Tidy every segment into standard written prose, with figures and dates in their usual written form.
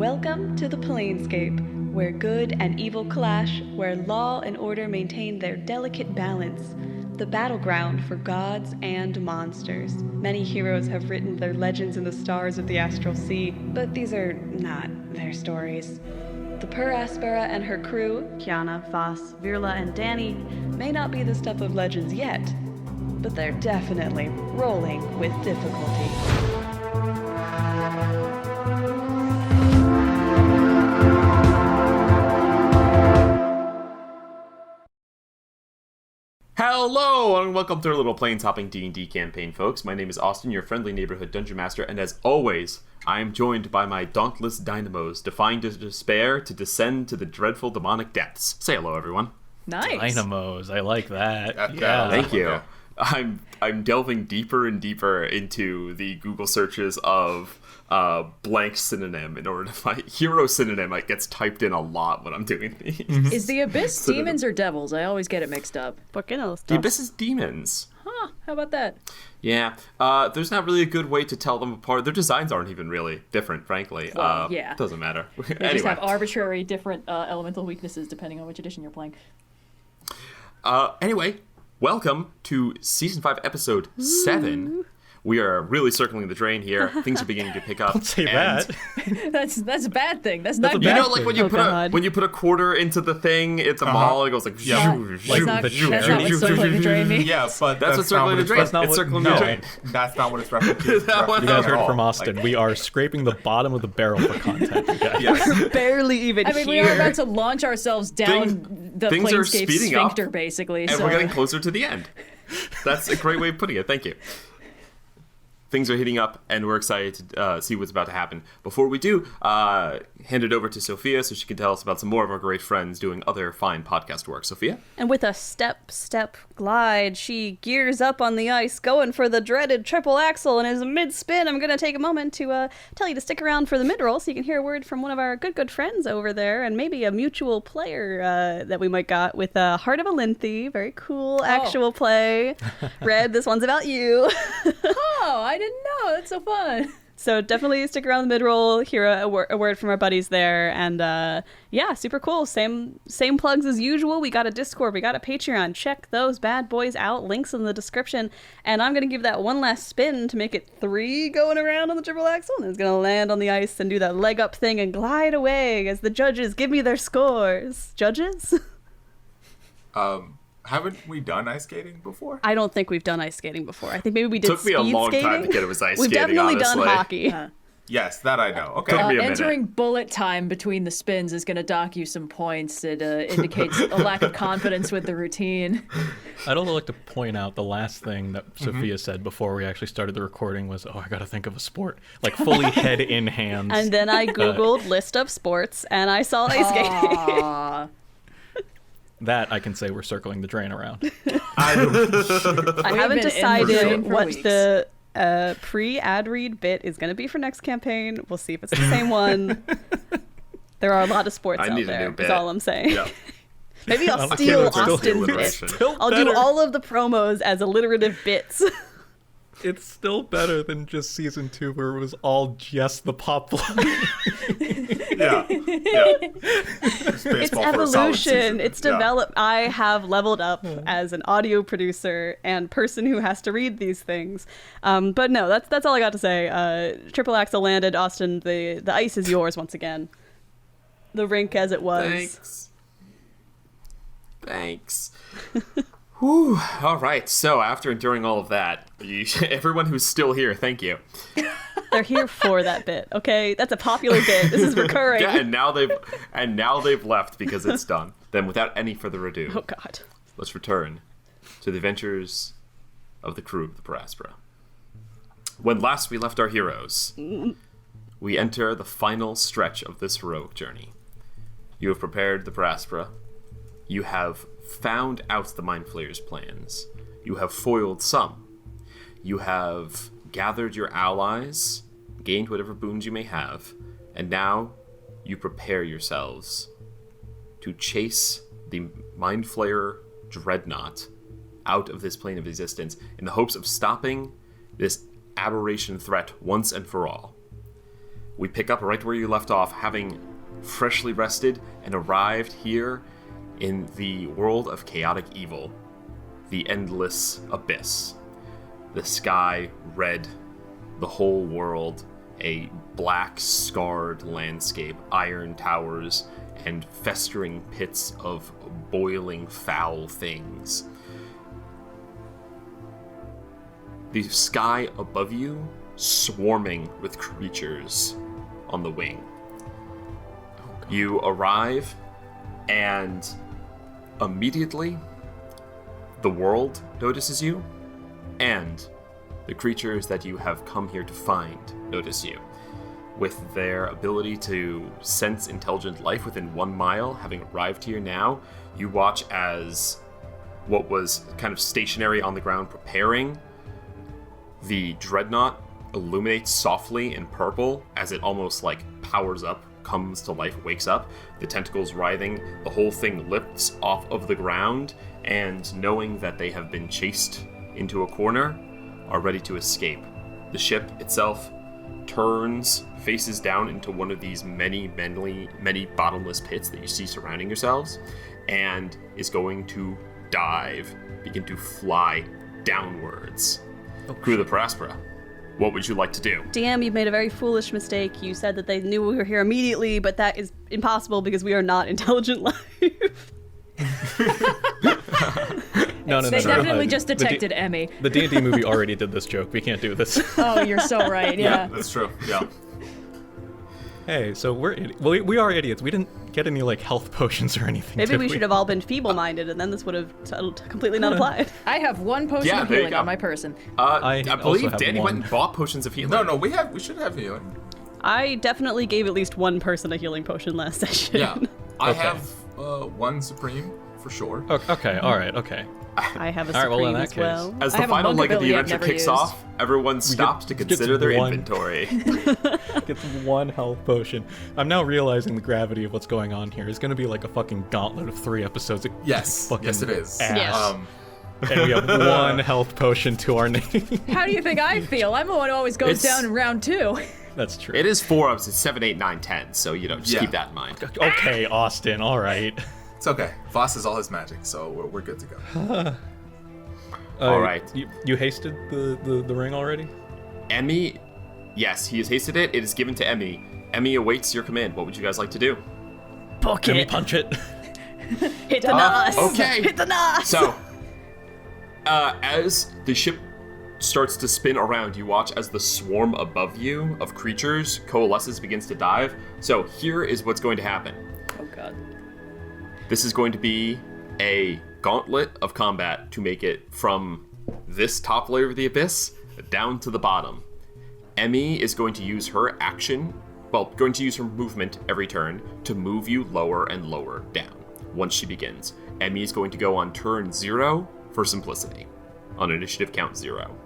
Welcome to the Planescape, where good and evil clash, where law and order maintain their delicate balance. The battleground for gods and monsters. Many heroes have written their legends in the stars of the astral sea, but these are not their stories. The Per Aspera and her crew, Kyana, Vhas, Virla, and Dani, may not be the stuff of legends yet, but they're definitely rolling with difficulty. Hello, and welcome to our little planes-hopping D&D campaign, folks. My name is Austin, your friendly neighborhood dungeon master, and as always, I am joined by my dauntless dynamos, defying despair to descend to the dreadful demonic depths. Say hello, everyone. Nice. Dynamos, I like that. Yeah, thank you. I'm delving deeper and deeper into the Google searches of blank synonym in order to find hero synonym. It gets typed in a lot when I'm doing these. Mm-hmm. Is the Abyss demons or devils? I always get it mixed up. The Abyss is demons. Huh, how about that? Yeah, there's not really a good way to tell them apart. Their designs aren't even really different, frankly. Well, yeah. Doesn't matter. They just have arbitrary different elemental weaknesses depending on which edition you're playing. Anyway, welcome to Season 5, Episode 7. We are really circling the drain here. Things are beginning to pick up. Don't say that. That's a bad thing. That's not good. You know, like when you put a quarter into the thing at the mall, it goes like the circling the drain means. Yeah, but that's what circling the drain. It's circling the drain. That's not what it's referencing. You guys heard from Austin. We are scraping the bottom of the barrel for content. Yes. We're barely even here. I mean, we are about to launch ourselves down the Planescape sphincter, basically. And we're getting closer to the end. That's a great way of putting it. Thank you. Things are heating up, and we're excited to see what's about to happen. Before we do, hand it over to Sophia so she can tell us about some more of our great friends doing other fine podcast work. Sophia? And with a step glide, she gears up on the ice, going for the dreaded triple axel, and as a mid-spin, I'm going to take a moment to tell you to stick around for the mid-roll so you can hear a word from one of our good friends over there, and maybe a mutual player that we might got with Heart of Elynthi. Very cool actual play. Red, this one's about you. Oh, I didn't know. That's so fun. So definitely stick around the mid-roll, hear a word from our buddies there, and yeah, super cool. Same plugs as usual. We got a Discord, we got a Patreon. Check those bad boys out. Links in the description. And I'm going to give that one last spin to make it 3 going around on the triple axle, and it's going to land on the ice and do that leg up thing and glide away as the judges give me their scores. Judges? Haven't we done ice skating before? I don't think we've done ice skating before. I think maybe we did Took me a long skating. time to get it was ice We've skating, definitely honestly. done hockey. Yes, that I know. Okay. Took me a minute. Entering bullet time between the spins is going to dock you some points. It indicates a lack of confidence with the routine. I'd also like to point out the last thing that Sophia said before we actually started the recording was, I got to think of a sport. Like fully head in hands. And then I Googled list of sports and I saw ice skating. That I can say we're circling the drain around. I haven't decided what weeks. the pre-ad read bit is going to be for next campaign. We'll see if it's the same one. There are a lot of sports out there, is all I'm saying. Yeah. Maybe I'll steal Austin's alliteration. bit. I'll do all of the promos as alliterative bits. It's still better than just season 2 where it was all just the pop line. Yeah. It's evolution. It's developed. I have leveled up as an audio producer and person who has to read these things. But no, that's all I got to say. Triple Axel landed. Austin, the ice is yours once again. The rink as it was. Thanks. Whew. All right. So after enduring all of that, everyone who's still here, thank you. They're here for that bit, okay? That's a popular bit. This is recurring. Yeah, and now they've left because it's done. Then, without any further ado, oh god, let's return to the adventures of the crew of the Per Aspera. When last we left our heroes, we enter the final stretch of this heroic journey. You have prepared the Per Aspera. You have found out the Mind Flayer's plans. You have foiled some. You have gathered your allies, gained whatever boons you may have, and now you prepare yourselves to chase the Mind Flayer Dreadnaught out of this plane of existence in the hopes of stopping this aberration threat once and for all. we pick up right where you left off, having freshly rested and arrived here in the world of chaotic evil, the endless abyss. The sky red, the whole world a black, scarred landscape, iron towers, and festering pits of boiling foul things. The sky above you swarming with creatures on the wing. You arrive, and immediately the world notices you, and the creatures that you have come here to find notice you. With their ability to sense intelligent life within 1 mile, having arrived here now, you watch as what was kind of stationary on the ground preparing, the Dreadnaught illuminates softly in purple as it almost like powers up, comes to life, wakes up, the tentacles writhing, the whole thing lifts off of the ground, and knowing that they have been chased into a corner, are ready to escape. The ship itself turns, faces down into one of these many bottomless pits that you see surrounding yourselves, and is going to dive, begin to fly downwards. Crew of the Per Aspera, what would you like to do? DM, you've made a very foolish mistake. You said that they knew we were here immediately, but that is impossible because we are not intelligent life. No. They definitely just detected Emmy. The D&D movie already did this joke. We can't do this. Oh, you're so right. Yeah. That's true. Yeah. Hey, so we are idiots. We didn't get any like health potions or anything. Maybe we should have all been feeble-minded, and then this would have completely not applied. I have 1 potion of there you healing go. on my person. I also believe have Dani went one. and bought potions of healing. No, we should have healing. I definitely gave at least one person a healing potion last session. Yeah. I Okay. have 1 supreme for sure. Okay, all right, okay. I have a All right, well, supreme in that as well. As I the have a final monk leg of the ability I've adventure never kicks used. off, everyone stops to gets consider their one. inventory. Gets 1 health potion. I'm now realizing the gravity of what's going on here. It's going to be like a fucking gauntlet of 3 episodes. Of Yes. fucking Yes, it is. ass. Yes. And we have 1 health potion to our name. How do you think I feel? I'm the one who always goes It's- down in round 2. That's true. It is 4 ups, it's 7, 8, 9, 10, so, just Yeah. keep that in mind. Okay, Austin, all right. It's okay. Vhas is all his magic, so we're good to go. All right. You hasted the ring already? Emmy, yes, he has hasted it. It is given to Emmy. Emmy awaits your command. What would you guys like to do? Book Can we it. punch it? Hit the nos. Okay. Hit the nos. So, as the ship starts to spin around, you watch as the swarm above you of creatures coalesces, begins to dive. So here is what's going to happen. Oh god. This is going to be a gauntlet of combat to make it from this top layer of the abyss down to the bottom. Emmy is going to use her going to use her movement every turn to move you lower and lower down. Once she begins, Emmy is going to go on turn 0 for simplicity, on initiative count 0.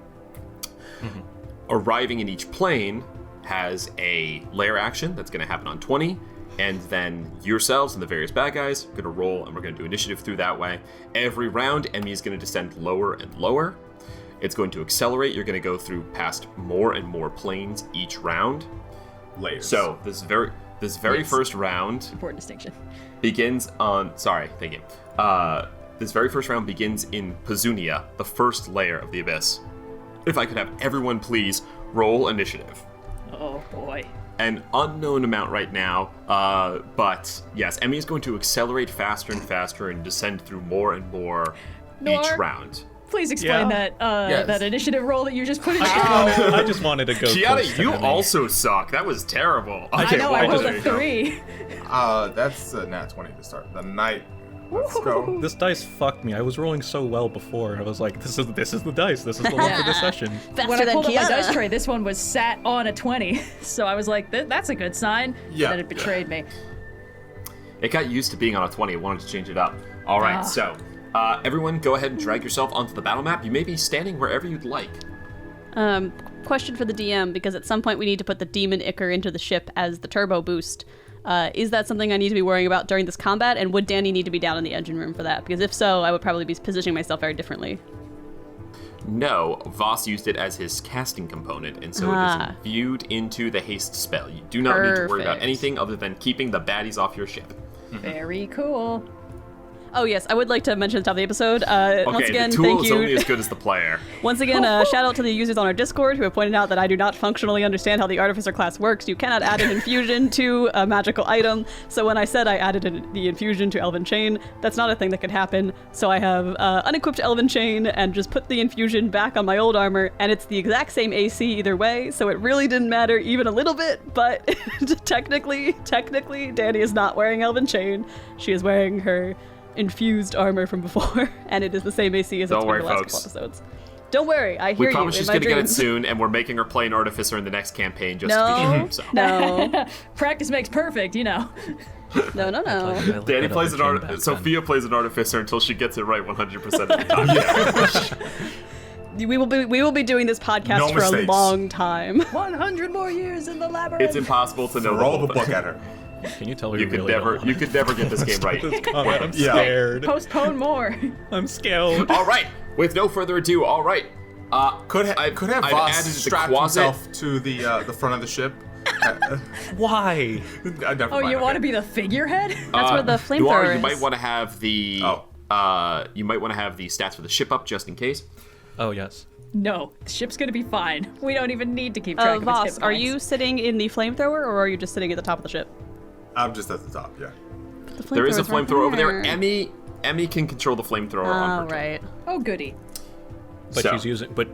Arriving in each plane has a lair action that's going to happen on 20, and then yourselves and the various bad guys are going to roll, and we're going to do initiative through that way. Every round, Emmy is going to descend lower and lower. It's going to accelerate. You're going to go through past more and more planes each round. Layers. So this very Yes. first round Important distinction. begins on. Sorry, thank you. This very first round begins in Pazunia, the first layer of the abyss. If I could have everyone please roll initiative. Oh boy. An unknown amount right now, but yes, Emmy is going to accelerate faster and faster and descend through more and more each Noir? round. Please explain Yeah. that that initiative roll that you just put in. I just wanted to go close Kyana, to you Emmy. also suck. That was terrible. I know, I rolled There a you go. 3. That's a nat 20 to start. The night. Let's go. This dice fucked me. I was rolling so well before. I was like, this is the dice. This is the one for this session. Faster When I than pulled up my Kyana. dice tray, this one was sat on a 20. So I was like, that's a good sign. Yeah. Then it betrayed me. It got used to being on a 20. It wanted to change it up. All right, so everyone go ahead and drag yourself onto the battle map. You may be standing wherever you'd like. Question for the DM, because at some point we need to put the demon ichor into the ship as the turbo boost. Is that something I need to be worrying about during this combat? And would Dani need to be down in the engine room for that? Because if so, I would probably be positioning myself very differently. No, Vhas used it as his casting component, and so it is imbued into the haste spell. You do not need to worry about anything other than keeping the baddies off your ship. Very cool. Oh yes, I would like to mention at the top of the episode. Once again, the tool thank is you. only as good as the player. Once again, shout out to the users on our Discord who have pointed out that I do not functionally understand how the Artificer class works. You cannot add an infusion to a magical item. So when I said I added the infusion to Elven Chain, that's not a thing that could happen. So I have unequipped Elven Chain and just put the infusion back on my old armor, and it's the exact same AC either way. So it really didn't matter even a little bit. But technically, Dani is not wearing Elven Chain. She is wearing her infused armor from before, and it is the same AC as it's been the last couple episodes. Don't worry, I hear you. We promise she's going to get it soon, and we're making her play an Artificer in the next campaign just to be sure. So. No. Practice makes perfect, you know. No. Danny plays an Sophia plays an Artificer until she gets it right 100% of the time. We will be doing this podcast for a long time. 100 more years in the labyrinth. It's impossible to know. Roll the book at her. Can you tell her you could never get this game right. I'm scared. Postpone more. I'm scared. All right. With no further ado, all right. Could have Vhas strapped himself to the front of the ship. Why? You want to be the figurehead? That's where the flamethrower Noir, is. you might want to have the stats for the ship up just in case. Oh yes. No, the ship's gonna be fine. We don't even need to keep track of its hit Vhas, are you sitting in the flamethrower, or are you just sitting at the top of the ship? I'm just at the top, yeah. There is a flamethrower over there. Emmy can control the flamethrower on her turn. Right. Oh, goody. But but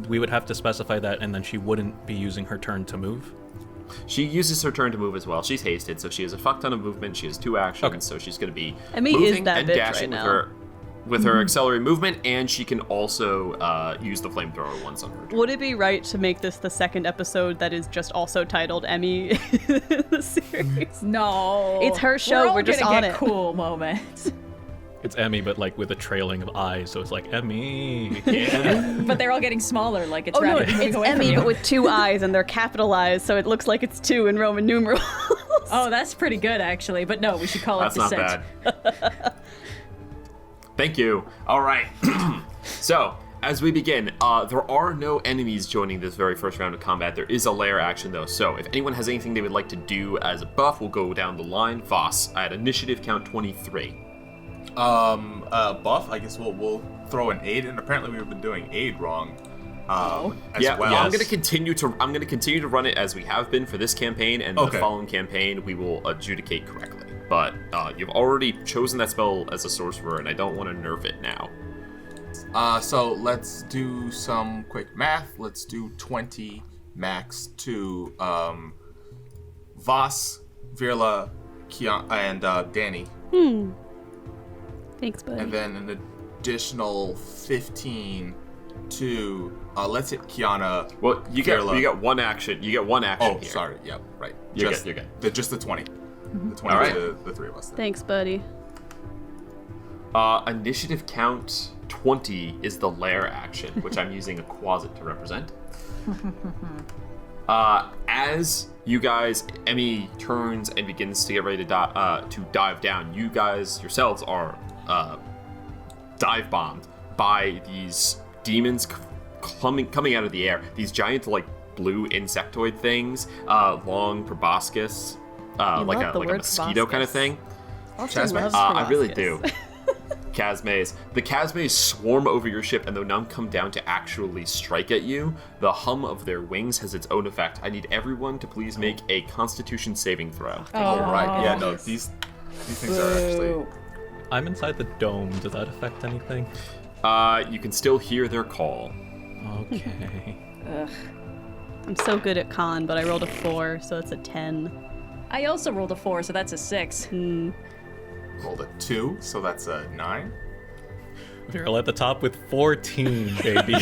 we would have to specify that, and then she wouldn't be using her turn to move. She uses her turn to move as well. She's hasted, so she has a fuck ton of movement. She has 2 actions, so she's going to be moving and dashing with her accelerated movement, and she can also use the flamethrower once on her turn. Would it be right to make this the second episode that is just also titled Emmy in the series? No. It's her show. We're just on it. Cool moments. It's Emmy, but like with a trailing of eyes, so it's like Emmy. Yeah. But they're all getting smaller, like it's no, rapidly moving it's away from Emmy, you. but with 2 eyes, and they're capitalized, so it looks like it's 2 in Roman numerals. Oh, that's pretty good, actually. But no, we should call it That's not descent. bad. Thank you. All right. So, as we begin, there are no enemies joining this very first round of combat. There is a lair action, though. So, if anyone has anything they would like to do as a buff, we'll go down the line. Vhas, I had initiative count 23. Buff, I guess we'll throw an aid, and apparently we've been doing aid wrong. Yeah, I'm gonna continue to run it as we have been for this campaign, and the following campaign we will adjudicate correctly. But you've already chosen that spell as a sorcerer, and I don't want to nerf it now. So let's do some quick math. Let's do 20 max to Vhas, Virla, Kyana, and Dani. Thanks, buddy. And then an additional 15 to let's hit Kyana. Well, you get one action. You get one action. Oh, here. sorry. Yep, right. You're good. Just the 20. The 20 All right. to the 3 of us. Then. Thanks, buddy. Initiative count 20 is the lair action, which I'm using a quasit to represent. As you guys, Emmy turns and begins to get ready to dive down, you guys yourselves are dive bombed by these demons coming out of the air. These giant, like, blue insectoid things, long proboscis, like a mosquito kind of thing. I really do. Chasmays. The Chasmays swarm over your ship, and they'll now come down to actually strike at you. The hum of their wings has its own effect. I need everyone to please make a Constitution saving throw. Oh, right. Yeah, no, these things are actually... I'm inside the dome. Does that affect anything? You can still hear their call. Okay. Ugh. I'm so good at con, but I rolled a 4, so it's a 10. I also rolled a 4, so that's a 6. Rolled a 2, so that's a 9. Viral at the top with 14, baby.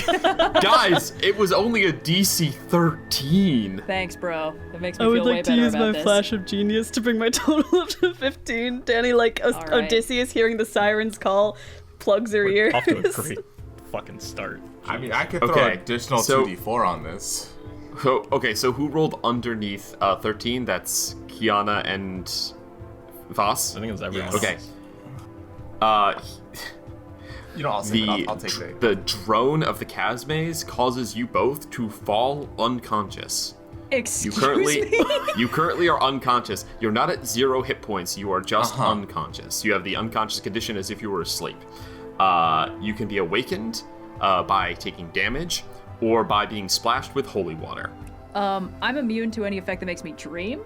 Guys, it was only a DC 13. Thanks, bro. It makes me feel way better about this. Flash of genius to bring my total up to 15. Dani, like Odysseus hearing the siren's call, plugs her ears. Off to a great fucking start. I mean, I could throw an additional 2d4 on this. So who rolled underneath 13? That's Kyana and Vhas? I think it's everyone. Okay. You know, I'll take that. The drone of the Chasmes causes you both to fall unconscious. Excuse me? me? You currently are unconscious. You're not at 0 hit points. You are just unconscious. You have the unconscious condition as if you were asleep. You can be awakened by taking damage or by being splashed with holy water. I'm immune to any effect that makes me dream.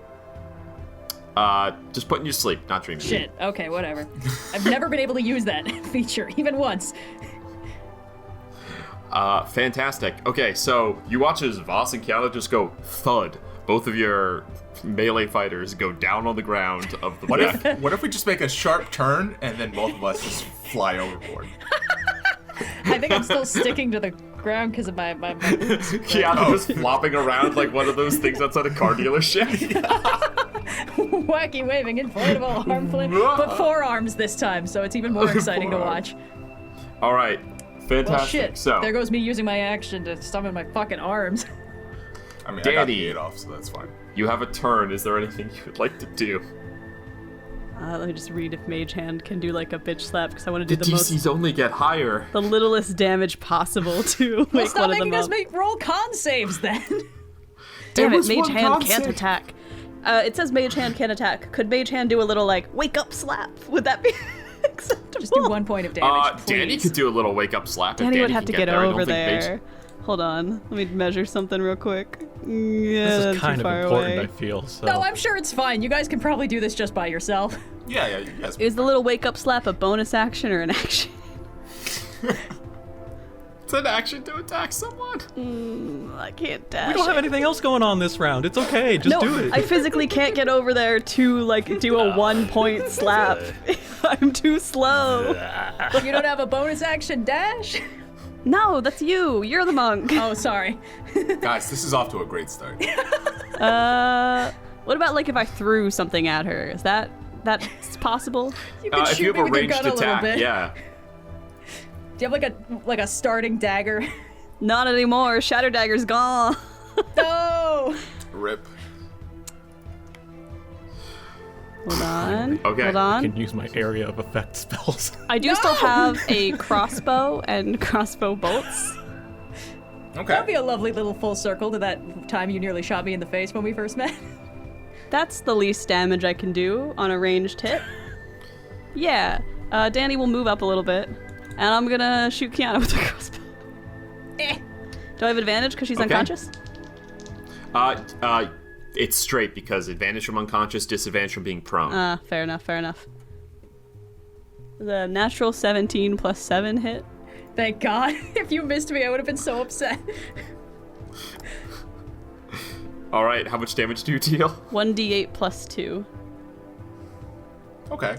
Just putting you to sleep, not dreaming. Shit. Okay, whatever. I've never been able to use that feature, even once. Fantastic. Okay, so you watch as Vhas and Kyana just go thud. Both of your melee fighters go down on the ground of the deck. What if we just make a sharp turn and then both of us just fly overboard? I think I'm still sticking to the ground because of my boots. Kyana just flopping around like one of those things outside a car dealership. Wacky waving inflatable arm flip, but 4 arms this time, so it's even more exciting to watch. All right, fantastic. Well, shit. So there goes me using my action to summon my fucking arms. I mean, Dani, I got the 8 off, so that's fine. You have a turn. Is there anything you would like to do? Let me just read if Mage Hand can do like a bitch slap because I want to do The the most, DCs only get higher. the littlest damage possible to Well, wake stop one of them making us up. roll con saves then. Damn There it, was Mage one Hand can't concept. attack. It says Mage Hand can attack. Could Mage Hand do a little like wake up slap? Would that be acceptable? Just do 1 point of damage, Danny please. could do a little wake up slap. if Danny would Dani have can to get there. I don't over think Mage- there. Hold on, let me measure something real quick. Yeah, This that's is kind too of far important, away. I feel. So. No, I'm sure it's fine. You guys can probably do this just by yourself. Yeah, you guys. Is the little wake up slap a bonus action or an action? It's an action to attack someone. I can't dash. We don't have anything else going on this round. It's okay. Just No, do it. I physically can't get over there to like do a 1 point slap. I'm too slow. You don't have a bonus action dash? No, that's you. You're the monk. Oh, sorry. Guys, this is off to a great start. What about like if I threw something at her? Is that's possible? You can If shoot you me have a with your ranged gun a little attack, bit. yeah. Do you have like a starting dagger? Not anymore. Shatter Dagger's gone. No! Rip. Hold on. Okay. Hold I on. can use my area of effect spells. I do still have a crossbow and crossbow bolts. Okay. That'd be a lovely little full circle to that time you nearly shot me in the face when we first met. That's the least damage I can do on a ranged hit. Yeah. Dani will move up a little bit, and I'm gonna shoot Kyana with the crossbow. Do I have advantage because she's Okay. unconscious? It's straight because advantage from unconscious, disadvantage from being prone. Fair enough, fair enough. The natural 17 plus 7 hit. Thank God. If you missed me, I would have been so upset. All right, how much damage do you deal? 1d8 plus 2. Okay.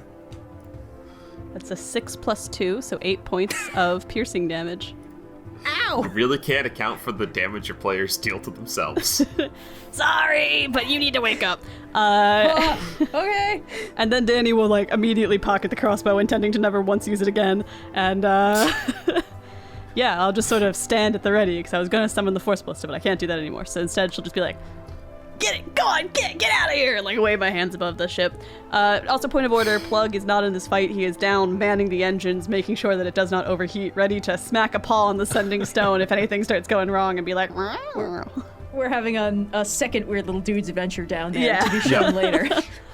That's a 6 plus 2, so 8 points of piercing damage. Ow! You really can't account for the damage your players deal to themselves. Sorry, but you need to wake up. Okay. And then Dani will like immediately pocket the crossbow, intending to never once use it again. And yeah, I'll just sort of stand at the ready because I was gonna summon the Force Ballista, but I can't do that anymore. So instead, she'll just be like, "Get it, go on, get out of here!" and like wave my hands above the ship. Also, point of order: Plug is not in this fight. He is down, manning the engines, making sure that it does not overheat, ready to smack a paw on the sending stone if anything starts going wrong, and be like, We're having a second weird little dude's adventure down there Yeah. to be shown later.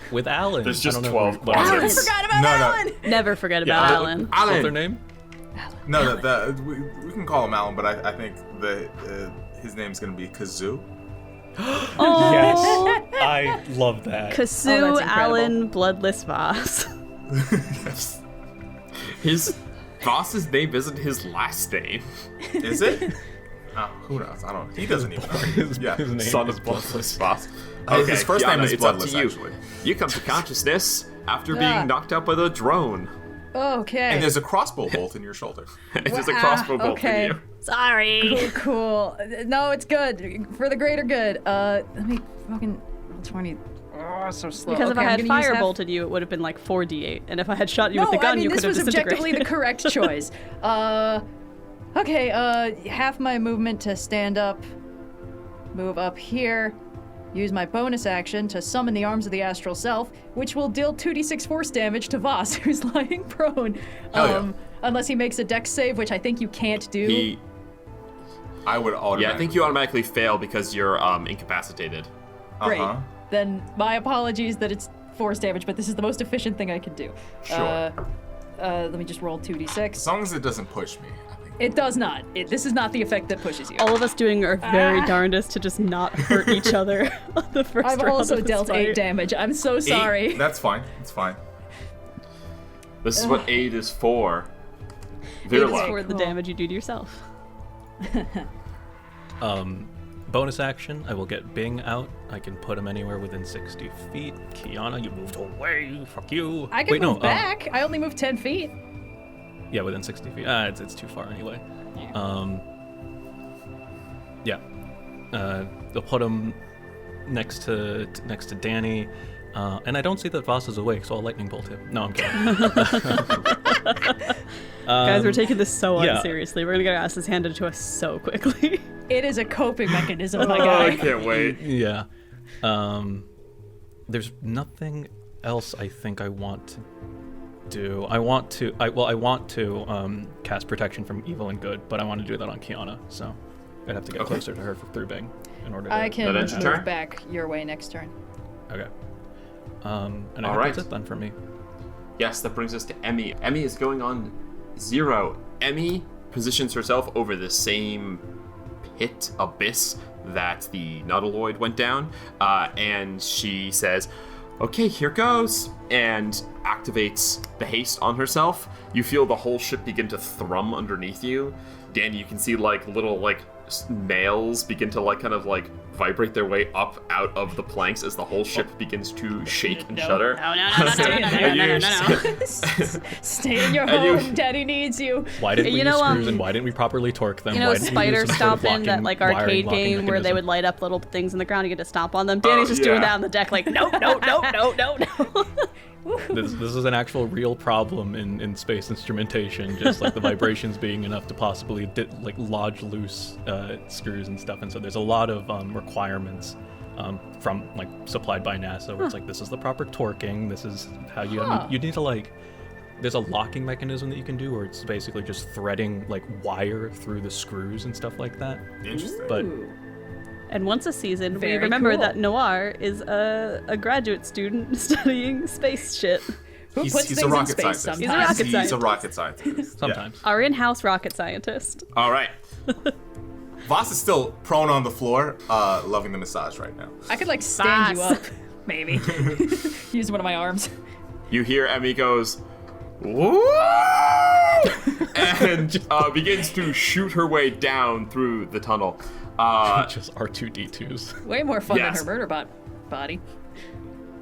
With Alan. There's I just don't know 12 what- I bosses. forgot about No. Alan! Never forget about Yeah, Alan. What's their name? No, we can call him Alan, but I think his name's gonna be Kazoo. Oh, Yes. I love that. Kasu, Oh, that's incredible. Alan, Bloodless Vhas. Yes. His Vhas's name isn't his last name. Is it? Oh, who knows? I don't know. He doesn't even know. His Yeah. name Son is of Bloodless Vhas. His first Kyana, name is it's up Bloodless, to you. actually. You come to consciousness after Ah. being knocked out by the drone. Okay. And there's a crossbow bolt in your shoulder. There's a Wow, crossbow bolt okay. in you. Sorry. Cool. No, it's good. For the greater good. Let me fucking roll 20. Oh, so slow. Because if Okay, I I'm had gonna use fire half- bolted you, it would have been like 4d8. And if I had shot you No, with the gun, I mean, you this could have was objectively the disintegrated. correct choice. Okay, half my movement to stand up, move up here, use my bonus action to summon the arms of the astral self, which will deal 2d6 force damage to Vhas, who's lying prone. Hell yeah. Unless he makes a dex save, which I think you can't do. I would automatically. Yeah, I think you automatically fail because you're incapacitated. Great. Uh-huh. Then my apologies that it's force damage, but this is the most efficient thing I can do. Sure. Let me just roll 2d6. As long as it doesn't push me, I think. It does not. This is not the effect that pushes you. All of us doing our very darndest to just not hurt each other on the first I've round also of this dealt fight. 8 damage. I'm so sorry. 8. That's fine. It's fine. This is what aid is for. It is Virla. for the Cool. damage you do to yourself. Bonus action, I will get Bing out. I can put him anywhere within 60 feet. Kiana, you moved away. Fuck you. I can Wait, move no, back. I only moved 10 feet. Yeah, within 60 feet. It's too far anyway. Yeah. They'll put him next to Dani. And I don't see that Vhas is awake, so I'll lightning bolt him. No, I'm kidding. Guys, we're taking this so yeah. unseriously. We're gonna get our asses handed to us so quickly. It is a coping mechanism, my Oh, guy. I can't wait. Yeah. There's nothing else I think I want to do. I want to cast protection from evil and good, but I want to do that on Kiana, so I'd have to get closer to her through Bing in order to. I can That move ends your turn? back your way next turn. Okay. And I All think right. that's it then for me. Yes, that brings us to Emmy. Emmy is going on 0. Emmy positions herself over the same pit abyss that the Nautiloid went down, and she says, "Okay, here goes," and activates the haste on herself. You feel the whole ship begin to thrum underneath you. Danny, you can see little nails begin to kind of vibrate their way up out of the planks as the whole ship begins to shake and shudder. Stay in your And home. Daddy needs you. Why didn't we You use know, screws and why didn't we properly torque them? You know, why didn't we Spider use some sort of Stomping, that wiring arcade locking game where they mechanism? would light up little things in the ground, you get to stomp on them. Danny's just doing yeah. that on the deck, no. This is an actual real problem in space instrumentation, just the vibrations being enough to possibly lodge loose screws and stuff. And so there's a lot of requirements from supplied by NASA where it's this is the proper torquing, this is how you need to there's a locking mechanism that you can do where it's basically just threading wire through the screws and stuff like that. Interesting. But And once a season, we Very remember cool. that Noir is a graduate student studying space shit. Who puts He's things a in rocket space scientist. He's a rocket sometimes? scientist. He's a rocket scientist. sometimes. Our in-house rocket scientist. All right. Vhas is still prone on the floor, loving the massage right now. I could stand you Vhas. up, maybe. Use one of my arms. You hear Emmy goes, "Woo!" and begins to shoot her way down through the tunnel. Just R2D2s. Way more fun Yes. than her murder body.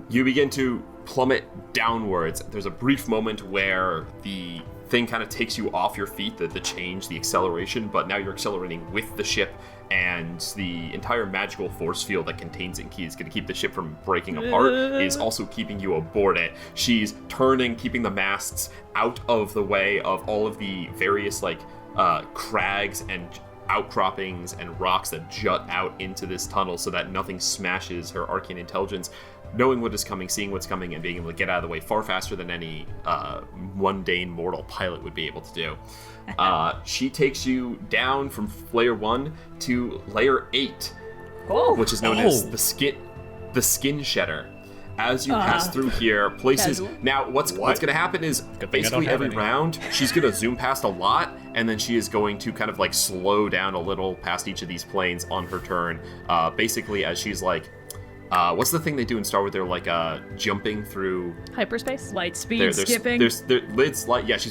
You begin to plummet downwards. There's a brief moment where the thing kind of takes you off your feet, the change, the acceleration, but now you're accelerating with the ship, and the entire magical force field that contains it is going to keep the ship from breaking apart, is also keeping you aboard it. She's turning, keeping the masts out of the way of all of the various crags and outcroppings and rocks that jut out into this tunnel so that nothing smashes her arcane intelligence, knowing what is coming, seeing what's coming, and being able to get out of the way far faster than any mundane mortal pilot would be able to do. She takes you down from layer 1 to layer 8, which is known as the skin shedder. As you pass through here, places. Casual. Now, what's going to happen is thing I basically don't have every any. round, she's going to zoom past a lot, and then she is going to kind of slow down a little past each of these planes on her turn. Basically, as she's what's the thing they do in Star Wars? They're jumping through. Hyperspace? Light speed skipping. She's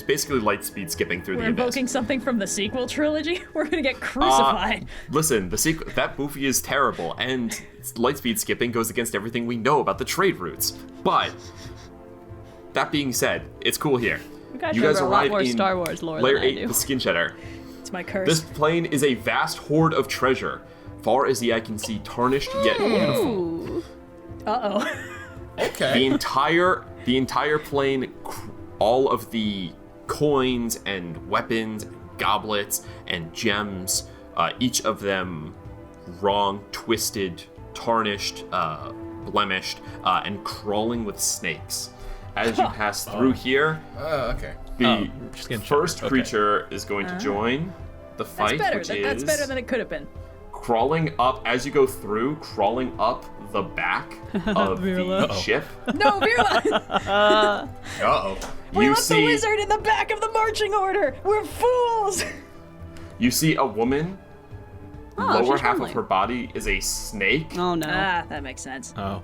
basically light speed skipping through We're the abyss. invoking something from the sequel trilogy. We're gonna get crucified. Listen, that movie is terrible, and light speed skipping goes against everything we know about the trade routes. But that being said, it's cool here. You guys You guys remember a lot arrive more in Star Wars lore layer than I 8, do. the skin shedder. It's my curse. This plane is a vast hoard of treasure, far as the eye can see, tarnished yet beautiful. Ooh. Uh-oh. Okay. The entire plane, all of the coins and weapons, goblets and gems, each of them wrong, twisted, tarnished, blemished, and crawling with snakes. as you pass through here, Okay. the just getting first shattered. Okay. creature is going to join the fight, That's better. which That's is better than it could have been. crawling up as you go through, crawling up the back of the ship. No, Virla! Uh-oh. We You left the see, wizard in the back of the marching order! We're fools! you see a woman. Oh, Lower she's half friendly. of her body is a snake. Oh no. Ah, that makes sense. Oh.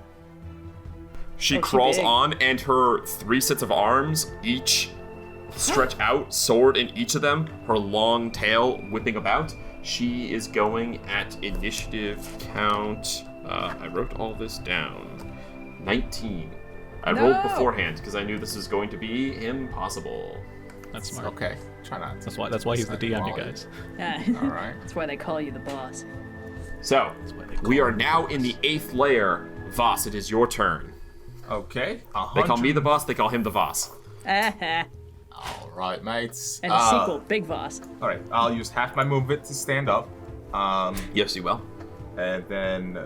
She Oh, crawls big. on, and her 3 sets of arms each stretch out, sword in each of them, her long tail whipping about. She is going at initiative count. I wrote all this down. 19. I rolled No! beforehand because I knew this was going to be impossible. That's smart. Okay. Try not to. That's why he's the DM, you guys. Yeah. All right. That's why they call you the boss. So, why they call we are me now boss. in the 8th layer. Vhas, it is your turn. Okay. They call me the boss, they call him the Vhas. And All right, mates. a sequel, Big Voss. All right. I'll use half my movement to stand up. Yes, you will. And then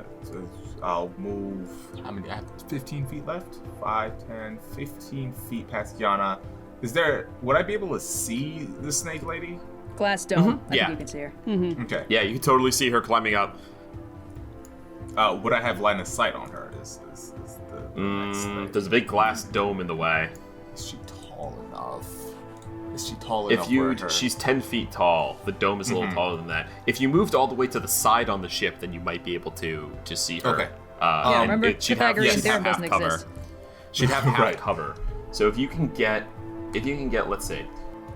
I'll move. How many? I have 15 feet left. 5, 10, 15 feet past Kyana. Would I be able to see the snake lady? Glass dome. I Yeah. think you can see her. Okay. Yeah, you can totally see her climbing up. Would I have line of sight on her? Is the next thing. There's a big glass dome in the way. Is she tall enough? Is she tall enough? If you, where her- she's 10 feet tall. The dome is a little taller than that. If you moved all the way to the side on the ship, then you might be able to see her. Okay. Yeah, and remember she'd have Pythagorean theorem half doesn't cover. exist. She'd have half Right. cover. So if you can get, let's say,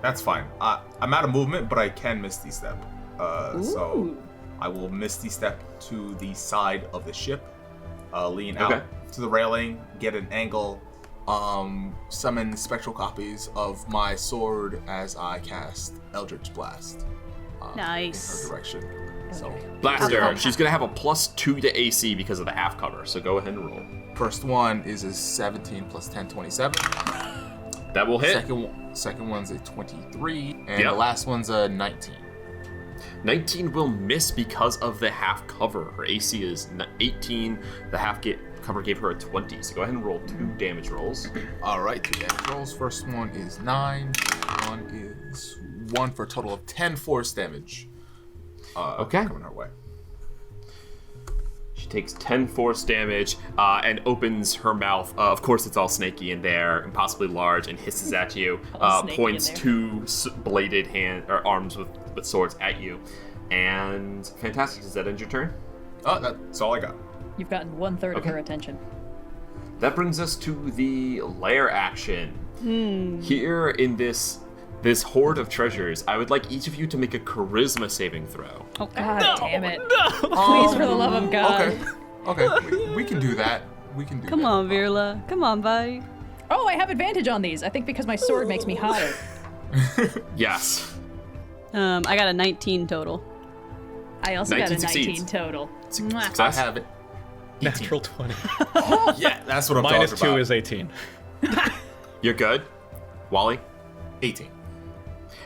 That's fine. I'm out of movement, but I can Misty Step. So Ooh. I will Misty Step to the side of the ship, lean Okay. out to the railing, get an angle, summon spectral copies of my sword as I cast Eldritch Blast. Nice. In her direction. So blaster. She's gonna have a +2 to AC because of the half cover. So go ahead and roll. first one is a 17 plus 10, 27. That will hit. Second one's a 23, and Yep. the last one's a 19. 19 will miss because of the half cover. Her AC is 18. The half cover gave her a 20. So go ahead and roll 2 damage rolls. All right, 2 damage rolls. First one is 9. One is 1 for a total of 10 force damage. Okay. Coming her way. She takes 10 force damage and opens her mouth. Of course, it's all snaky in there, impossibly large, and hisses at you. All snaky Points in there. 2 bladed arms with swords at you. And fantastic. Does that end your turn? Oh, that's all I got. You've gotten 1/3 of Okay. her attention. That brings us to the lair action. Here in this hoard of treasures, I would like each of you to make a charisma saving throw. Oh, God damn it. Please, for the love of God. Okay. We can do that. We can do come that. on, Virla. Come on, buddy. Oh, I have advantage on these. I think because my sword makes me hotter. Yes. I got a 19 total. I also got a 19 19 succeeds. total. Mwah. I Success? have it. Natural 20. Yeah, that's what I'm Minus talking 2 about. is 18. You're good. Wally? 18.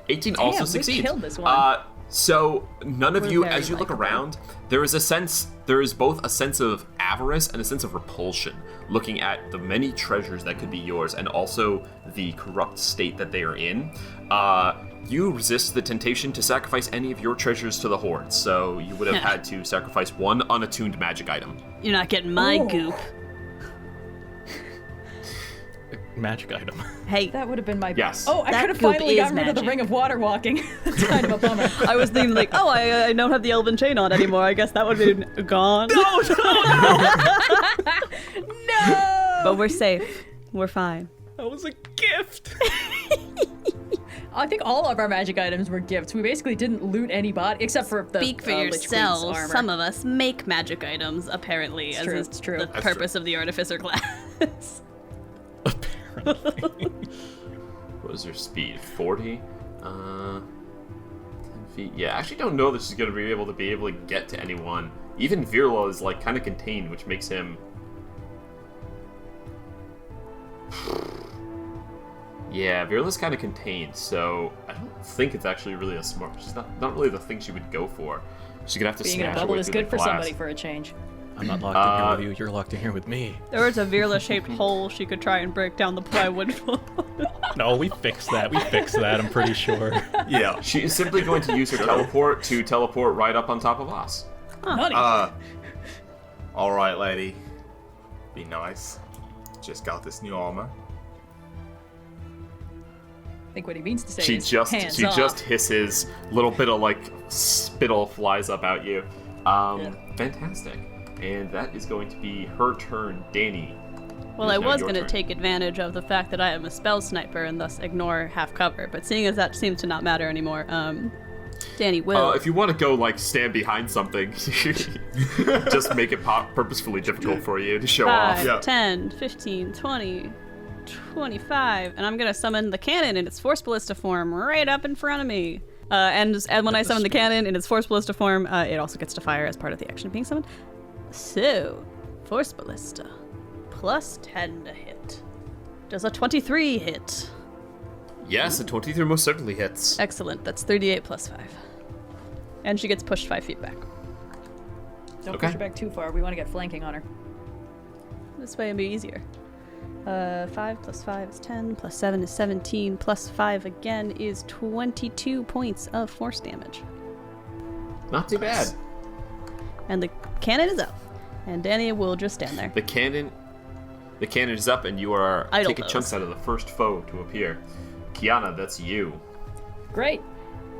18 Damn, also we succeeds. killed this one. So none of We're you, very as you look likable. around, there is both a sense of avarice and a sense of repulsion, looking at the many treasures that could be yours, and also the corrupt state that they are in. You resist the temptation to sacrifice any of your treasures to the horde, so you would have had to sacrifice one unattuned magic item. You're not getting my goop. Magic item. Hey, That would have been my. Yes. Oh, I That could have goop finally is gotten rid of the magic. ring of water walking. That's kind of a bummer. I was thinking like, oh, I don't have the elven chain on anymore. I guess that would have been gone. No! But we're safe. We're fine. That was a gift. I think all of our magic items were gifts. We basically didn't loot any body except for the Speak for Lich Queen's yourselves. armor. Some of us make magic items, apparently, as true, is it's true. the That's purpose of the artificer class. What was her speed? 40? 10 feet. Yeah, I actually don't know that she's going to be able to get to anyone. Even Virla is like kind of contained, which makes him. Yeah, Virla's kind of contained, so I don't think it's actually really a smart. She's not really the thing she would go for. She's gonna have to Being in a smash her bubble way is through good the for glass. somebody for a change. I'm not locked in here with you. You're locked in here with me. There was a Virla-shaped hole she could try and break down the plywood for. No, we fixed that. I'm pretty sure. Yeah. She is simply going to use her teleport to teleport right up on top of Vhas. All right, lady. Be nice. Just got this new armor. I think what he means to say She is just hands off. just hisses, little bit of like spittle flies up at you. Fantastic. And that is going to be her turn. Dani. Well, It I is now was your going to turn. take advantage of the fact that I am a spell sniper and thus ignore half cover, but seeing as that seems to not matter anymore, Dani will. If you want to go like stand behind something, just make it purposefully difficult for you to show 5, off. 10, 15, 20, 25, and I'm going to summon the cannon in its Force Ballista form right up in front of me. And when I summon the cannon in its Force Ballista form, it also gets to fire as part of the action of being summoned. So, Force Ballista, plus 10 to hit. Does a 23 hit? Yes, a 23 most certainly hits. Excellent, that's 38 plus 5. And she gets pushed 5 feet back. Don't Okay. push her back too far. We want to get flanking on her. This way it'd be easier. 5 plus 5 is 10, plus 7 is 17, plus 5 again is 22 points of force damage. Not too bad. And the cannon is up. And Dani will just stand there. The cannon is up, and you are Idle taking those. chunks out of the first foe to appear. Kyana, that's you. Great.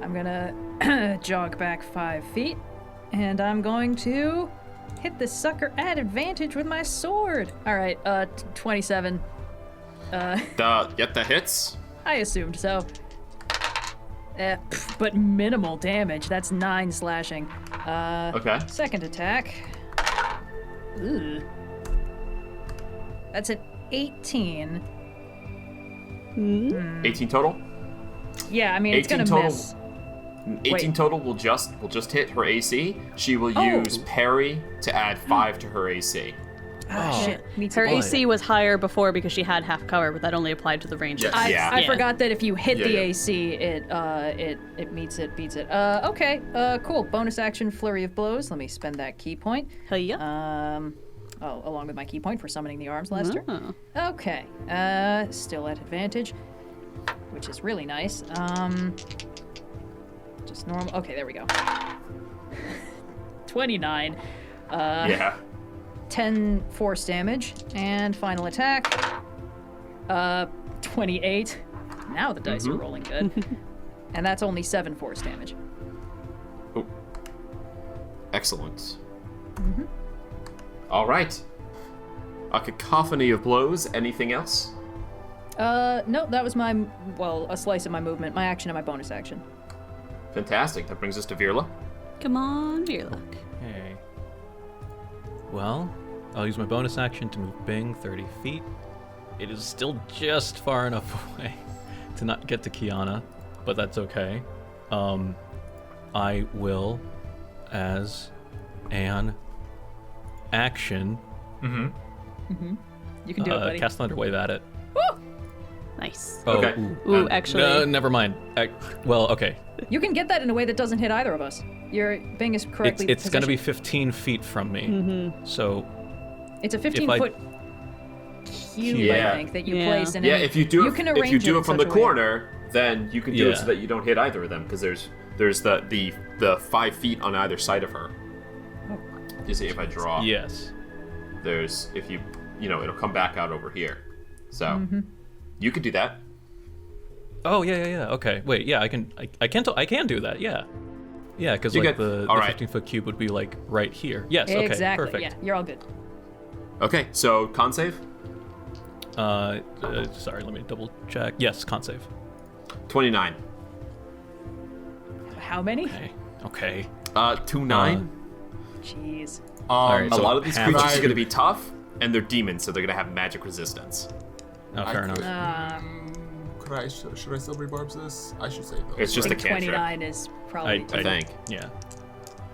I'm gonna jog back 5 feet, and I'm going to hit this sucker at advantage with my sword. All right, 27. Get the hits. I assumed so. But minimal damage. That's 9 slashing. Okay. Second attack. Ooh. That's an 18. 18 total. Yeah, I mean it's 18 gonna total. miss. 18 Wait. total will just hit her AC. She will Oh. use parry to add 5 to her AC. Oh, shit. Me too. Her Boy. AC was higher before because she had half cover, but that only applied to the range. Yes. I Yeah. forgot that if you hit the Yeah. AC, it meets it, beats it. Okay, cool. Bonus action, flurry of blows. Let me spend that key point. Hiya. Along with my key point for summoning the arms last turn. Oh. Okay, still at advantage, which is really nice. Just normal. Okay, there we go. 29. Yeah. 10 force damage, and final attack. 28. Now the dice are rolling good. And that's only 7 force damage. Oh. Excellent. All right. A cacophony of blows. Anything else? No, that was a slice of my movement, my action and my bonus action. Fantastic. That brings us to Virla. Come on, Virla. Okay. Well, I'll use my bonus action to move Bing 30 feet. It is still just far enough away to not get to Kyana, but that's okay. I will, as an action, You can do it, buddy. cast Thunderwave at it. Nice. Oh, Okay. Ooh, actually- never mind. Well, okay. You can get that in a way that doesn't hit either of us. Your Bing is correctly It's going to be positioned. 15 feet from me. So It's a if I- 15-foot cube, Yeah. I think, that you Yeah. place in Yeah, it. if you do can it, arrange if you do in it from such the a way. corner, then you can do it so Yeah. that you don't hit either of them because there's the 5 feet on either side of her. You see, if I draw, yes. there's if you it'll come back out over here. So you could do that. Oh yeah. Okay. Wait. Yeah, I can do that. Yeah. Yeah, because You like get- the all right. 15-foot cube would be like right here. Yes. Okay. Exactly, Perfect. yeah. You're all good. Okay, so con save Sorry. Let me double check. Yes. Con save. 29. How many? Okay. 2-9. Jeez. Alright, A so lot of these half- creatures are going to be tough, and they're demons, so they're going to have magic resistance. Oh, fair enough. Should I silvery barbs this? I should save those. It's just I a think cantrip. 29 is probably... I think. Yeah.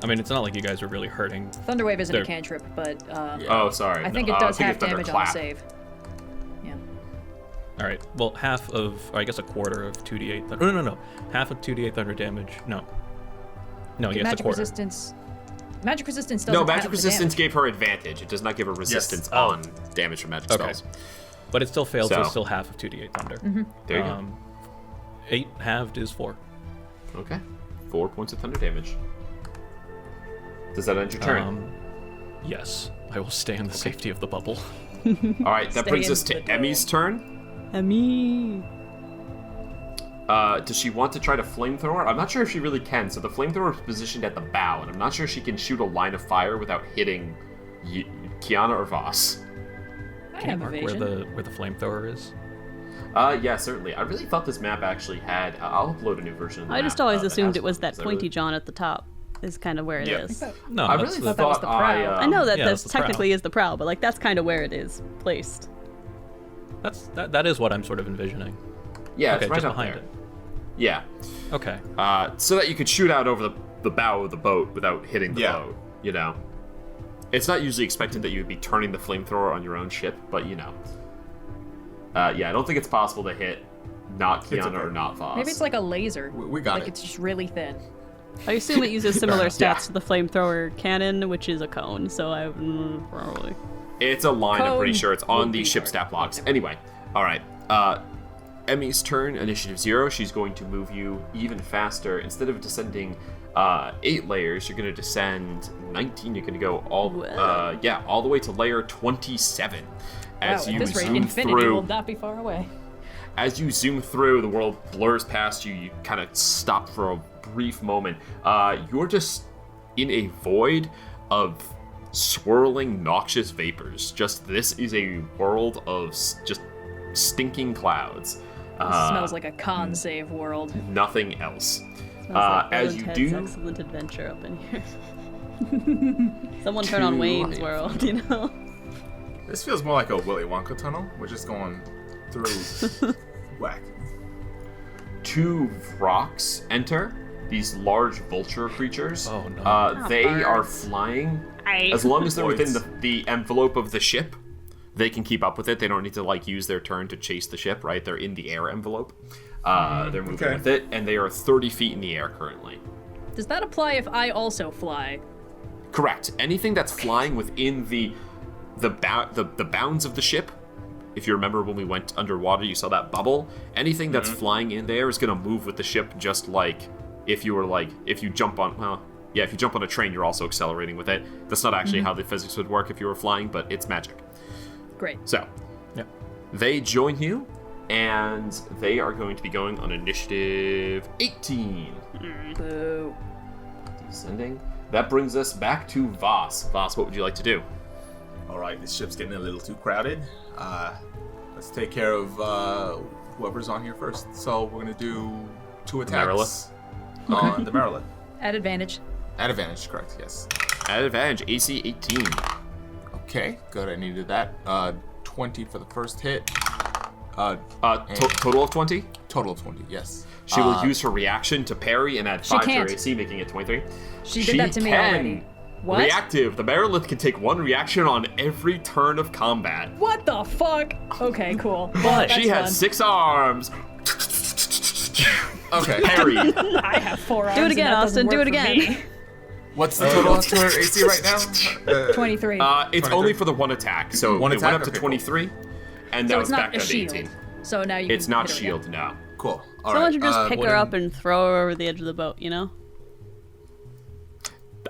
I mean, it's not like you guys are really hurting. Thunderwave isn't a They're- cantrip, but Oh, sorry. I think No, it does think half it's damage on a thunderclap. save. Yeah. All right. Well, half of, or I guess a quarter of 2d8. No. Half of 2d8 thunder damage. No, yes, a Magic quarter. resistance Magic resistance doesn't No, add magic up the resistance damage. gave her advantage. It does not give her resistance on damage from magic Okay. spells. But it still fails, so So- it's still half of 2d8 thunder. There you go. 8 halved is 4. Okay. 4 points of thunder damage. Does that end your turn? Yes, I will stay in the safety of the bubble. All right, that Stay brings in us the to door. Emmy's turn. Emmy. Does she want to try to flamethrower? I'm not sure if she really can. So the flamethrower is positioned at the bow, and I'm not sure she can shoot a line of fire without hitting Kyana or Vhas. I Can you have mark evasion. where the flamethrower is? Yeah, certainly. I really thought this map actually had. I'll upload a new version of the I map. just always that assumed has it was one, that 'cause I pointy really- John at the top is kind of where it Yeah. is. No, I that's really thought that was the prow. I know that Yeah, this that's the prow. technically is the prow, but like that's kind of where it is placed. that is what I'm sort of envisioning. Yeah, Okay, it's right just up behind there. it. Yeah. Okay. So that you could shoot out over the bow of the boat without hitting the boat, you know. It's not usually expected that you would be turning the flamethrower on your own ship, but you know. Yeah, I don't think it's possible to hit not Kyana okay. or not Vhas. Maybe it's like a laser. We got like it. it's just really thin. I assume it uses similar stats Yeah. to the flamethrower cannon, which is a cone. So I probably. It's a line, I'm pretty Cone sure. It's on would the be ship hard. stat blocks. Anyway, alright. Emmy's turn, initiative 0. She's going to move you even faster. Instead of descending 8 layers, you're going to descend 19. You're going to go all the way to layer 27. As Wow, you at this rate, zoom infinity through, will not be far away. as you zoom through, the world blurs past you. You kind of stop for a brief moment. You're just in a void of swirling, noxious vapors. Just this is a world of just stinking clouds. Smells like a con save world. Nothing else. Smells like Bill As and you Ted's do, Excellent Adventure up in here. Someone turn on Wayne's World, you know. This feels more like a Willy Wonka tunnel. We're just going through whack. 2 rocks enter. These large vulture creatures. Oh, no. They are birds. flying. As long as they're within Voids. the envelope of the ship, they can keep up with it. They don't need to like use their turn to chase the ship, right? They're in the air envelope. They're moving Okay. with it, and they are 30 feet in the air currently. Does that apply if I also fly? Correct. Anything that's flying within the bounds of the ship. If you remember when we went underwater, you saw that bubble. Anything that's flying in there is going to move with the ship, just like if you jump on. If you jump on a train, you're also accelerating with it. That's not actually how the physics would work if you were flying, but it's magic. Great. So, Yep. they join you, and they are going to be going on initiative 18. Boo. Descending. That brings us back to Vhas. Vhas, what would you like to do? All right, this ship's getting a little too crowded. Let's take care of whoever's on here first. So we're gonna do 2 attacks on the Maryland. At advantage. At advantage, correct? Yes. At advantage, AC 18. Okay, good. I needed that. 20 for the first hit. Total of 20? Total of 20. Yes. She will use her reaction to parry and add 5 to her can't. AC, making it 23. She did that to me can. already. What? Reactive. The Marilith can take 1 reaction on every turn of combat. What the fuck? Okay, cool. But she That's has 6 arms. Okay. Parry. fun. I have 4 arms. Do it and again, that doesn't Austin. Do work it for again. me. What's the total to her AC right now? 23. It's 23? only for the 1 attack, so One it attack? went up to Okay, 23, and so that it's was not back a down to shield. 18. So now you It's can not hit her again. shield, no. Cool. All Someone right. should just pick what her am- up and throw her over the edge of the boat, you know?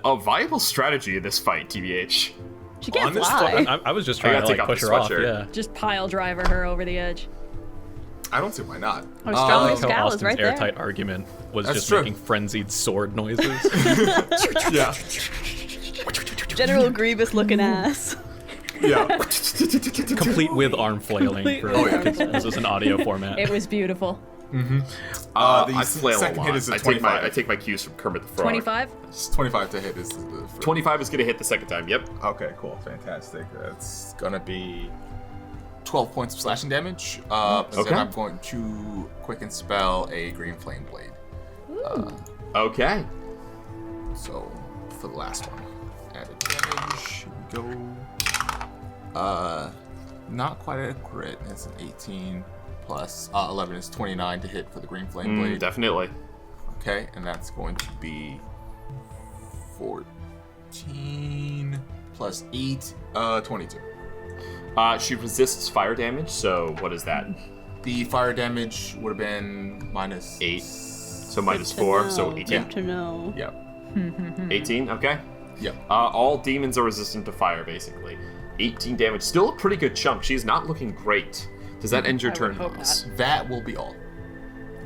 A viable strategy in this fight, TBH. She can't On this fly. I was just I trying gotta to take like off push the her off. sweatshirt. Yeah. Just pile driver her over the edge. I don't see why not. Oh, strong I as like how Scout is Austin's right there. airtight argument was That's just true. making frenzied sword noises. Yeah. General Grievous looking ass. Yeah. Complete with arm flailing. Complete For, with this is an audio format. It was beautiful. The I flail a second lot. hit is a I take 25. my cues from Kermit the Frog. 25? It's 25 to hit is the first. 25 is going to hit the second time, yep. Okay, cool. Fantastic. That's gonna be 12 points of slashing damage. And Okay. then I'm going to quicken spell a green flame blade. Okay. So for the last one, add advantage. Here we go. Not quite a crit. It's an 18 plus 11 is 29 to hit for the green flame blade. Definitely. Okay, and that's going to be 15 plus 8, 22. She resists fire damage, so what is that? The fire damage would have been minus 8. So minus 4, so 18. Good to know. Yep. 18, okay. Yep. All demons are resistant to fire, basically. 18 damage. Still a pretty good chunk. She's not looking great. Does that end your I turn, would hope Vhas? That will be all.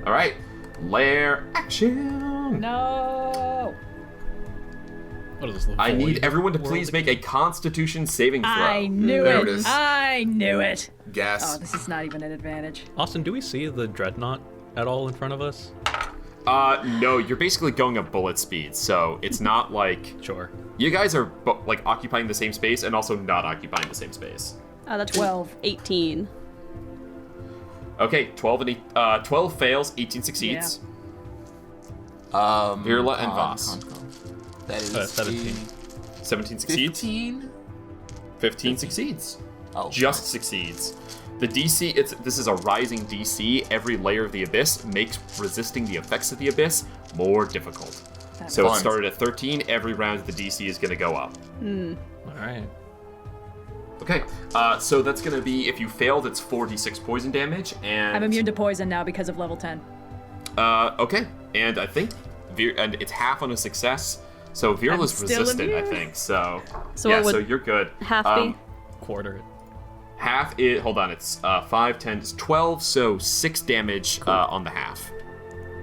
All right. Lair action. No. What is this? I need void everyone to world please make a Constitution saving throw. I knew There it. it is. I knew it. Gas. Oh, this is not even an advantage. Austin, do we see the Dreadnaught at all in front of us? No, you're basically going at bullet speed, so it's not like Sure. you guys are like occupying the same space and also not occupying the same space. That's 12. 18. Okay, 12 fails, 18 succeeds. Virla and Vhas. That is 17. 17 succeeds. 15? 15 succeeds. Oh, Just succeeds. The DC, this is a rising DC. Every layer of the abyss makes resisting the effects of the abyss more difficult. So it fun. started at 13. Every round the DC is going to go up. All right. Okay, so that's going to be, if you failed, it's 4d6 poison damage, and... I'm immune to poison now because of level 10. Okay, and I think, and it's half on a success, so Virla's still resistant, I immune. think, so... So yeah, what would so you're good. half be? Quarter it. Half is, hold on, it's 5, 10, it's 12, so 6 damage on the half.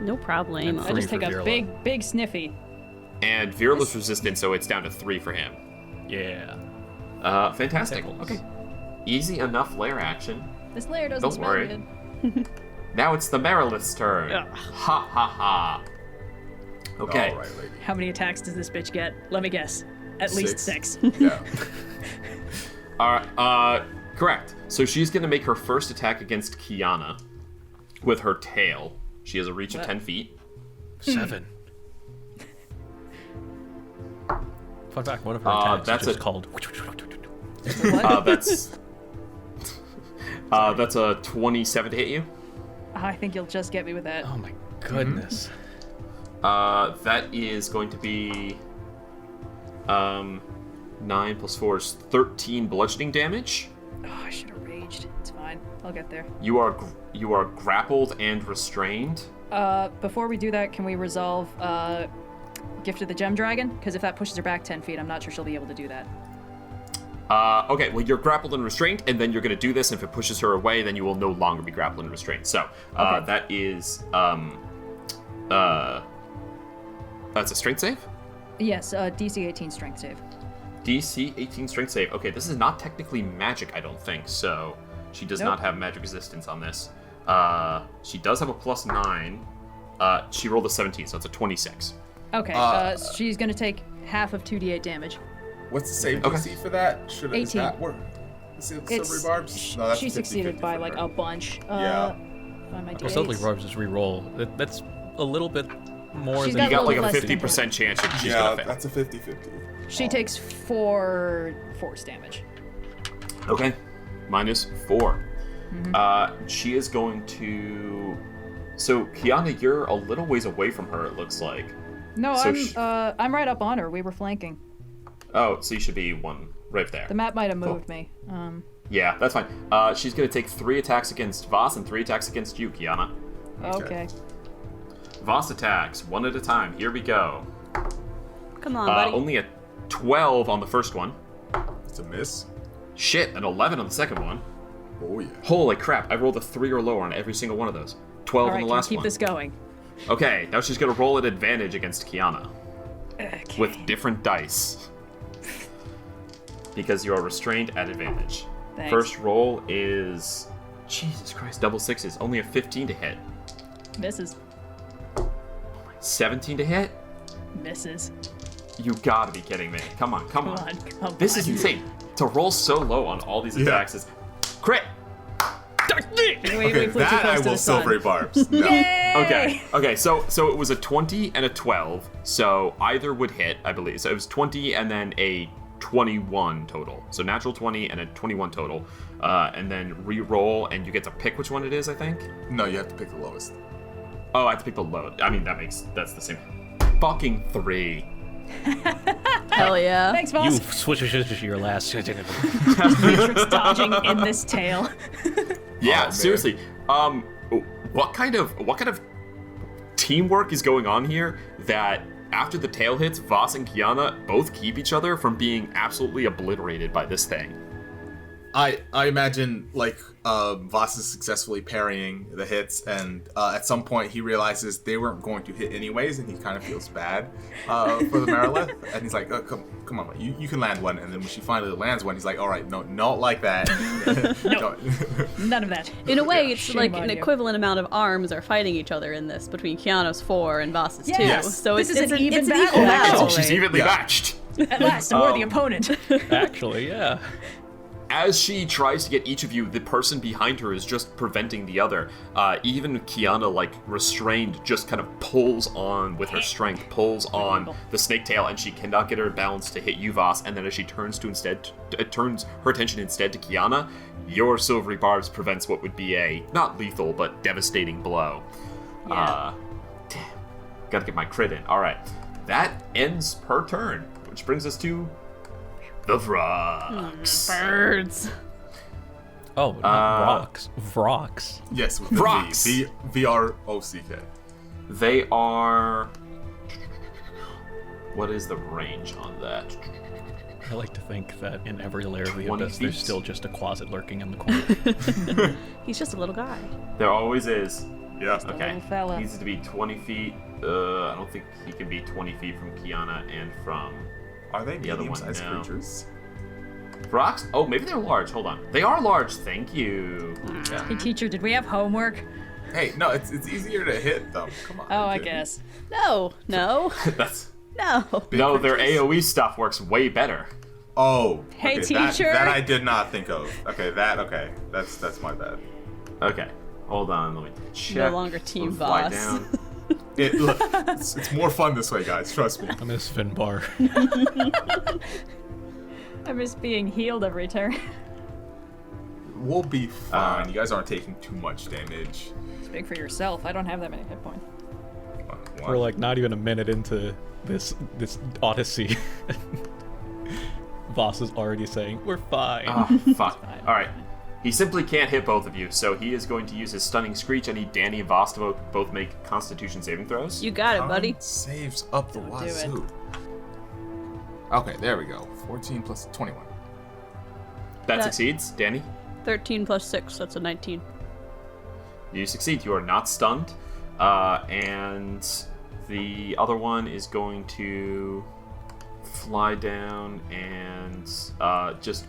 No problem. And I Three just for take a Virla. big sniffy. And Virla's resistant, so it's down to 3 for him. Yeah. Fantastic. Pickles. Okay. Easy enough lair action. This layer doesn't Don't smell worry. good. Now it's the Marilith's turn. Ugh. Ha ha ha. Okay. All right, lady. How many attacks does this bitch get? Let me guess. At least 6. 6. Yeah. Correct. So she's going to make her first attack against Kyana with her tail. She has a reach of 10 feet. 7. Fun fact, one of her attacks that's is just a- called... What? That's a 27 to hit you. I think you'll just get me with that. Oh my goodness. That is going to be 9 plus 4 is 13 bludgeoning damage. Oh, I should have raged. It's fine. I'll get there. You are grappled and restrained. Before we do that, can we resolve Gift of the Gem Dragon? Because if that pushes her back 10 feet, I'm not sure she'll be able to do that. Okay, well, you're grappled and restrained, and then you're going to do this. If it pushes her away, then you will no longer be grappled and restrained. So, Okay. that is, that's a strength save? Yes, DC 18 strength save. DC 18 strength save. Okay, this is not technically magic, I don't think, so she does Nope. not have magic resistance on this. She does have a plus 9. She rolled a 17, so it's a 26. Okay, she's gonna take half of 2d8 damage. What's the save Okay. DC for that? Should it, is 18. that work? Silvery It's, barbs? No, that's she 50-50 succeeded by for like her. a bunch. Yeah. Find my Well, Silvery D8s. Barbs is reroll. That's a little bit more She's than You got got like a less than 50% chance that she's Yeah, going to fail. that's a 50-50. She takes 4 force damage. Okay. Minus 4. Mm-hmm. She is going to... So, Kyana, you're a little ways away from her, it looks like. No, So I'm right up on her. We were flanking. Oh, so you should be one right there. The map might have Cool. moved me. Yeah, that's fine. She's going to take 3 attacks against Vhas and 3 attacks against you, Kyana. Okay. Vhas attacks, 1 at a time. Here we go. Come on, buddy. Only a 12 on the first one. It's a miss. Shit, an 11 on the second one. Oh, yeah. Holy crap, I rolled a 3 or lower on every single one of those. 12 All on right, the can we last keep one. this going? Okay, now she's going to roll at advantage against Kyana. Okay. With different dice. Because you are restrained at advantage. Thanks. First roll is... Jesus Christ, double 6s. Only a 15 to hit. Misses. 17 to hit? Misses. You gotta be kidding me. Come on, come on. Come This on. is insane. To roll so low on all these attacks is... Crit! We flew too that close I to will the sun. silvery barbs. No. Okay, so it was a 20 and a 12, so either would hit, I believe. So it was 20 and then a 21 total. So natural 20 and a 21 total. And then re-roll, and you get to pick which one it is, I think. No, you have to pick the lowest. Oh, I have to pick the low. I mean, that's the same. Fucking 3. Hell yeah. Thanks, You Vhas. switch your last. Matrix dodging in this tail. Yeah, man. seriously. What kind of teamwork is going on here that after the tail hits, Vhas and Kyana both keep each other from being absolutely obliterated by this thing? I imagine like Vhas is successfully parrying the hits, and at some point he realizes they weren't going to hit anyways, and he kind of feels bad for the Marilith, and he's like, oh, come on, you can land one, and then when she finally lands one, he's like, all right, no, not like that. No. None of that. In a way, it's Shame like on an you. equivalent amount of arms are fighting each other in this between Kyana's 4 and Vhas's 2. Yes. So This it's is an even it's battle, equal actually. battle. She's evenly Yeah. matched. At last, a worthy opponent. Actually, yeah. As she tries to get each of you, the person behind her is just preventing the other. Even Kyana, like restrained, just kind of pulls on with her strength, pulls on the snake tail, and she cannot get her balance to hit you, Vhas. And then as she turns her attention instead to Kyana, your silvery barbs prevents what would be a not lethal but devastating blow. Yeah. Damn, gotta get my crit in. All right, that ends per turn, which brings us to the Vhas. Birds. Oh, not rocks. Vrox. Yes, with the Vrox. V. V-R-O-C-K. They are. What is the range on that? I like to think that in every layer of the 20 abyss, there's feet. still just a closet lurking in the corner. He's just a little guy. There always is. Yeah. Okay. little fella. Needs to be 20 feet. I don't think he can be 20 feet from Kyana and from Are they The other one, medium-sized no. creatures? Vrox. Oh, maybe they're large. Hold on. They are large. Thank you. Hey, teacher, did we have homework? Hey, no, it's easier to hit them. Come on. Oh, I kid. guess. No. That's No. no. Their AOE stuff works way better. Oh. Hey, okay, teacher. That I did not think of. Okay, that's my bad. Okay. Hold on. Let me check. longer Team Fly Vhas. down. Look, it's more fun this way, guys. Trust me. I miss Finbar. I miss being healed every turn. We'll be fine. You guys aren't taking too much damage. Speak for yourself. I don't have that many hit points. We're like not even a minute into this odyssey. Vhas is already saying, we're fine. Oh, fuck. All right. He simply can't hit both of you, so he is going to use his Stunning Screech. I need Dani and Vhas to both make Constitution saving throws. You got it, buddy. Saves up the it. wazoo. Okay, there we go. 14 plus 21. That That- succeeds. Dani, 13 plus 6, that's a 19. you succeed. You are not stunned. And the other one is going to fly down and just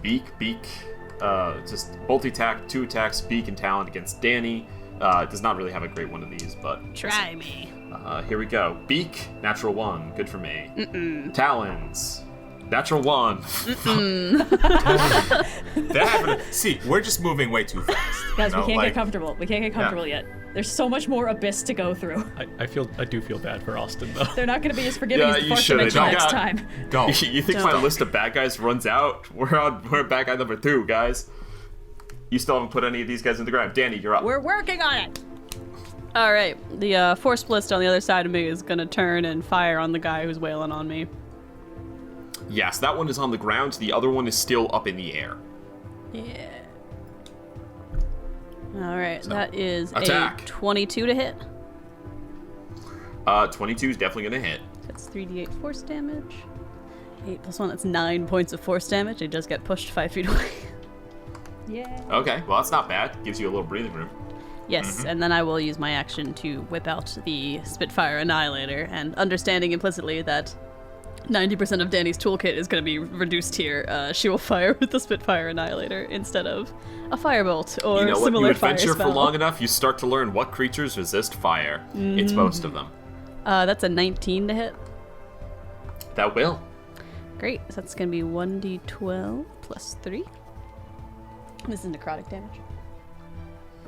beak, just multi-attack, 2 attacks, beak and talon against Dani. Does not really have a great one of these, but Try me. here we go. Beak, natural 1, good for me. Talons, natural 1. That happened. See, we're just moving way too fast. Guys, you know, we can't like- get comfortable. We can't get comfortable yet. There's so much more abyss to go through. I do feel bad for Austin though. They're not going to be as forgiving Yeah, as the you fourth should've. dimension Don't next got- time. Don't. You think my Don't. list of bad guys runs out? We're bad guy number 2, guys. You still haven't put any of these guys in the ground. Dani, you're up. We're working on it. All right, the Force Blist on the other side of me is going to turn and fire on the guy who's wailing on me. Yes, that one is on the ground. The other one is still up in the air. Yeah. All right, that is attack. a 22 to hit. 22 is definitely going to hit. That's 3d8 force damage. 8 plus 1, that's 9 points of force damage. It does get pushed 5 feet away. Yeah. Okay, well, that's not bad. Gives you a little breathing room. Yes, and then I will use my action to whip out the Spitfire Annihilator, and understanding implicitly that 90% of Dani's toolkit is going to be reduced here, she will fire with the Spitfire Annihilator instead of a firebolt or You know what? similar You fire adventure for spell. long enough, you start to learn what creatures resist fire. It's most of them. That's a 19 to hit. That will. Great, so that's going to be 1d12 plus 3. This is necrotic damage.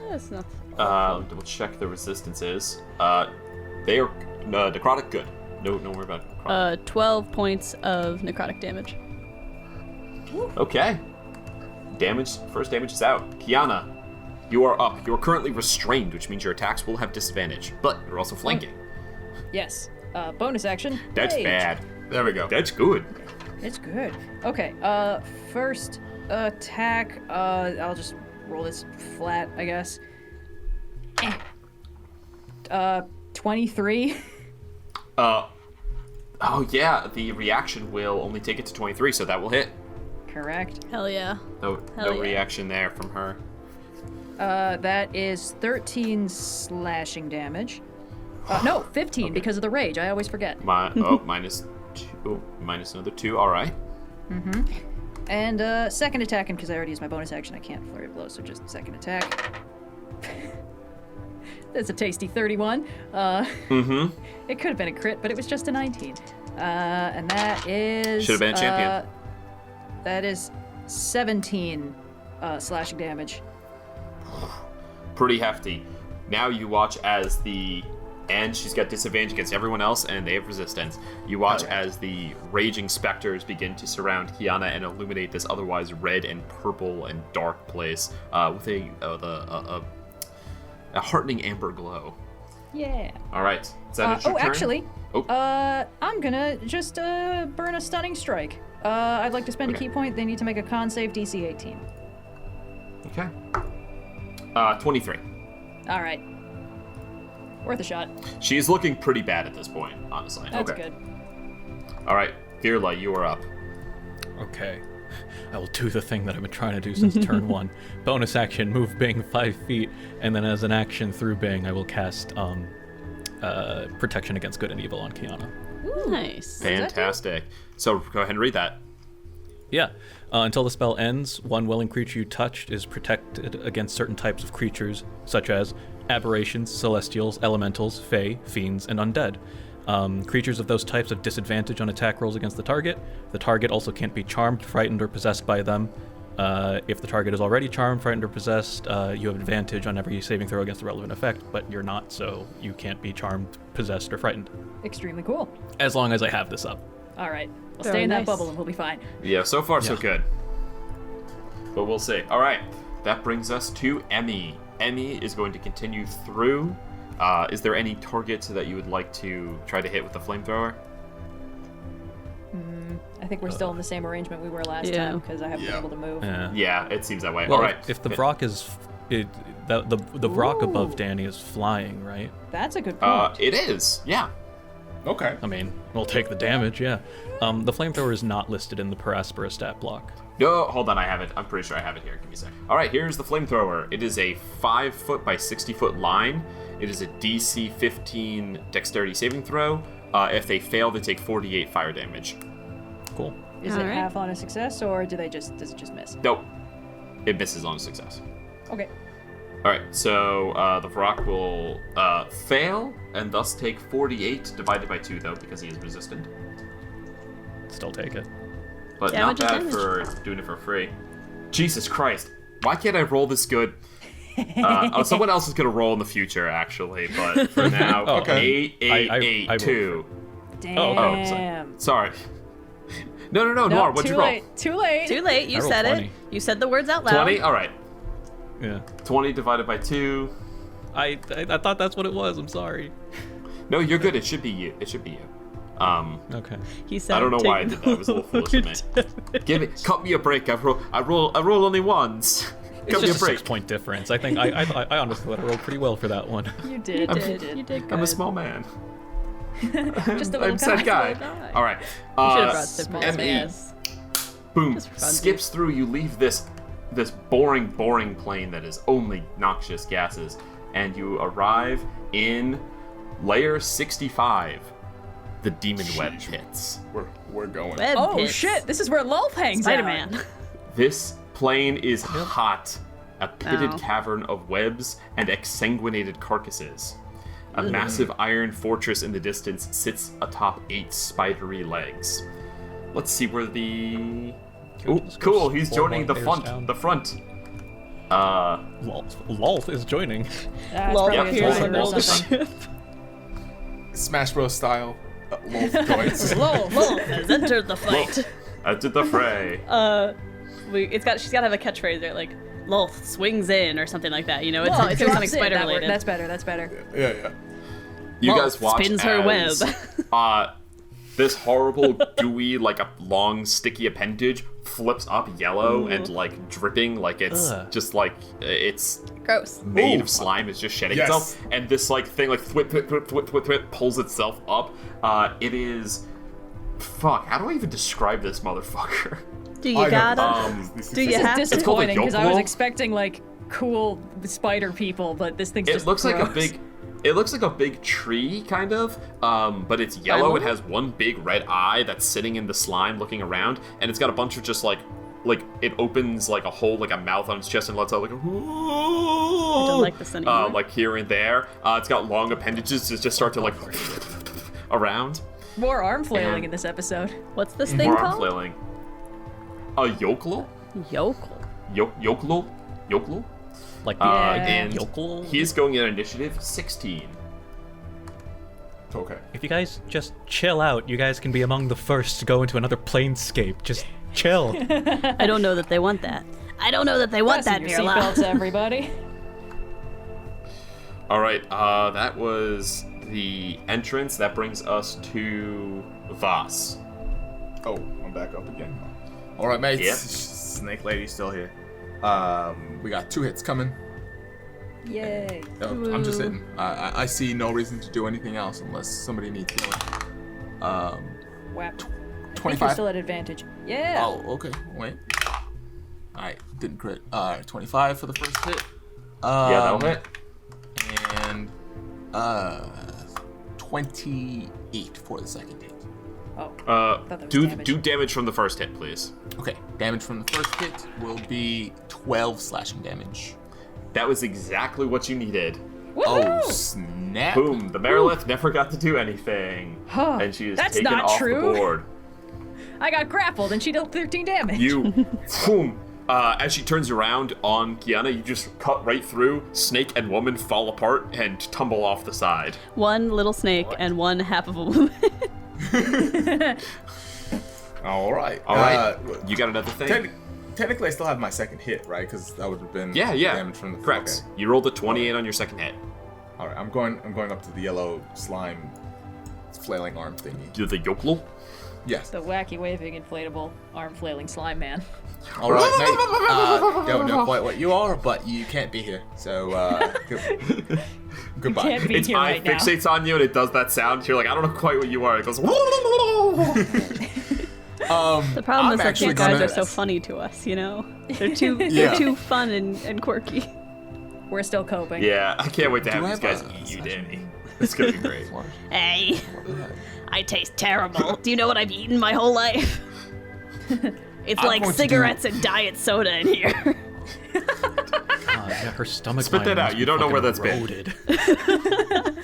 That's not. Double check the resistance is. They are necrotic good. No worry about necrotic. 12 points of necrotic damage. Okay. First damage is out. Kyana, you are up. You are currently restrained, which means your attacks will have disadvantage, but you're also flanking. Yes. Bonus action. That's rage. bad. There we go. That's good. It's good. Okay, first attack, I'll just roll this flat, I guess. 23. Oh yeah, the reaction will only take it to 23, so that will hit. Correct. Hell yeah. No Hell yeah. reaction there from her. That is 13 slashing damage. No, 15 Okay. because of the rage. I always forget. Minus 2. Oh, minus another 2. All right. And second attack, and because I already used my bonus action, I can't flurry of blows, so just second attack. That's a tasty 31. It could have been a crit, but it was just a 19. And that is... Should have been a champion. That is 17 slashing damage. Pretty hefty. Now you watch as and she's got disadvantage against everyone else, and they have resistance. You watch as the raging specters begin to surround Kyana and illuminate this otherwise red and purple and dark place with a heartening amber glow. Yeah. All right. Is that your turn? Actually, Oh. I'm gonna just burn a stunning strike. I'd like to spend a Okay. key point. They need to make a con save DC 18. Okay. 23. All right. Worth a shot. She's looking pretty bad at this point, honestly. That's okay. good. All right, Virla, you are up. Okay. I will do the thing that I've been trying to do since turn 1. Bonus action, move Bing 5 feet, and then as an action through Bing, I will cast Protection Against Good and Evil on Kyana. Nice. Fantastic. So go ahead and read that. Yeah. Until the spell ends, one willing creature you touched is protected against certain types of creatures, such as aberrations, celestials, elementals, fae, fiends, and undead. Creatures of those types have disadvantage on attack rolls against the target. The target also can't be charmed, frightened, or possessed by them. If the target is already charmed, frightened, or possessed, you have advantage on every saving throw against the relevant effect, but you're not, so you can't be charmed, possessed, or frightened. Extremely cool. As long as I have this up. All right. We'll Very stay in that nice. bubble and we'll be fine. Yeah, so far so Yeah. good. But we'll see. All right, that brings us to Emmy. Emmy is going to continue through. Is there any targets that you would like to try to hit with the flamethrower? I think we're still in the same arrangement we were last Yeah. time because I haven't been able to move. Yeah, it seems that way. Well, All right. if the Vrock is... the Vrock above Dani is flying, right? That's a good point. It is. Yeah. Okay. I mean, we'll take the damage, yeah. The flamethrower is not listed in the Per Aspera stat block. No, hold on, I have it. I'm pretty sure I have it here. Give me a sec. All right, here's the flamethrower. It is a 5-foot by 60-foot line. It is a DC 15 dexterity saving throw. If they fail, they take 48 fire damage. Cool. Is it Alright. half on a success or does it just miss? Nope. It misses on a success. Okay. All right, so the Vrock will fail and thus take 48 divided by 2, though, because he is resistant. Still take it. But Damage is not bad damage. for doing it for free. Jesus Christ. Why can't I roll this good? Someone else is going to roll in the future, actually, but for now, Oh, okay. 8, 8, 8, 2. Damn. Sorry. No, No, Noir, what'd too you roll? late. Too late. Too late. You I rolled said 20. it. You said the words out loud. 20? All right. Yeah. 20 divided by 2. I thought that's what it was. I'm sorry. No, you're good. It should be you. It should be you. Okay. He said, I don't know why I "Take did that. It was a little foolish of me. Cut me a break. I roll only once. It's Cut me a just a break. 6-point difference. I think I honestly thought I rolled pretty well for that one. You did. You You did. did. You did good. I'm a small man. Just a I'm little sad guy. guy. All right. You should have brought small Sip ME. Boom. Just for funsies. Skips through. You leave this boring plane that is only noxious gases, and you arrive in layer 65, the demon web pits. We're going. Web Oh pits. shit! This is where Lulf hangs out. Spider-Man. This plane is hot, a pitted Wow. cavern of webs and exsanguinated carcasses. A massive iron fortress in the distance sits atop 8 spidery legs. Let's see where the... Oh, Just go cool, he's 4 joining the more front. layers down. The front. Lolth is joining. That's Lulf probably a appears troll on or the something. Smash Bros. Style. Wolf toys. Lulf has entered the fight. Into the fray. She's got to have a catchphrase there, like Lulf swings in or something like that. You know, it's Well, it's it something drops in. spider That related. That's better. That's better. Yeah. You Well, guys watch spins her as, this horrible, gooey, like a long, sticky appendage flips up yellow and like dripping, like it's just like it's Gross. made of slime. It's just shedding itself, and this like thing like thwip pulls itself up. It is fuck. How do I even describe this motherfucker? Do you gotta? Do you have This to? is disappointing because I was yokel. expecting like cool spider people, but this thing's just It looks like a gross. big. It looks like a big tree, kind of, but it's yellow. It has one big red eye that's sitting in the slime looking around, and it's got a bunch of just like it opens like a hole, like a mouth on its chest and lets out like a I don't like this anymore. like here and there. It's got long appendages that just start to like around. More arm flailing And- in this episode. What's this thing More arm called? flailing. A yokel? Yokel. Yokel? Like And yokel. he's going in initiative 16. Okay. If you guys just chill out, you guys can be among the first to go into another planescape. Just chill. I don't know that they want that. I don't know that they want that, Fasten your Mirla. seatbelts, everybody. All right, that was the entrance. That brings us to Vhas. Oh, I'm back up again. All right, mates. Yep. Snake Lady's still here. We got 2 hits coming. Yay. Oh, I'm just hitting. I see no reason to do anything else unless somebody needs healing. Whap. I think you're 25. still at advantage. Yeah. Oh, okay. Wait. Alright, didn't crit. 25 for the first hit. Yeah, that'll hit. And 28 for the second hit. Oh. thought that was damage. Do damage from the first hit, please. Okay, damage from the first hit will be 12 slashing damage. That was exactly what you needed. Oh, snap. Boom! The Merilith never got to do anything, Huh, and she is that's taken not off true. the board. I got grappled and she dealt 13 damage. You, boom! As she turns around on Kyana, you just cut right through. Snake and woman fall apart and tumble off the side. One little snake and one half of a woman. All right. All right, you got another thing. Technically, I still have my second hit, right? Because that would have been Yeah. damage from the Correct. Okay. You rolled a 28 on your second hit. All right, I'm going up to the yellow slime flailing arm thingy. Do the yokel. Yes. The wacky waving inflatable arm flailing slime man. All right, mate. Don't know quite what you are, but you can't be here. So goodbye. Can't be Its here eye right now. fixates on you and it does that sound. You're like, I don't know quite what you are. It goes. The problem I'm is that actually these guys gonna- are so funny to us, you know? They're too Yeah. they're too fun and quirky. We're still coping. Yeah, I can't wait to have I these have guys a eat you, session? Danny. It's gonna be great. Hey, I taste terrible. Do you know what I've eaten my whole life? It's I'm like going to cigarettes and diet soda in here. God, yeah, her stomach. Spit that line out. must You be don't know where fucking that's been. eroded.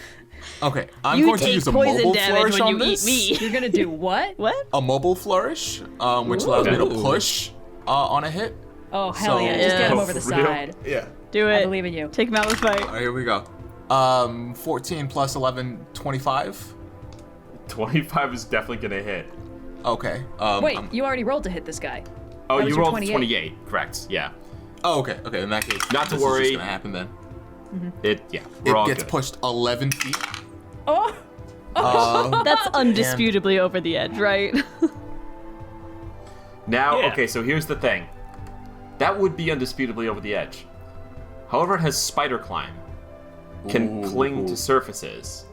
Okay, I'm You going to take use a poison mobile damage flourish when on you this. eat me. You're gonna do what? What? A mobile flourish, which allows me to Ooh. push on a hit. Oh, hell So- yeah. Just get him Yeah. over the For real? side. Yeah. Do it. I believe in you. Take him out with fight. All right, here we go. 14 plus 11, 25. 25 is definitely gonna hit. Okay. Wait, I'm- you already rolled to hit this guy. Oh, That was you your rolled 28. 28. Correct. Yeah. Oh, okay. Okay, in that case, Not to this worry. Is just gonna happen then. Yeah. It We're all gets good. pushed 11 feet. Oh! That's undisputably over the edge, right? Now, Yeah. okay, so here's the thing. That would be undisputably over the edge. However, it has spider climb. Can cling to surfaces.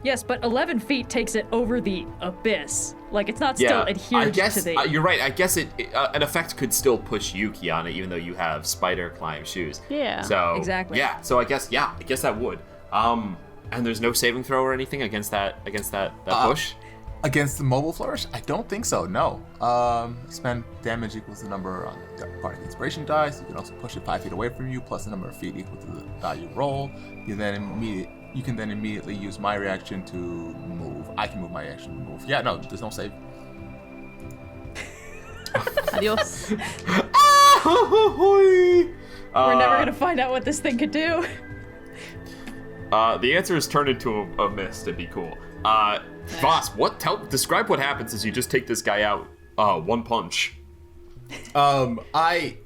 Yes, but 11 feet takes it over the abyss. Like, it's not still Yeah, adhered I guess to the... you're right. I guess an effect could still push you, Kyana, even though you have spider climb shoes. Yeah. So Exactly. Yeah. So I guess that would. And there's no saving throw or anything against that push. Against the mobile flourish? I don't think so, no. Expend damage equals the number on the Bardic Inspiration dice. You can also push it 5 feet away from you, plus the number of feet equal to the die you roll. You can then immediately use my reaction to move. I can move my reaction to move. Yeah, no, there's no save. Adios. We're never gonna find out what this thing could do. The answer is turn into a mist to be cool. Vhas, describe what happens as you just take this guy out one punch. How do I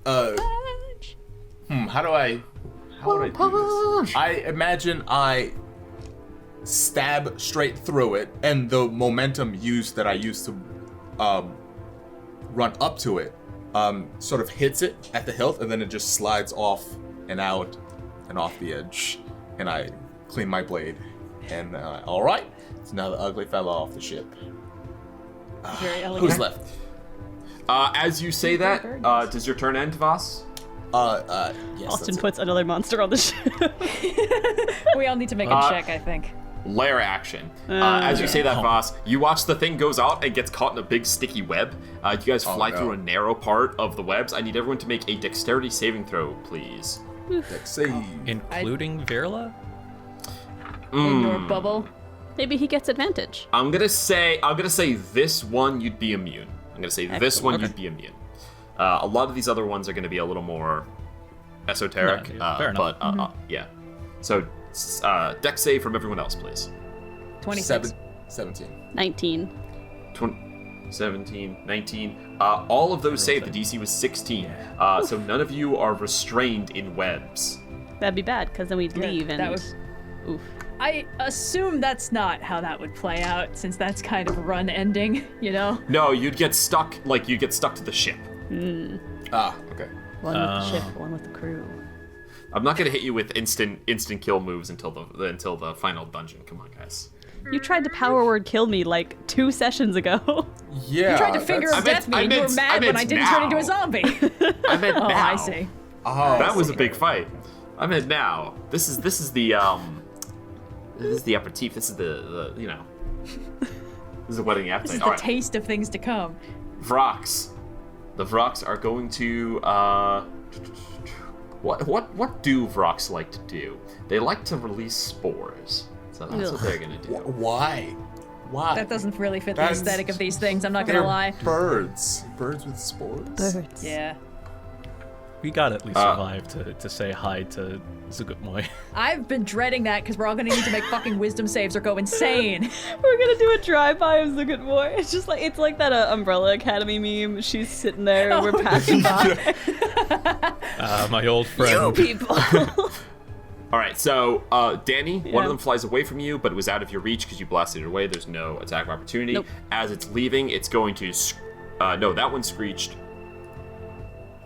do this? I imagine I stab straight through it, and the momentum that I used to run up to it sort of hits it at the hilt, and then it just slides off and out and off the edge, and I clean my blade, and all right, so now the ugly fella off the ship. Very elegant. Who's left? As you say that, does your turn end, Vhas? Yes. Austin that's puts another monster on the ship. We all need to make a check, I think. Lair action. As you say that, Vhas, you watch the thing goes out and gets caught in a big sticky web. You guys fly through a narrow part of the webs. I need everyone to make a dexterity saving throw, please. Dex save. Including Virla? In your bubble. Maybe he gets advantage. I'm gonna say this one you'd be immune. I'm gonna say this one you'd be immune. A lot of these other ones are gonna be a little more esoteric. No, yeah, fair enough. But yeah. So dex save from everyone else, please. 26. 17. 19. 17, 19. All of those save. The DC was 16. So none of you are restrained in webs. That'd be bad, because then we'd leave and... that was- Oof. I assume that's not how that would play out, since that's kind of run ending, you know? No, you'd get stuck. Like you'd get stuck to the ship. Okay. One with the ship, one with the crew. I'm not gonna hit you with instant kill moves until the final dungeon. Come on, guys. You tried to power word kill me like 2 sessions ago. Yeah. You tried to finger that's- death me, and you were mad when I didn't turn into a zombie. I meant Oh, now. I see. Oh, That was a big fight. I meant now. This is the aperitif. This is the you know. This is the wedding appetite. This is All the right. taste of things to come. Vhas. The Vhas are going to what do Vhas like to do? They like to release spores. So that's what they're gonna do. Why? That doesn't really fit the That's- aesthetic of these things, I'm not gonna They're lie. birds. Birds with spores? Birds. Yeah. We gotta at least survive to say hi to Zugutmoy. I've been dreading that because we're all gonna need to make fucking wisdom saves or go insane. We're gonna do a drive-by of Zugutmoy. It's like that Umbrella Academy meme. She's sitting there, we're passing by. My old friend. You people. All right, so Dani, one Yeah. of them flies away from you, but it was out of your reach because you blasted it away. There's no attack of opportunity. Nope. As it's leaving, it's going to. No, that one screeched.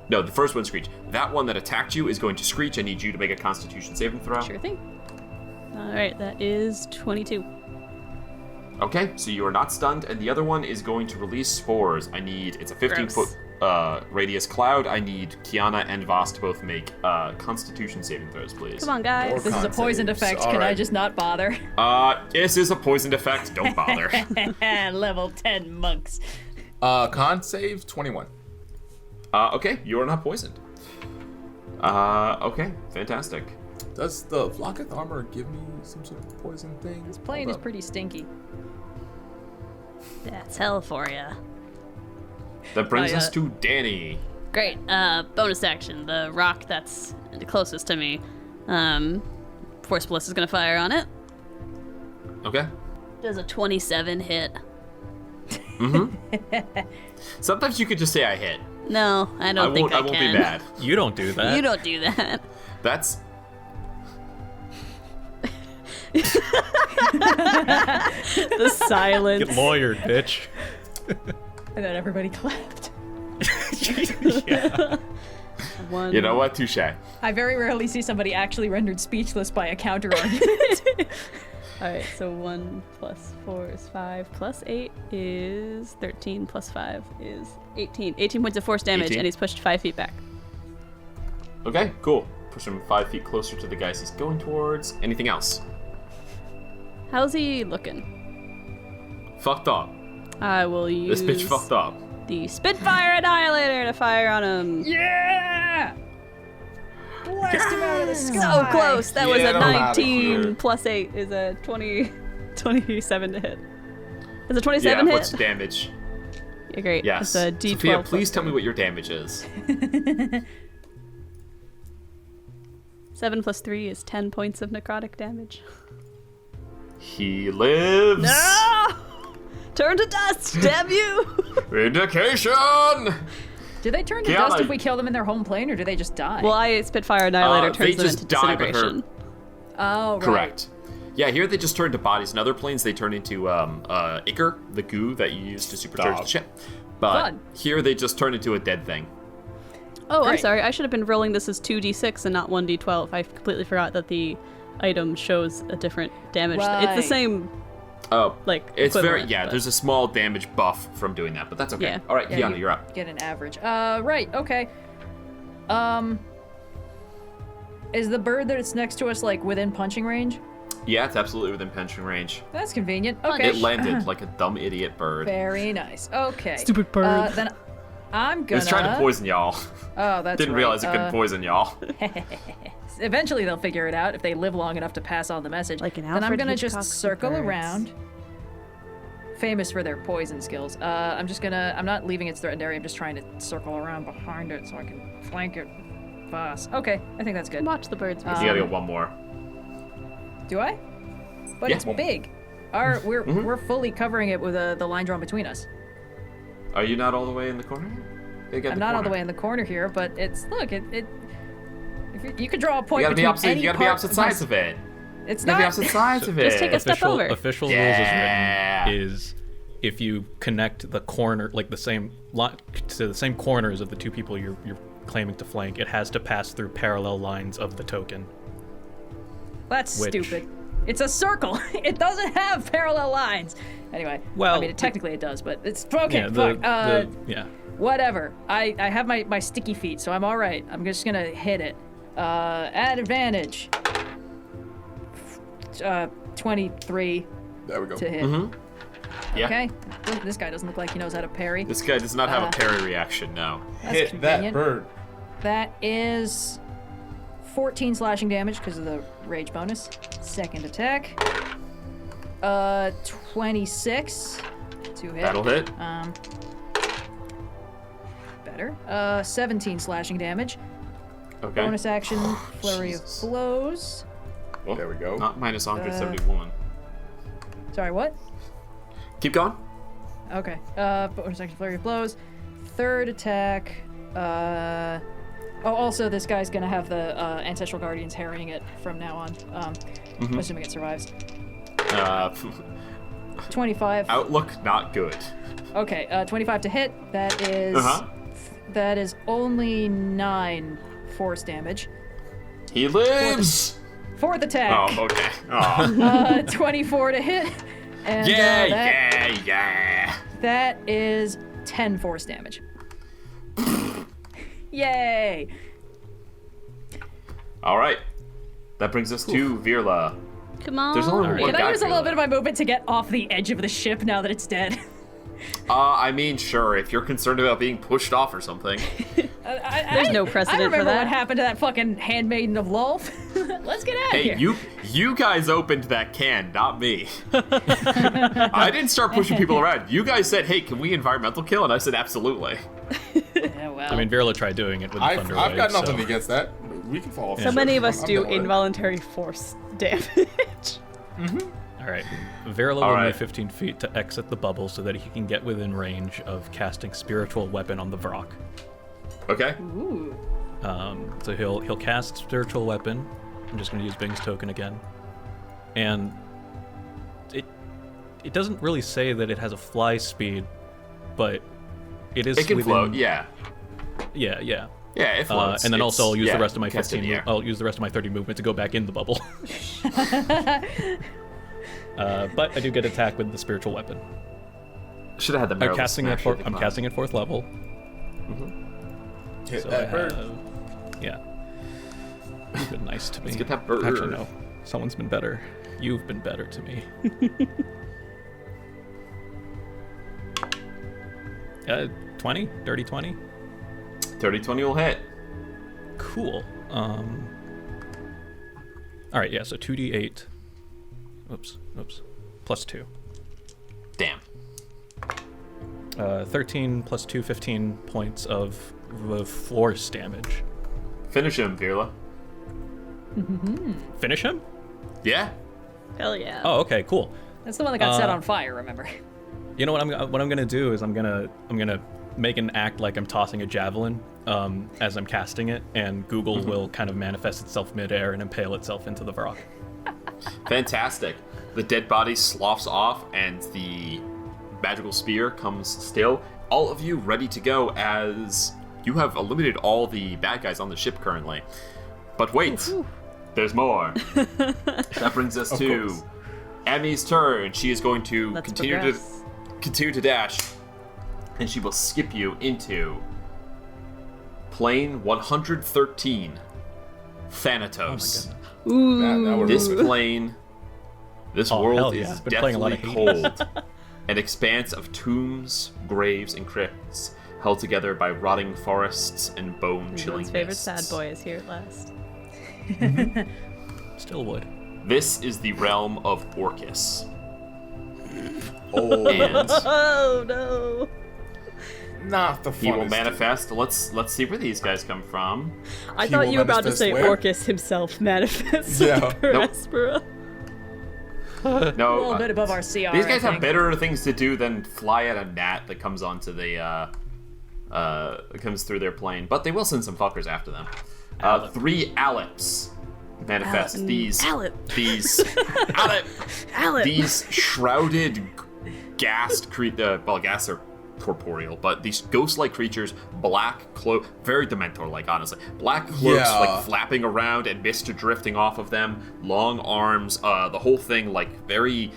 No, the first one screeched. That one that attacked you is going to screech. I need you to make a Constitution saving throw. Sure thing. Alright, that is 22. Okay, so you are not stunned, and the other one is going to release spores. It's a 15-foot radius cloud. I need Kyana and Vhas to both make Constitution saving throws, please. Come on, guys. Or This is a poisoned saves. effect, All can I right. just not bother? This is a poisoned effect. Don't bother. Level 10 monks. Con save 21. Okay, you are not poisoned. Okay, fantastic. Does the Vlocketh armor give me some sort of poison thing? This plane is pretty stinky. That's hell for ya. That brings Oh, yeah. us to Dani. Great. Bonus action. The rock that's the closest to me. Force Bliss is gonna fire on it. Okay. Does a 27 hit? Sometimes you could just say I hit. No, I don't think I won't can. be mad. You don't do that. You don't do that. That's The silence. Get lawyered, bitch. And then everybody clapped. Yeah. One. you know what? Touche. I very rarely see somebody actually rendered speechless by a counter argument. Alright, so 1 plus 4 is 5, plus 8 is 13, plus 5 is 18. 18 points of force damage, 18. and he's pushed 5 feet back. Okay, cool. Push him 5 feet closer to the guys he's going towards. Anything else? How's he looking? Fucked up. I will use This bitch fucked up. the Spitfire Annihilator to fire on him. Yeah! Blast him out of the sky! So close! That was a Get him outta 19 here. plus 8 is a 27 to hit. Is a 27 Yeah, hit? what's the damage? Yeah, great. Yes. It's a D12. Sophia, plus please tell me what your damage is. 7 plus 3 is 10 points of necrotic damage. He lives. No! Turn to dust, damn you! Vindication! Do they turn to Kyana- dust if we kill them in their home plane, or do they just die? Well, Spitfire Annihilator They turns them just into die, but her- disintegration. Oh, right. Correct. Yeah, here they just turn to bodies. In other planes, they turn into ichor, the goo that you use to supercharge the ship. But Fun. here they just turn into a dead thing. Oh, I'm Great. sorry. I should have been rolling this as 2d6 and not 1d12. I completely forgot that the item shows a different damage. It's Right. the same, Oh, like, it's very equivalent, but- there's a small damage buff from doing that, but that's okay. Yeah. All right, Yeah, Kyana, you're up. Get an average. Right, okay. Is the bird that's next to us, like, within punching range? Yeah, it's absolutely within punching range. That's convenient. Okay. It landed like a dumb idiot bird. Very nice. Okay. Stupid bird. Then I'm It gonna... was trying to poison y'all. Oh, that's Didn't right. realize it could poison y'all. Eventually they'll figure it out if they live long enough to pass on the message. Like an Then I'm Alfred gonna Hitchcock just circle birds. around. Famous for their poison skills. I'm not leaving its threatened area. I'm just trying to circle around behind it so I can flank it. Vhas. Okay, I think that's good. Watch the birds. You gotta get one more. Do I? But Yeah. it's big. We're fully covering it with the line drawn between us. Are you not all the way in the corner? I'm not all the way in the corner here, but it's look it. If you could draw a point You gotta be between opposite. any You gotta be part opposite sides of it. It's You gotta be not. opposite sides of it. Just take a step over. Official Yeah. rules as written is if you connect the corner, like the same to the same corners of the two people you're claiming to flank, it has to pass through parallel lines of the token. That's Which- stupid. It's a circle. It doesn't have parallel lines. Anyway, Well, I mean, technically it does, but it's okay. Yeah, Fuck. yeah. Whatever. I have my sticky feet, so I'm all right. I'm just gonna hit it. At advantage. 23 There we go. to hit. Yeah. Okay. This guy doesn't look like he knows how to parry. This guy does not have a parry reaction, no. That's Hit that convenient. bird. That is 14 slashing damage because of the rage bonus. Second attack. 26 to hit. That'll hit. Better. 17 slashing damage. Okay. Bonus action, flurry of Jesus. blows. Oh, There we go. Not minus 171. Sorry, what? Keep going. Okay. Bonus action, flurry of blows. Third attack. Also, this guy's gonna have the Ancestral Guardians harrying it from now on. Assuming it survives. 25. Outlook not good. Okay, 25 to hit. That is... Uh-huh. That is only 9 force damage. He lives! Fourth attack. Oh, okay. Oh. 24 to hit. And Yeah. that is 10 force damage. Yay! All right. That brings us to Virla. Come on. There's only one Can guy. I use a little Virla. bit of my movement to get off the edge of the ship now that it's dead? I mean, sure, if you're concerned about being pushed off or something. There's no precedent I for remember that. what happened to that fucking handmaiden of Lolth. Let's get out of Hey, here. you guys opened that can, not me. I didn't start pushing people around. You guys said, hey, can we environmental kill? And I said, absolutely. Yeah, well. I mean, Virla tried doing it with the I've Thunder got Wave, nothing so. against that. We can fall off. So many of us I'm do down with it. involuntary force damage. All right. Virla All will right. move 15 feet to exit the bubble so that he can get within range of casting Spiritual Weapon on the Vrock. Okay. Ooh. So he'll cast Spiritual Weapon. I'm just going to use Bing's token again. And it doesn't really say that it has a fly speed, but it is It can within, float, yeah. Yeah. Yeah, it floats. And then also I'll use the rest of my cast in 15. the air. I'll use the rest of my 30 movement to go back in the bubble. But I do get attack with the Spiritual Weapon. Should have had the I'm barrel casting at smash I'm casting at 4th level. Hit So that bird. yeah. You've been nice to me. Let's get that bird. Actually, no. Someone's been better. You've been better to me. 20? Dirty 20? 30-20 will hit. Cool. All right, yeah, so 2d8. Oops. Plus 2. Damn. 13 plus 2, 15 points of force damage. Finish him, Virla. Finish him? Yeah. Hell yeah. Oh, okay, cool. That's the one that got set on fire, remember? You know what I'm gonna do is I'm gonna make an act like I'm tossing a javelin as I'm casting it, and Google will kind of manifest itself midair and impale itself into the rock. Fantastic. The dead body sloughs off, and the magical spear comes still. All of you ready to go as you have eliminated all the bad guys on the ship currently. But wait, there's more. That brings us to course. Emmy's turn. She is going to Let's continue to dash, and she will skip you into plane 113, Thanatos. Ooh. This plane, this Oh, world hell yeah. is Been playing a lot deathly of Hades. cold. An expanse of tombs, graves, and crypts, held together by rotting forests and bone-chilling Everyone's favorite mists. sad boy is here at last. Still would. This is the realm of Orcus. Oh, And Oh no! not the he will funnest. manifest. Let's see where these guys come from. I He thought will you were about to manifest say where? Orcus himself manifests. Yeah. Per Nope. Aspera. No, A little bit above our CR. these guys I have think. better things to do than fly at a gnat that comes onto the comes through their plane. But they will send some fuckers after them. 3 Aleps manifest. These Alep. Alep. These shrouded, gassed well, gas are corporeal, but these ghost-like creatures, black cloak, very Dementor-like, honestly. Black cloaks, Yeah. like flapping around and mist drifting off of them, long arms, the whole thing, like very,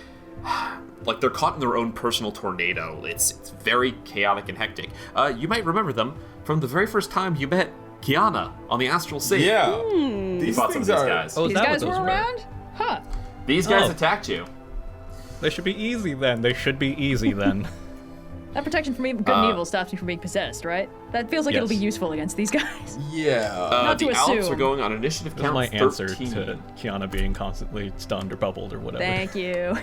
like they're caught in their own personal tornado. It's very chaotic and hectic. You might remember them from the very first time you met Kyana on the Astral Sea. Yeah. You These fought some of things these are. guys. Oh, is These that guys what were those around? Huh. These guys Oh. attacked you. They should be easy then. They should be easy then. That protection from good and evil stops me from being possessed, right? That feels like it'll be Yes. useful against these guys. Yeah. Not to The Alps assume. are going on initiative That was count my 13. answer to Kyana being constantly stunned or bubbled or whatever. Thank you.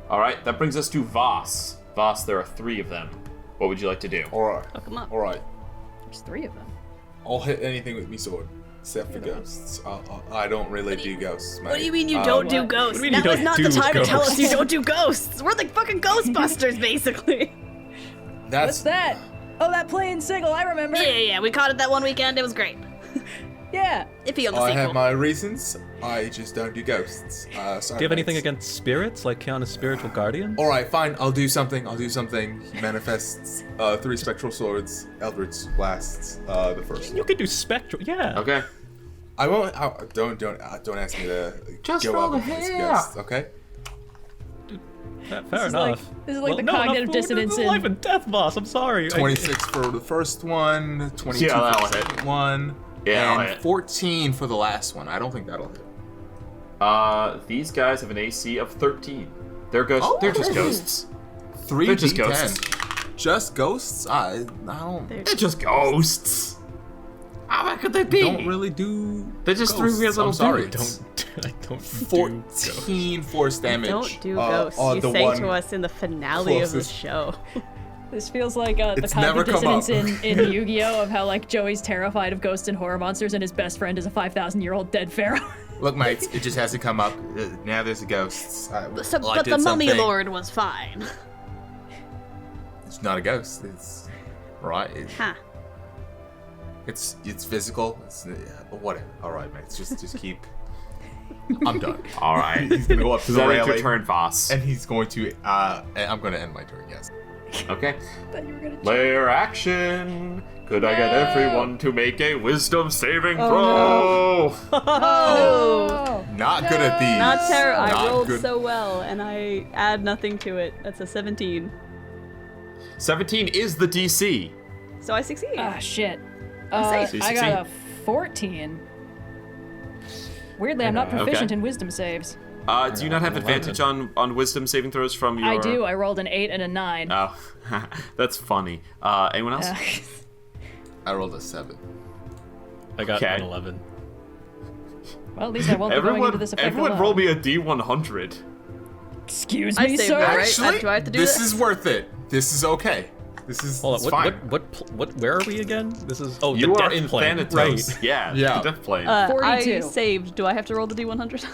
All right, that brings us to Vhas. Vhas, there are 3 of them. What would you like to do? Alright. Fuck 'em up. Alright. There's 3 of them. I'll hit anything with me sword. Except for ghosts. I don't really do ghosts, mate. What do you mean you don't do what? ghosts? What do you mean Now you is not don't the do time to tell us you ghosts? don't do ghosts. We're the fucking Ghostbusters, basically. What's that? Oh, that playing Sigil, I remember. Yeah. We caught it that one weekend. It was great. Yeah. Iffy on the I sequel. have my reasons. I just don't do ghosts. Sorry, Do you have anything mates. against spirits, like Kyana's spiritual guardian? Alright, fine. I'll do something. He manifests 3 spectral swords, Eldritch blasts, the first You one. could do spectral. Yeah. Okay. I won't. Don't ask me to Just go roll up the against hair. ghosts, okay? Fair is like- enough. this is like the cognitive dissonance This is in- life and death, boss. I'm sorry. 26 for the first one, 22 Yeah, for that'll the hit. second one, Yeah, that'll and hit. 14 for the last one. I don't think that'll hit. These guys have an AC of 13. They're ghosts. Oh, They're just okay. ghosts. 3 They're just D10. ghosts. Just ghosts? I don't. They're just ghosts. How could they be? Don't really do. They're just 3 ghosts. weird little I'm sorry. dudes. I don't do ghosts. 14 force damage. Don't do on ghosts. You the say one to us in the finale of the closest. show. This feels like the It's never cognitive come dissonance up. in Yu-Gi-Oh! Of how like Joey's terrified of ghosts and horror monsters and his best friend is a 5,000-year-old dead pharaoh. Look, mates, it just has to come up. Now there's the ghosts. But the Mummy Lord was fine. It's not a ghost. It's right. Huh. It's physical. It's whatever. All right, mates. Just keep. I'm done. All right. He's gonna go up to Is the that your railing, turn, Vhas? and he's going to. I'm going to end my turn. Yes. Okay. Thought you were gonna Lair action. Could I get everyone to make a wisdom saving throw? Oh, Not good at these. Not terrible. I Not rolled good. so well, and I add nothing to it. That's a 17. 17 is the DC. So I succeed. Ah, shit. safe. I got a 14. Weirdly, I'm not proficient Okay. in wisdom saves. Do you not have advantage on wisdom saving throws from your... I do. I rolled an 8 and a 9. Oh, that's funny. Anyone else? I rolled a 7. I got Okay. an 11. Well, at least I won't be going into this effect everyone alone. roll me a D100. Excuse I me, saved sir. it, right? Actually, Do I have to do this this? is worth it. This is okay. This is Hold it's on, fine. where are we again? This is the You are death in plane. Thanatos. Right. Yeah, Yeah. the death plane. 42. I saved. Do I have to roll the D100?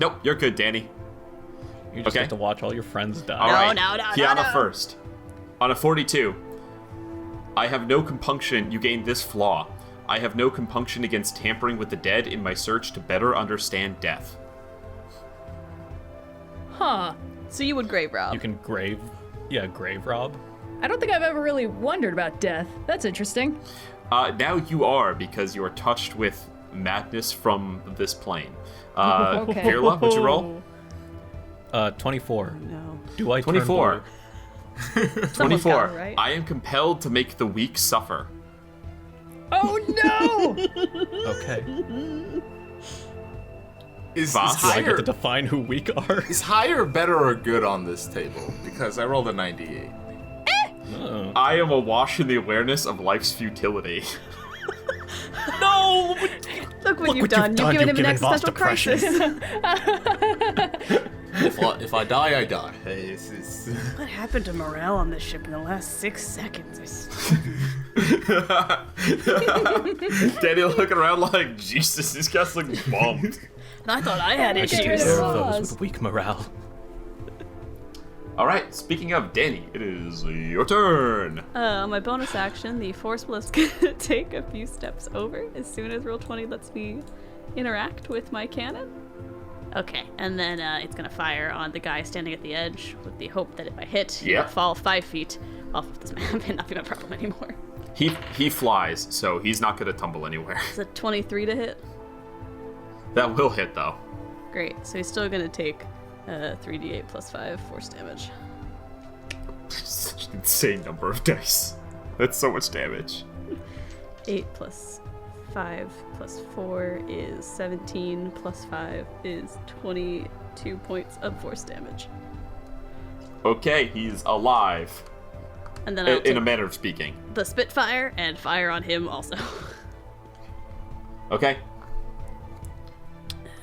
Nope, you're good, Dani. You just Okay. have to watch all your friends die. All right, no, Kyana no. first. On a 42, I have no compunction. You gain this flaw. I have no compunction against tampering with the dead in my search to better understand death. Huh. So you would grave rob. You can grave rob. I don't think I've ever really wondered about death. That's interesting. Now you are, because you are touched with madness from this plane. Okay. Virla, would you roll? 24. No. Do I 24. Someone's 24. got it, right? I am compelled to make the weak suffer. Oh no! Okay. Is Vhas? Do I get higher, to define who weak are? is higher better or good on this table? Because I rolled a 98. Oh. I am awash in the awareness of life's futility. No! Look what you've done. You've given him an Vhas existential crisis. If I die, I die. Hey, it's What happened to morale on this ship in the last 6 seconds? Daniel looking around like, Jesus, these guys look bummed. And I thought I had I issues. get rid Care of of those Vhas. with weak morale. Alright, speaking of Dani, it is your turn. On my bonus action, the Force Blitz gonna take a few steps over as soon as Roll20 lets me interact with my cannon. Okay, and then it's gonna fire on the guy standing at the edge with the hope that if I hit, he will Yep. fall 5 feet off of this map and not be my problem anymore. He flies, so he's not gonna tumble anywhere. Is it 23 to hit? That will hit, though. Great, so he's still gonna take 3d8 plus 5 force damage. Such an insane number of dice. That's so much damage. 8 plus 5 plus 4 is 17, plus 5 is 22 points of force damage. Okay, he's alive. And then I'll In a take manner of speaking. the Spitfire and fire on him also. Okay.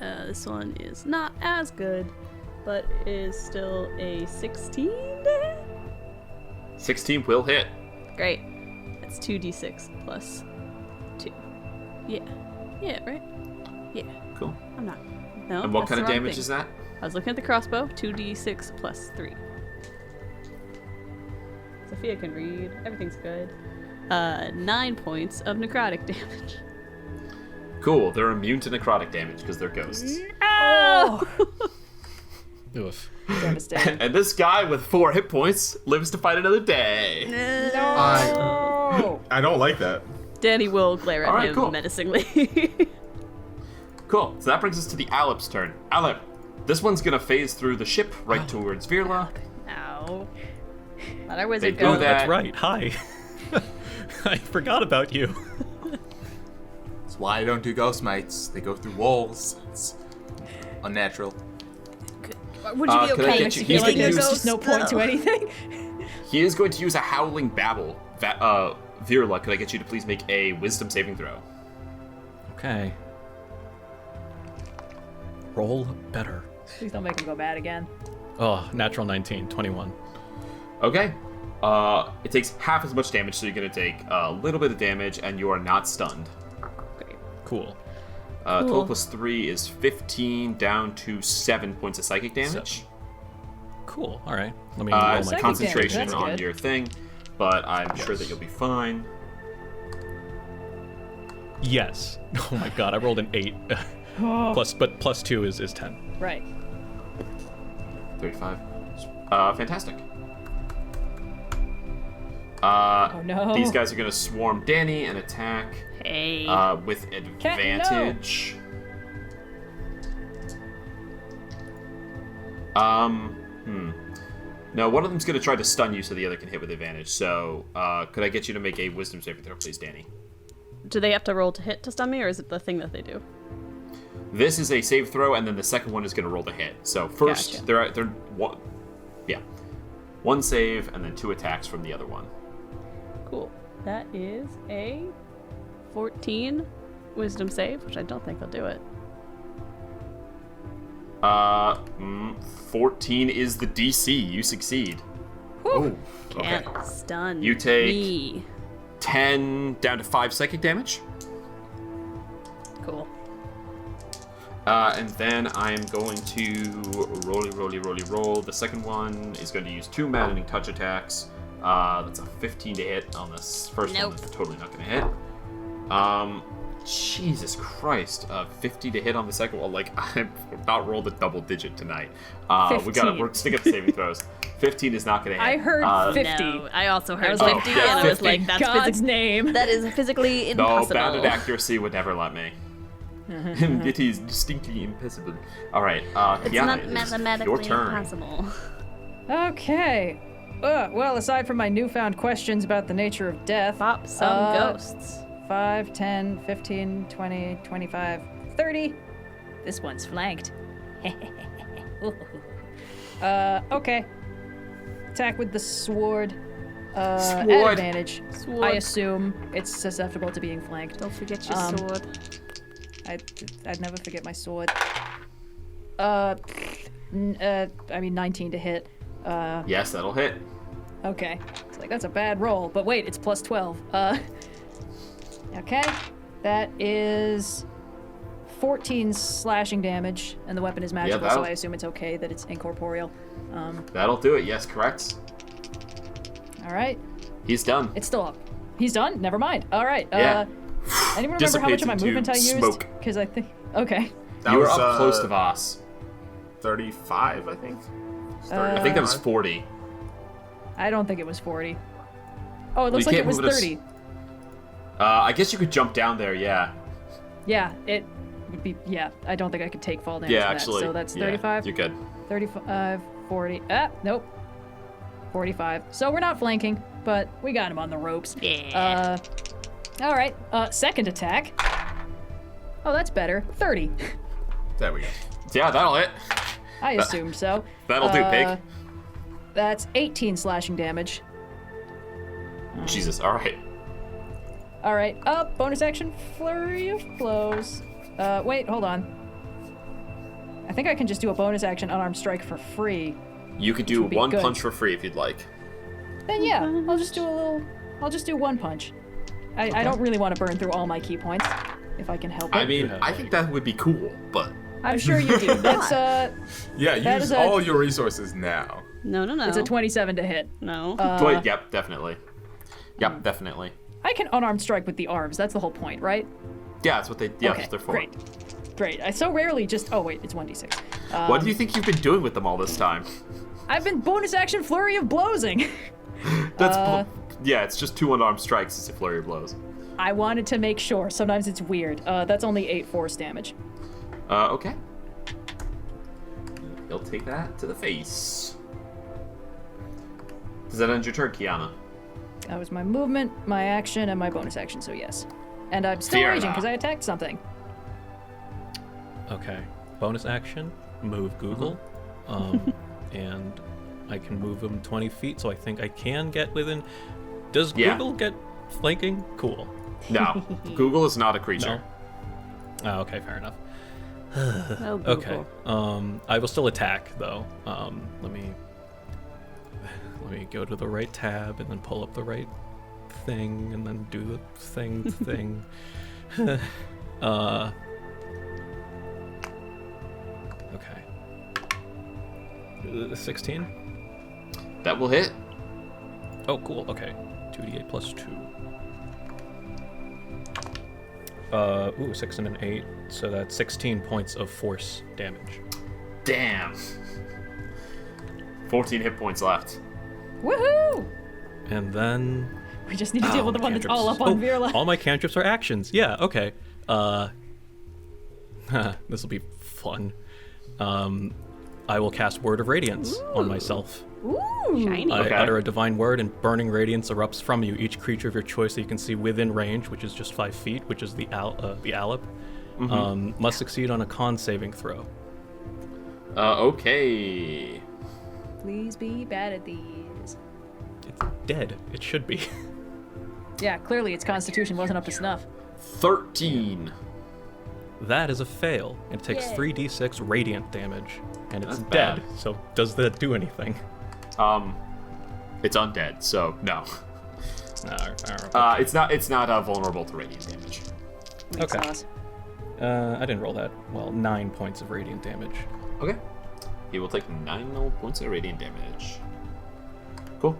This one is not as good, but is still a 16 to hit? 16 will hit. Great. That's 2d6 plus 2. Yeah. Yeah, right? Yeah. Cool. I'm not. No. And what that's kind the of wrong damage thing. is that? I was looking at the crossbow. 2d6 plus 3. Sophia can read. Everything's good. 9 points of necrotic damage. Cool, they're immune to necrotic damage because they're ghosts. Oh! Oof. Devastating. And this guy with 4 hit points lives to fight another day. No! I don't like that. Dani will glare at Alright, him cool. menacingly. Cool, so that brings us to the Alep's turn. Alep, this one's gonna phase through the ship right towards Virla. Ow. Let our wizard They do go. that. That's right. Hi. I forgot about you. That's why I don't do ghost mates. They go through walls. It's unnatural. Would you be could I okay get with you- feeling he's Like gonna a there's use- just no point to anything. He is going to use a howling babble. Virla, could I get you to please make a wisdom saving throw? Okay. Roll better. Please don't make him go bad again. Oh, natural 19, 21. Okay. It takes half as much damage, so you're gonna take a little bit of damage, and you are not stunned. Cool. Total Cool. plus 3 is 15, down to 7 points of psychic damage. Cool. All right. Let me roll my Psychic Concentration damage, that's on good. your thing, but I'm sure that you'll be fine. Yes. Oh my god, I rolled an 8. But plus 2 is 10. Right. 35. Fantastic. Oh no. These guys are gonna swarm Dani and attack Hey. with Cat, no. advantage. No, one of them's gonna try to stun you so the other can hit with advantage. So, could I get you to make a wisdom saving throw, please, Dani? Do they have to roll to hit to stun me, or is it the thing that they do? This is a save throw, and then the second one is gonna roll to hit. So first, Gotcha. they're one, yeah, one save and then 2 attacks from the other one. Cool. That is a 14 wisdom save, which I don't think they'll do it. 14 is the DC. You succeed. Oh, okay. Can't stun You take- me. 10 down to 5 psychic damage. Cool. And then I am going to roll. The second one is going to use 2 maddening touch attacks. That's a 15 to hit on this first Nope. one. That's totally not going to hit. Jesus Christ. 50 to hit on the second one. Like, I've not rolled a double digit tonight. We're sticking up saving throws. 15 is not going to hit. I heard 50. No, I also heard was 50, like, and I was 50. like, that's God's name. that is physically No, impossible. bounded accuracy would never let me. It is distinctly impossible. Alright, It's Kyana, not it is mathematically your turn. impossible. Okay. Well, aside from my newfound questions about the nature of death, Pop some ghosts. 5, 10, 15, 20, 25, 30. This one's flanked. Okay. Attack with the sword. At Sword. advantage. Sword. I assume it's susceptible to being flanked. Don't forget your sword. I'd never forget my sword. I mean 19 to hit. Yes, that'll hit. Okay. It's like, that's a bad roll. But wait, it's plus 12. Okay. That is 14 slashing damage, and the weapon is magical, so that'll- I assume it's okay that it's incorporeal. That'll do it, yes, correct. All right. He's done. It's still up. He's done? Never mind. All right. Yeah. Anyone remember how much of my Dissipates movement I into used? smoke. Because I think... Okay. That You were was, up close to Vhas. 35, I think. I think that was 40. I don't think it was 40. Oh, it looks you like it can't was move it as- 30. I guess you could jump down there, yeah. Yeah, it would be... Yeah, I don't think I could take fall damage Yeah, from actually. that. So that's yeah, 35. You're good. 35, 40. Nope. 45. So we're not flanking, but we got him on the ropes. Yeah. All right. Second attack. Oh, that's better. 30. There we go. Yeah, that'll hit. I assumed so. That'll do, pig. That's 18 slashing damage. Jesus, alright. All right. Bonus action, flurry of blows. Wait, hold on. I think I can just do a bonus action unarmed strike for free. You could do would be one good. punch for free if you'd like. Then yeah, I'll just do one punch. I don't really want to burn through all my key points, if I can help it. I mean, I think that would be cool, but... I'm sure you do. That's Yeah, That use is a- all your resources now. No. it's a 27 to hit. No. Wait, yep, definitely. Yep, definitely. I can unarmed strike with the arms. That's the whole point, right? Yeah, that's what they... Yeah, Okay, that's what they're for. Great. I so rarely just... Oh, wait, it's 1d6. What do you think you've been doing with them all this time? I've been bonus action flurry of blowsing. That's... yeah, it's just 2 unarmed strikes. It's a flurry of blows. I wanted to make sure. Sometimes it's weird. That's only 8 force damage. Okay. He'll take that to the face. Does that end your turn, Kyana? That was my movement, my action, and my bonus action, so yes. And I'm still Fair raging enough. because I attacked something. Okay. Bonus action, move Google. And I can move him 20 feet, so I think I can get within... Does Yeah. Google get flanking? Cool. No. Google is not a creature. No? Oh, okay, fair enough. Oh, Okay. I will still attack, though. Let me go to the right tab and then pull up the right thing and then do the thing. Okay. 16? That will hit. Oh, cool. Okay. 2d8 plus 2. 6 and an 8. So that's 16 points of force damage. Damn. 14 hit points left. Woohoo! And then... We just need to deal with the one that's all up on Virla. All my cantrips are actions. Yeah, okay. This will be fun. I will cast Word of Radiance on myself. Ooh! Shiny. I Okay. utter a divine word, and burning radiance erupts from you. Each creature of your choice that you can see within range, which is just 5 feet, which is the Alep, must succeed on a con saving throw. Okay. Please be bad at these. It's dead. It should be. Yeah, clearly its constitution wasn't up to snuff. 13. That is a fail. It takes 3d6 radiant damage, and it's That's dead. bad. So does that do anything? It's undead, so no. Alright. It's not vulnerable to radiant damage. Makes Okay. sense. I didn't roll that. Well, 9 points of radiant damage. Okay. He will take 9 points of radiant damage. Cool.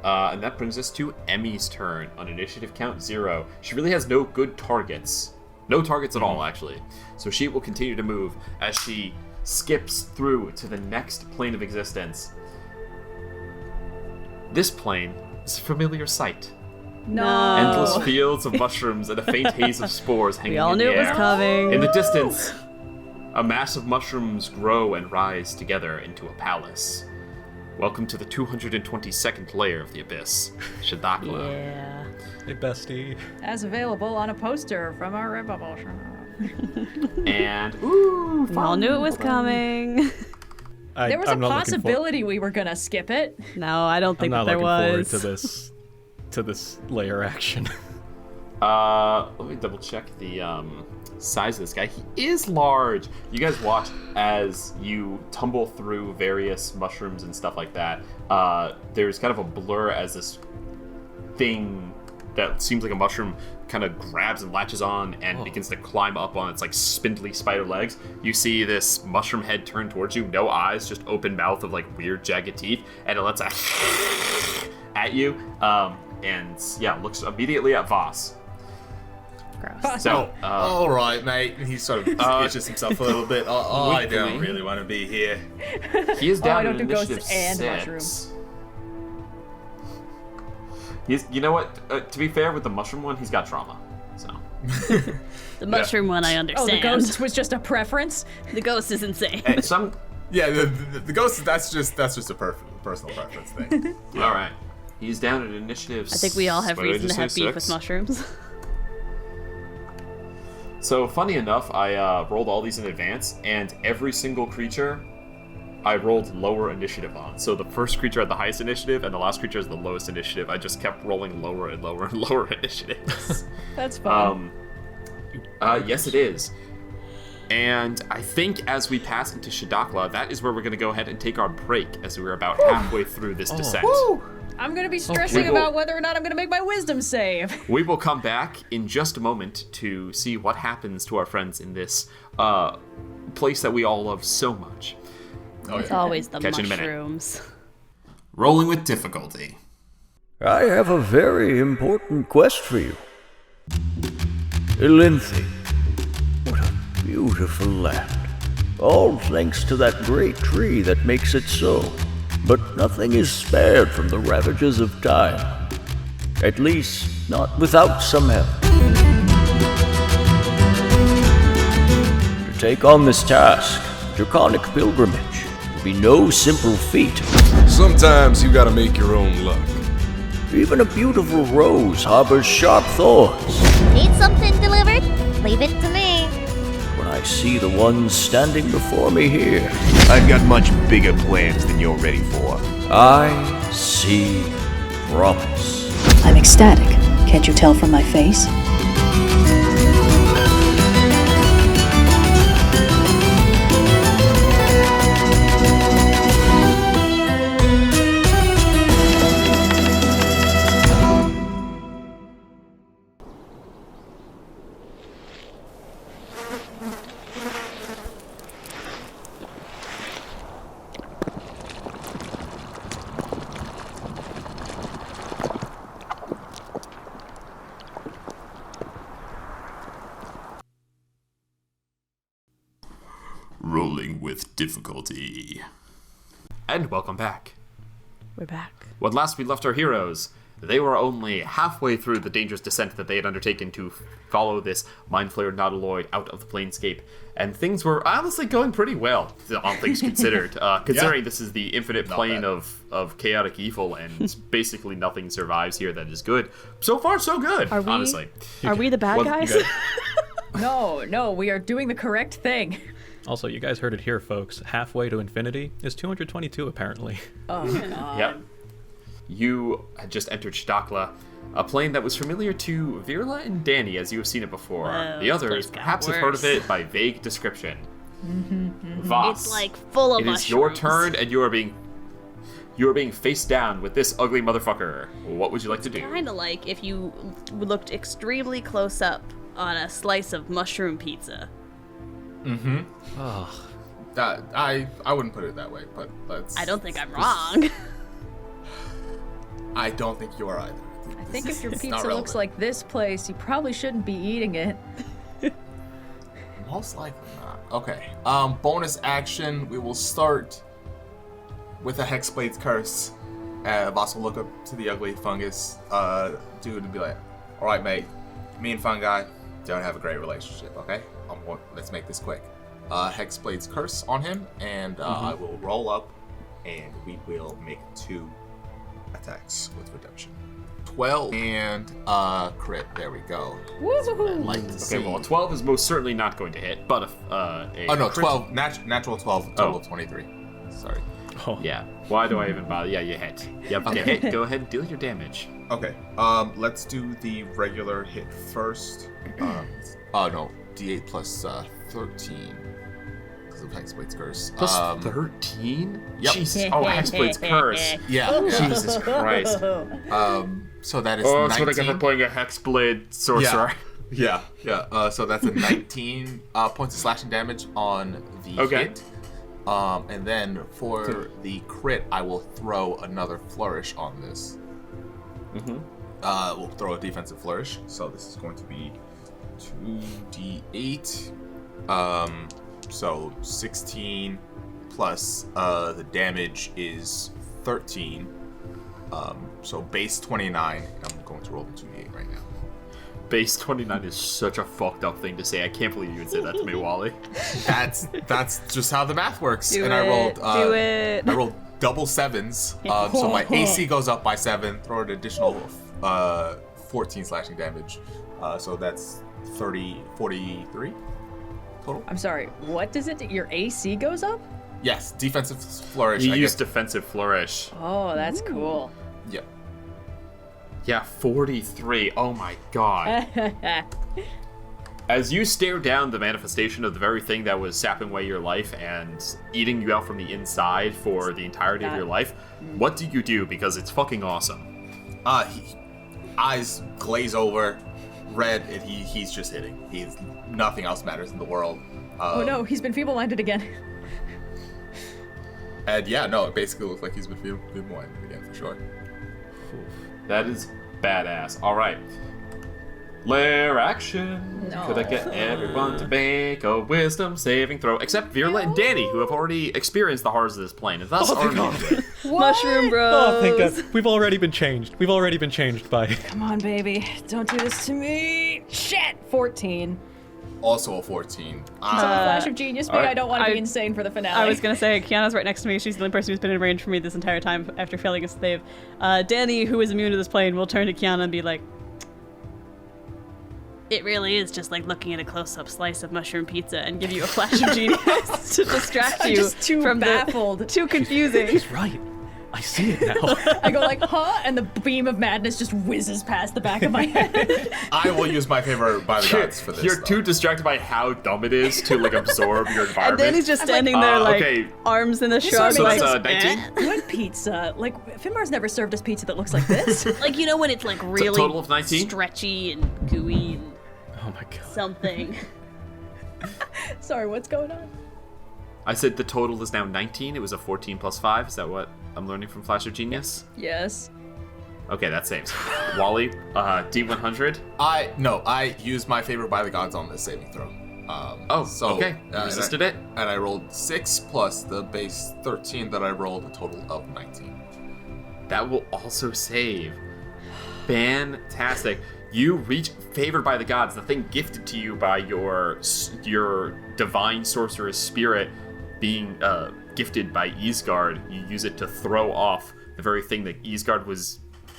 And that brings us to Emmy's turn on initiative count 0. She really has no good targets No targets at all, actually. So she will continue to move as she skips through to the next plane of existence. This plane is a familiar sight. No. Endless fields of mushrooms and a faint haze of spores hanging We all in knew the it was air. coming. In the distance, a mass of mushrooms grow and rise together into a palace. Welcome to the 222nd layer of the Abyss, Shadakla. Yeah. Hey, bestie. As available on a poster from our Revolution. And, ooh, We all knew it was coming. There was I'm a not looking possibility we were gonna skip it. No, I don't I'm think not that there looking was. forward to this layer action. Let me double check the size of this guy. He is large. You guys watch as you tumble through various mushrooms and stuff like that. There's kind of a blur as this thing that seems like a mushroom kind of grabs and latches on and begins to climb up on its like spindly spider legs. You see this mushroom head turn towards you, no eyes, just open mouth of like weird jagged teeth, and it lets a at you. And yeah, looks immediately at Vhas. Gross. So, All right, mate. He sort of itches himself a little bit. I don't weakly. really want to be here. he is down I don't in do initiative ghosts and 6. mushrooms. You know what? To be fair, with the mushroom one, he's got trauma. So The mushroom one, I Oh, understand. the ghost was just a preference? The ghost is insane. and some. Yeah, the ghost. That's just a personal preference thing. All right, he's down at initiative. I think we all have what did I reason to just have say, beef with 6? mushrooms. So funny enough, I rolled all these in advance, and every single creature I rolled lower initiative on. So the first creature had the highest initiative, and the last creature has the lowest initiative. I just kept rolling lower and lower and lower initiatives. That's fun. Yes, it is. And I think as we pass into Shadakla, that is where we're going to go ahead and take our break, as we're about halfway through this descent. I'm gonna be stressing We will- about whether or not I'm gonna make my wisdom save. We will come back in just a moment to see what happens to our friends in this place that we all love so much. It's always the Catch you in a minute. mushrooms. Rolling with difficulty. I have a very important quest for you. Elynthi. What a beautiful land. All thanks to that great tree that makes it so. But nothing is spared from the ravages of time. At least, not without some help. To take on this task, draconic pilgrimage will be no simple feat. Sometimes you gotta make your own luck. Even a beautiful rose harbors sharp thorns. Need something delivered? Leave it to me. When I see the ones standing before me here, I've got much bigger plans than you're ready for. I see promise. I'm ecstatic. Can't you tell from my face? Rolling with difficulty. And welcome back. We're back. When last we left our heroes, they were only halfway through the dangerous descent that they had undertaken to follow this mind-flayer nautiloid out of the Planescape, and things were honestly going pretty well, all things considered. Considering this is the infinite plane of chaotic evil, and basically nothing survives here that is good. So far, so good, Are we, honestly. Are we the bad Well, guys? you guys- No, we are doing the correct thing. Also, you guys heard it here, folks. Halfway to infinity is 222, apparently. Oh, God. Yep. You had just entered Shadakla, a plane that was familiar to Virla and Dani as you have seen it before. Whoa, The this others place got perhaps have heard of worse. it by vague description. Vhas, It's like full of it mushrooms. is your turn, and you are being face down with this ugly motherfucker. What would you like to do? Kind of like if you looked extremely close up on a slice of mushroom pizza. Oh, I wouldn't put it that way, but let's. I don't think I'm wrong. I don't think you are either. I think if your It's not pizza looks relevant. like this place, you probably shouldn't be eating it. Most likely not. Okay. Bonus action. We will start with a Hexblade's Curse. Vhas will look up to the ugly fungus dude and be like, "All right, mate. Me and Fungi don't have a great relationship. Okay. Let's make this quick. Hexblade's Curse on him, and I will roll up, and we will make 2 attacks with redemption. 12 and crit. There we go. Woo-hoo-hoo. Okay, well, a 12 is most certainly not going to hit, but oh no, 12 natural 12 total 23. Sorry. Oh. Yeah. Why do I even bother? Yeah, you hit. Yep. Okay. Hit. Go ahead and deal your damage. Okay. Let's do the regular hit first. No, D8 plus 13 because of Hexblade's Curse. Plus 13? Yep. Jesus. Oh, Hexblade's Curse. Yeah. Jesus Christ. So that is 19. That's what I get for playing a Hexblade sorcerer. Yeah. So that's a 19 points of slashing damage on the hit. And then for the crit, I will throw another flourish on this. We'll throw a defensive flourish. So this is going to be 2d8. So 16 plus the damage is 13. So base 29. I'm going to roll the 2d8 right now. Base 29 is such a fucked up thing to say. I can't believe you would say that to me, Wally. That's just how the math works. Do and it. I rolled Do I rolled double 7s. So my AC goes up by 7. Throw an additional 14 slashing damage. So that's 43 total. I'm sorry, what does it do? Your AC goes up? Yes, defensive flourish. You use defensive flourish. Oh, that's cool. Yep. Yeah, 43. Oh my god. As you stare down the manifestation of the very thing that was sapping away your life and eating you out from the inside for the entirety of your life, what do you do? Because it's fucking awesome. Eyes glaze over, red, and he's just hitting. Nothing else matters in the world. Oh no, he's been feeble-minded again. And yeah, no, it basically looks like he's been feeble-minded again for sure. That is badass. All right. Lair action. No. Could I get everyone to make a wisdom saving throw? Except Virla and Dani, who have already experienced the horrors of this plane. And thus are immune. Mushroom Bros. Oh, thank God. We've already been changed. We've already been changed by... Come on, baby. Don't do this to me. Shit! 14. Also a 14. So flash of genius me. right. I don't want to be insane for the finale. I was going to say, Kyana's right next to me. She's the only person who's been in range for me this entire time after failing a save. Dani, who is immune to this plane, will turn to Kyana and be like, it really is just like looking at a close-up slice of mushroom pizza and give you a flash of genius to distract you just too from baffled. too confusing. He's right. I see it now. I go like, huh? And the beam of madness just whizzes past the back of my head. I will use my favorite by the gods for this. You're though. too distracted by how dumb it is to like absorb your And environment. Dani's just standing there like okay. arms in the This shrug one like, makes us, 19? Good pizza. Like, Finbar's never served us pizza that looks like this. like, you know when it's like really total of 19? stretchy and gooey and Oh my God. something. Sorry, what's going on? I said the total is now 19. It was a 14 plus 5. Is that what I'm learning from Flash of Genius? Yes. Okay, that saves. Wally, D100. I used my favorite by the gods on this saving throw. Okay. You resisted it? And I rolled 6 plus the base 13 that I rolled, a total of 19. That will also save. Fantastic. You reach favored by the gods, the thing gifted to you by your divine sorceress spirit being gifted by Isgard. You use it to throw off the very thing that Isgard was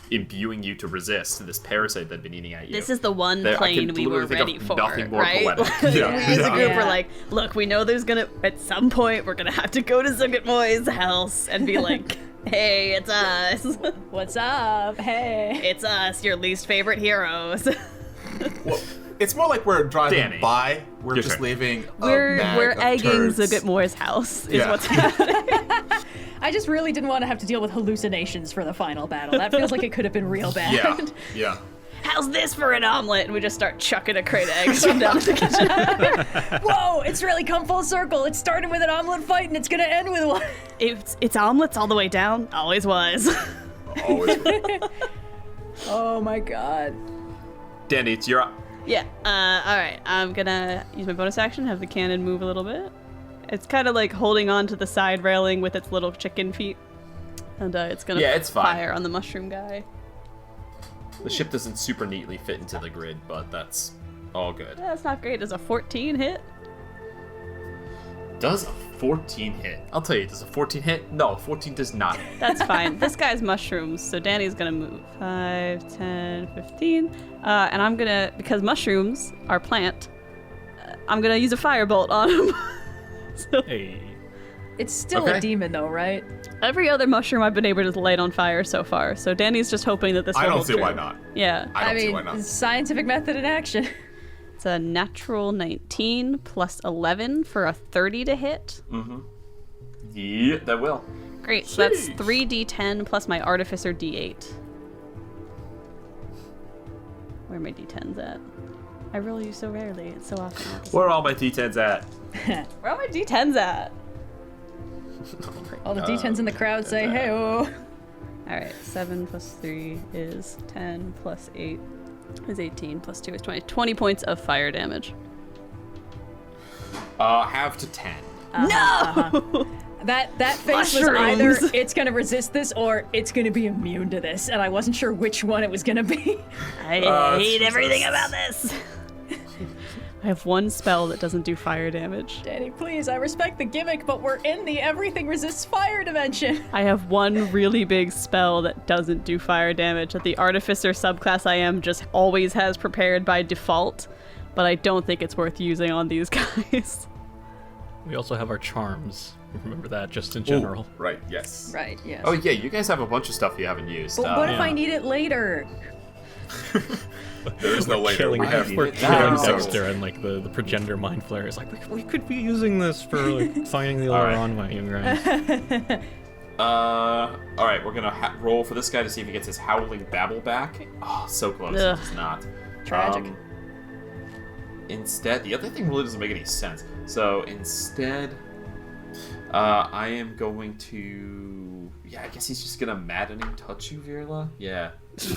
imbuing you to resist, this parasite that had been eating at you. This is the one I plane can we were literally think ready of for, nothing more right? poetic. We Yeah. as a group Yeah. were like, look, we know there's gonna, at some point, we're gonna have to go to Zugat Moy's house and be like, hey, it's us. What's up? Hey. It's us, your least favorite heroes. Well, it's more like we're driving Dani, by. We're your just turn. leaving We're of egging turds. Zugat Moy's house, is Yeah. what's happening. I just really didn't want to have to deal with hallucinations for the final battle. That feels like it could have been real bad. Yeah. How's this for an omelet? And we just start chucking a crate of eggs from down the kitchen. Whoa, it's really come full circle. It started with an omelet fight and it's gonna end with one. It's omelets all the way down. Always was. Always. Oh my god. Dani, it's your Yeah. All right. I'm gonna use my bonus action, have the cannon move a little bit. It's kind of like holding on to the side railing with its little chicken feet, and it's gonna it's fire fine. on the mushroom guy. The ship doesn't super neatly fit into the grid, but that's all good. That's not great. Does a 14 hit? Does a 14 hit? I'll tell you, does a 14 hit? No, 14 does not hit. That's fine. This guy's mushrooms, so Danny's gonna move 5, 10, 15, and I'm gonna, because mushrooms are plant, I'm gonna use a firebolt on him. So Hey. It's still Okay. a demon, though, right? every other mushroom I've been able to light on fire so far, so Danny's just hoping that this I will don't hold see true. why not. Yeah. I don't see mean, why not. scientific method in action. It's a natural 19 plus 11 for a 30 to hit. Yeah, that will. Great, so that's Sheesh. 3d10 plus my artificer d8. Where are my d10s at? I roll you so rarely, it's so often. Where are all my D10s at? Where are my d10s at? All the D10s in the crowd say, hey-oh. Alright, 7 plus 3 is 10 plus 8 is 18 plus 2 is 20. 20 points of fire damage. Half to 10. No! That face was either it's gonna resist this or it's gonna be immune to this, and I wasn't sure which one it was gonna be. I hate everything about this. I have one spell that doesn't do fire damage. Danny, please, I respect the gimmick, but we're in the everything resists fire dimension. I have one really big spell that doesn't do fire damage that the Artificer subclass I am just always has prepared by default, but I don't think it's worth using on these guys. We also have our charms. Remember that, just in Ooh, general. right, yes. Right, yes. Oh, yeah, you guys have a bunch of stuff you haven't used. But what if Yeah. I need it later? There is no later. Killing, We have we're it killing now. Dexter, and like the progenitor mind flare is like, we could be using this for like finding the All right. Laron way, you guys. All right, we're gonna roll for this guy to see if he gets his howling babble back. Oh, so close. Ugh. It does not. Tragic. Instead, the other thing really doesn't make any sense. So instead, I am going to. Yeah, I guess he's just gonna maddening touch you, Virla. Yeah,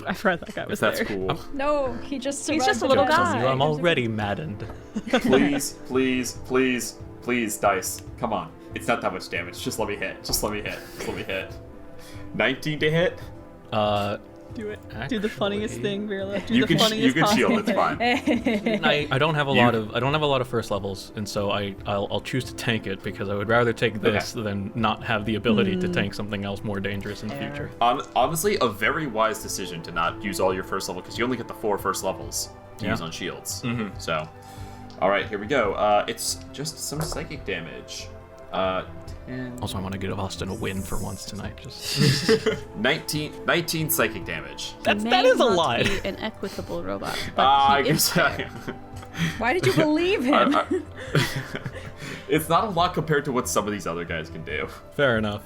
I forgot that guy if was that's there. cool. No, he just He's survived just a the little tragedy. guy. I'm already maddened. Please, please, please, please, dice. Come on. It's not that much damage. Just let me hit. Just let me hit. Just let me hit. 19 to hit. Do it. Do the funniest thing, Virla. Do You the can funniest shield. possible It's fine. I don't have a lot of first levels, and so I'll choose to tank it because I would rather take this than not have the ability to tank something else more dangerous in the future. Honestly, a very wise decision to not use all your first level because you only get the 4 first levels to use on shields. So, all right, here we go. It's just some psychic damage. 10, Also, I want to give Austin a win for once tonight. Just 19 psychic damage. that May is a not lot. be an equitable robot, but I he is guess fair. Why did you believe him? It's not a lot compared to what some of these other guys can do. Fair enough.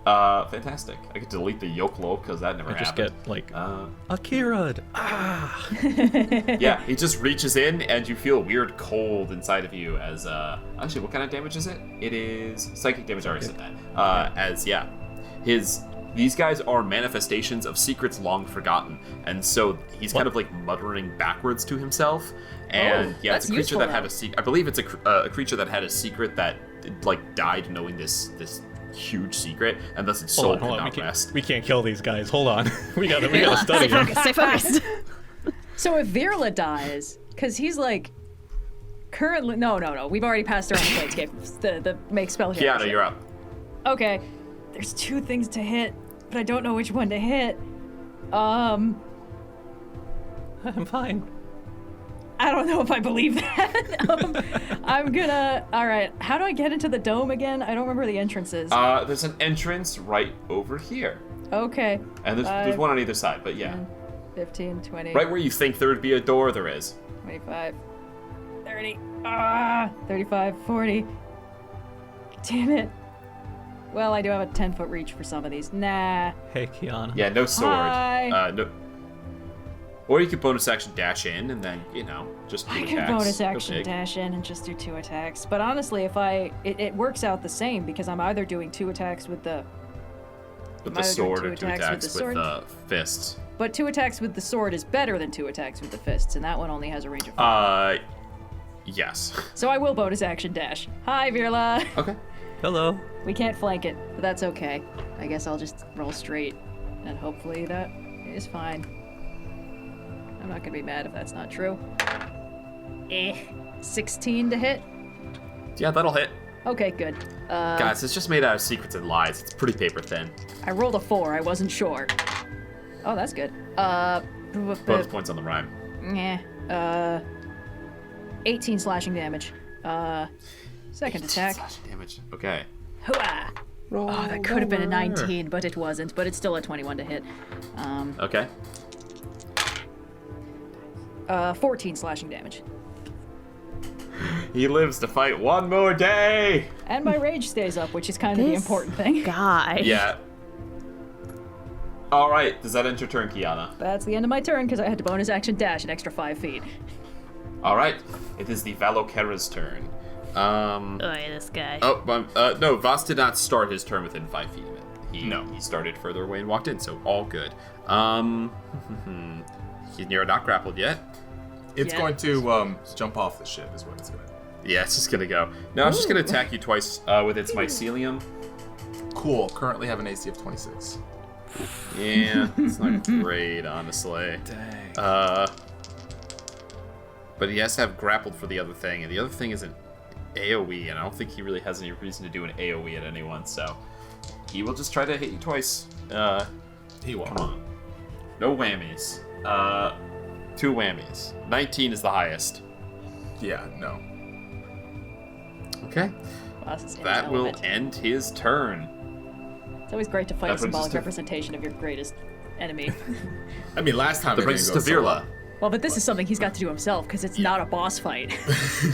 Fantastic. I could delete the Yoklo because that never I just happened. get like Akira. Yeah, he just reaches in and you feel weird cold inside of you as actually what kind of damage is it? It is psychic damage. I already said that. These guys are manifestations of secrets long forgotten, and so he's kind of like muttering backwards to himself. And it's that's a creature useful that had now. a secret. I believe it's a creature that had a secret that like died knowing this huge secret, and thus its soul could not rest. We can't kill these guys. Hold on. we gotta study them. Stay focused. So if Virla dies, because he's like currently no, we've already passed around the Planescape. The make spell here. Kyana, you're up. Okay, there's 2 things to hit, but I don't know which one to hit. I'm fine. I don't know if I believe that. I'm gonna. All right, how do I get into the dome again? I don't remember the entrances. There's an entrance right over here, Okay. and there's one on either side. But yeah, 15, 20, right where you think there would be a door, there is. 25, 30, 35, 40. Damn it. Well, I do have a 10-foot reach for some of these. Nah. Hey, Kyana. Yeah, no sword. Hi. No. Or you could bonus action dash in and then, just do I attacks. could bonus Go action big. dash in and just do 2 attacks. But honestly, if it works out the same because I'm either doing 2 attacks with the With I'm the either doing sword 2 or 2 attacks attacks with with the the fists. But 2 attacks with the sword is better than 2 attacks with the fists, and that one only has a range of 5. Yes. So I will bonus action dash. Hi, Virla. Okay. Hello. We can't flank it, but that's okay. I guess I'll just roll straight, and hopefully that is fine. I'm not gonna be mad if that's not true. 16 to hit. Yeah, that'll hit. Okay, good. Guys, it's just made out of secrets and lies. It's pretty paper thin. I rolled a 4. I wasn't sure. Oh, that's good. Bonus points on the rhyme. 18 slashing damage. Second attack. Slashing damage. Okay. Hooah! Oh, that could have been a 19, but it wasn't. But it's still a 21 to hit. Okay. 14 slashing damage. He lives to fight one more day! And my rage stays up, which is kind of the important thing. Guy. Yeah. Alright, does that end your turn, Kyana? That's the end of my turn, because I had to bonus action dash an extra 5 feet. Alright, it is the Valokera's turn. This guy. Oh, no, Vhas did not start his turn within 5 feet of it. He started further away and walked in, so all good. You're not grappled yet. It's going to jump off the ship is what it's going to do. Yeah, it's just gonna go. No, it's just gonna attack you twice with its mycelium. Cool. Currently have an AC of 26. Yeah, it's not great, honestly. Dang. But he has to have grappled for the other thing, and the other thing is an AoE, and I don't think he really has any reason to do an AoE at anyone, so he will just try to hit you twice. He won't. Come on. No whammies. 2 whammies. 19 is the highest. Yeah, no. Okay. That will end his turn. It's always great to fight a That brings us symbolic to- representation of your greatest enemy. I mean, last time That brings us to Virla. Well, but this is something he's got to do himself, because it's not a boss fight. This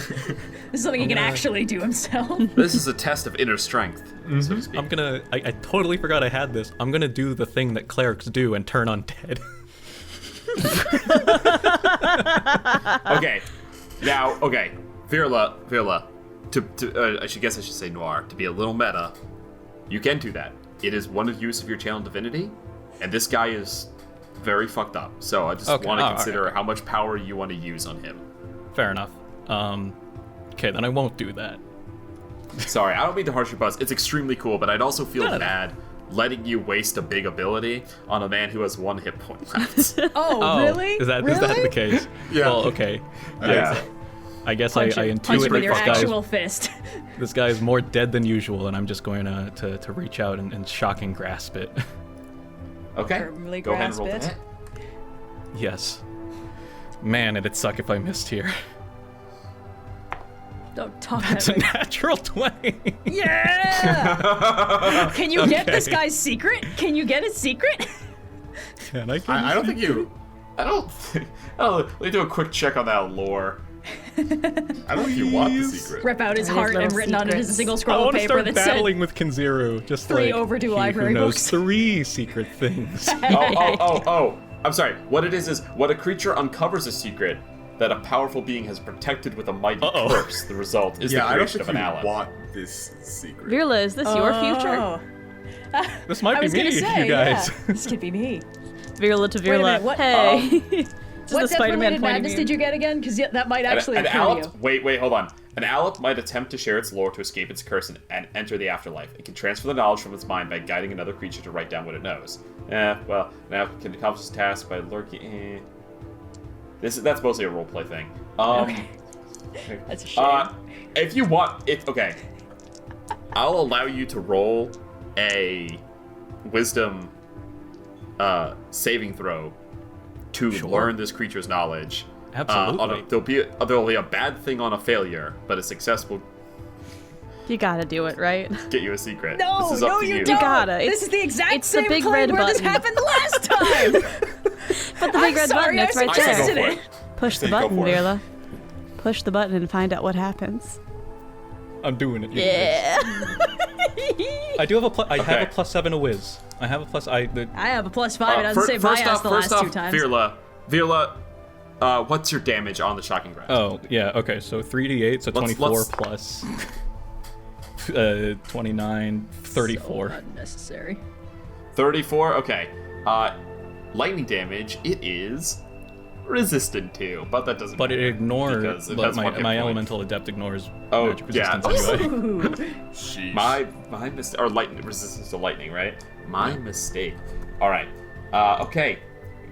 is something he can actually do himself. This is a test of inner strength, so to speak. I totally forgot I had this. I'm gonna do the thing that clerics do and turn undead. Okay. Now, okay. Virla. I should say Noir. To be a little meta, you can do that. It is one of use of your channel divinity, and this guy is very fucked up. So I just want to consider how much power you want to use on him. Fair enough. Okay, then I won't do that. Sorry, I don't mean to harsh your buzz. It's extremely cool, but I'd also feel bad letting you waste a big ability on a man who has 1 hit point left. Oh, really? Is that the case? Yeah. Well, okay. Yeah. I guess I Punch intuit him with your this guy's, actual fist. this guy is more dead than usual, and I'm just going to reach out and shocking grasp it. Okay. Firmly Go ahead and roll grasp the it. hit. Yes. Man, it'd suck if I missed here. Don't talk That's that a way. natural 20. Yeah! Can you get this guy's secret? Can you get his secret? Can I? I don't think you. Let me do a quick check on that lore. I don't think you want the secret. Rip out his His heart and little written on it is a secrets. single I scroll of want to paper start that said, battling with Kinziru, just 3 like overdue he library who knows books. 3 secret things. Oh. I'm sorry. What it is when a creature uncovers a secret that a powerful being has protected with a mighty curse. The result is the I don't creation think of an you ally. want this secret. Virla, is this your future? Oh. This might I be was me, gonna say, you guys. yeah, this could be me. Virla to Wait a minute, Virla. what- Hey. Just What the Spider-Man death-related point of madness view. did you get again? Because that might actually An occur to Alep, you. wait, hold on. An Alep might attempt to share its lore to escape its curse and enter the afterlife. It can transfer the knowledge from its mind by guiding another creature to write down what it knows. Well, now it can accomplish this task by lurking. That's mostly a roleplay thing. Okay. That's a shame. If you want it, okay. I'll allow you to roll a wisdom saving throw to learn this creature's knowledge. Absolutely. There'll be a bad thing on a failure, but a success will You gotta do it, right? get you a secret. No, this is up no, to you you. don't. You gotta. This is the exact it's the same big plane red where this button. happened last time. But the big red sorry, button, it's I right suggested there. it. Push the Go button, for it. Virla. Push the button and find out what happens. I'm doing it. Yeah. I do have a I have Okay. a +7 to whiz. I have a plus. I have a +5. It doesn't say Vhas the last 2 times. Virla, what's your damage on the shocking grasp? Oh yeah. Okay. So 3d8. So 24 plus 29, 34. So unnecessary. 34. Okay. lightning damage, it is resistant to, but that doesn't But matter it ignores. because it But has one hit my point. elemental adept ignores Oh, magic yeah. resistance anyway. Sheesh. My mistake, or lightning resistance to lightning, right? My mistake. All right. Okay.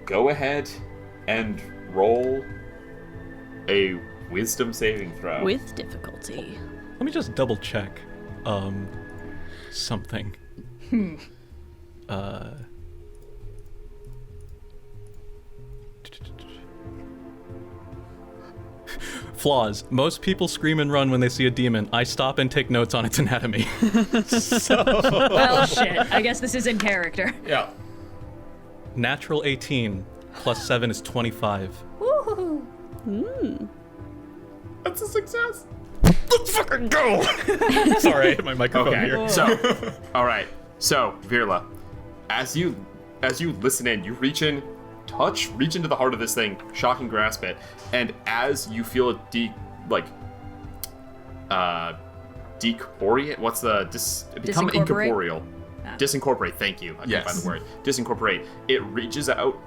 Go ahead and roll a wisdom saving throw. With difficulty. Let me just double check something. Flaws. Most people scream and run when they see a demon. I stop and take notes on its anatomy. Well, shit. I guess this is in character. Yeah. Natural 18 plus 7 is 25. Woohoo! That's a success. Let's fucking go! Sorry, I hit my microphone Okay. here. So, all right. So, Virla, as you listen in, you reach into the heart of this thing, shock and grasp it, and as you feel it decorporate. What's the become Disincorporate? incorporeal? Disincorporate. Thank you. I can't find the word. Disincorporate. It reaches out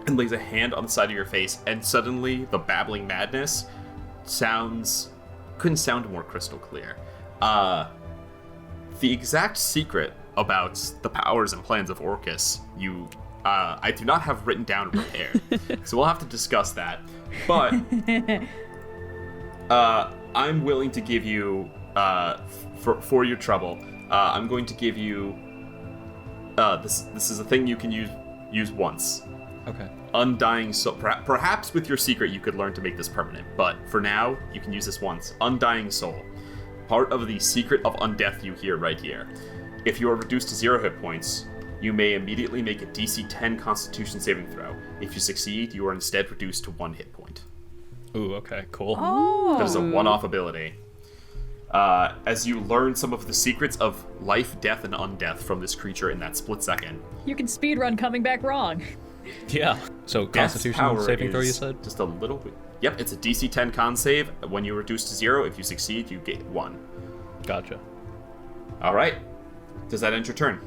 and lays a hand on the side of your face, and suddenly the babbling madness couldn't sound more crystal clear. The exact secret about the powers and plans of Orcus, I do not have written down and prepared, so we'll have to discuss that. But I'm willing to give you, for your trouble, I'm going to give you. This is a thing you can use once. Okay. Undying Soul. Perhaps with your secret you could learn to make this permanent, but for now, you can use this once. Undying Soul. Part of the secret of undeath you hear right here. If you are reduced to 0 hit points, you may immediately make a DC 10 Constitution saving throw. If you succeed, you are instead reduced to 1 hit point. Ooh, okay, cool. Oh. That is a one-off ability. As you learn some of the secrets of life, death, and undeath from this creature in that split second. You can speedrun coming back wrong. Yeah. So Death's Constitution power saving throw, you is said? Just a little bit. Yep, it's a DC 10 con save. When you reduce to 0, if you succeed, you get 1. Gotcha. All right. Does that end your turn?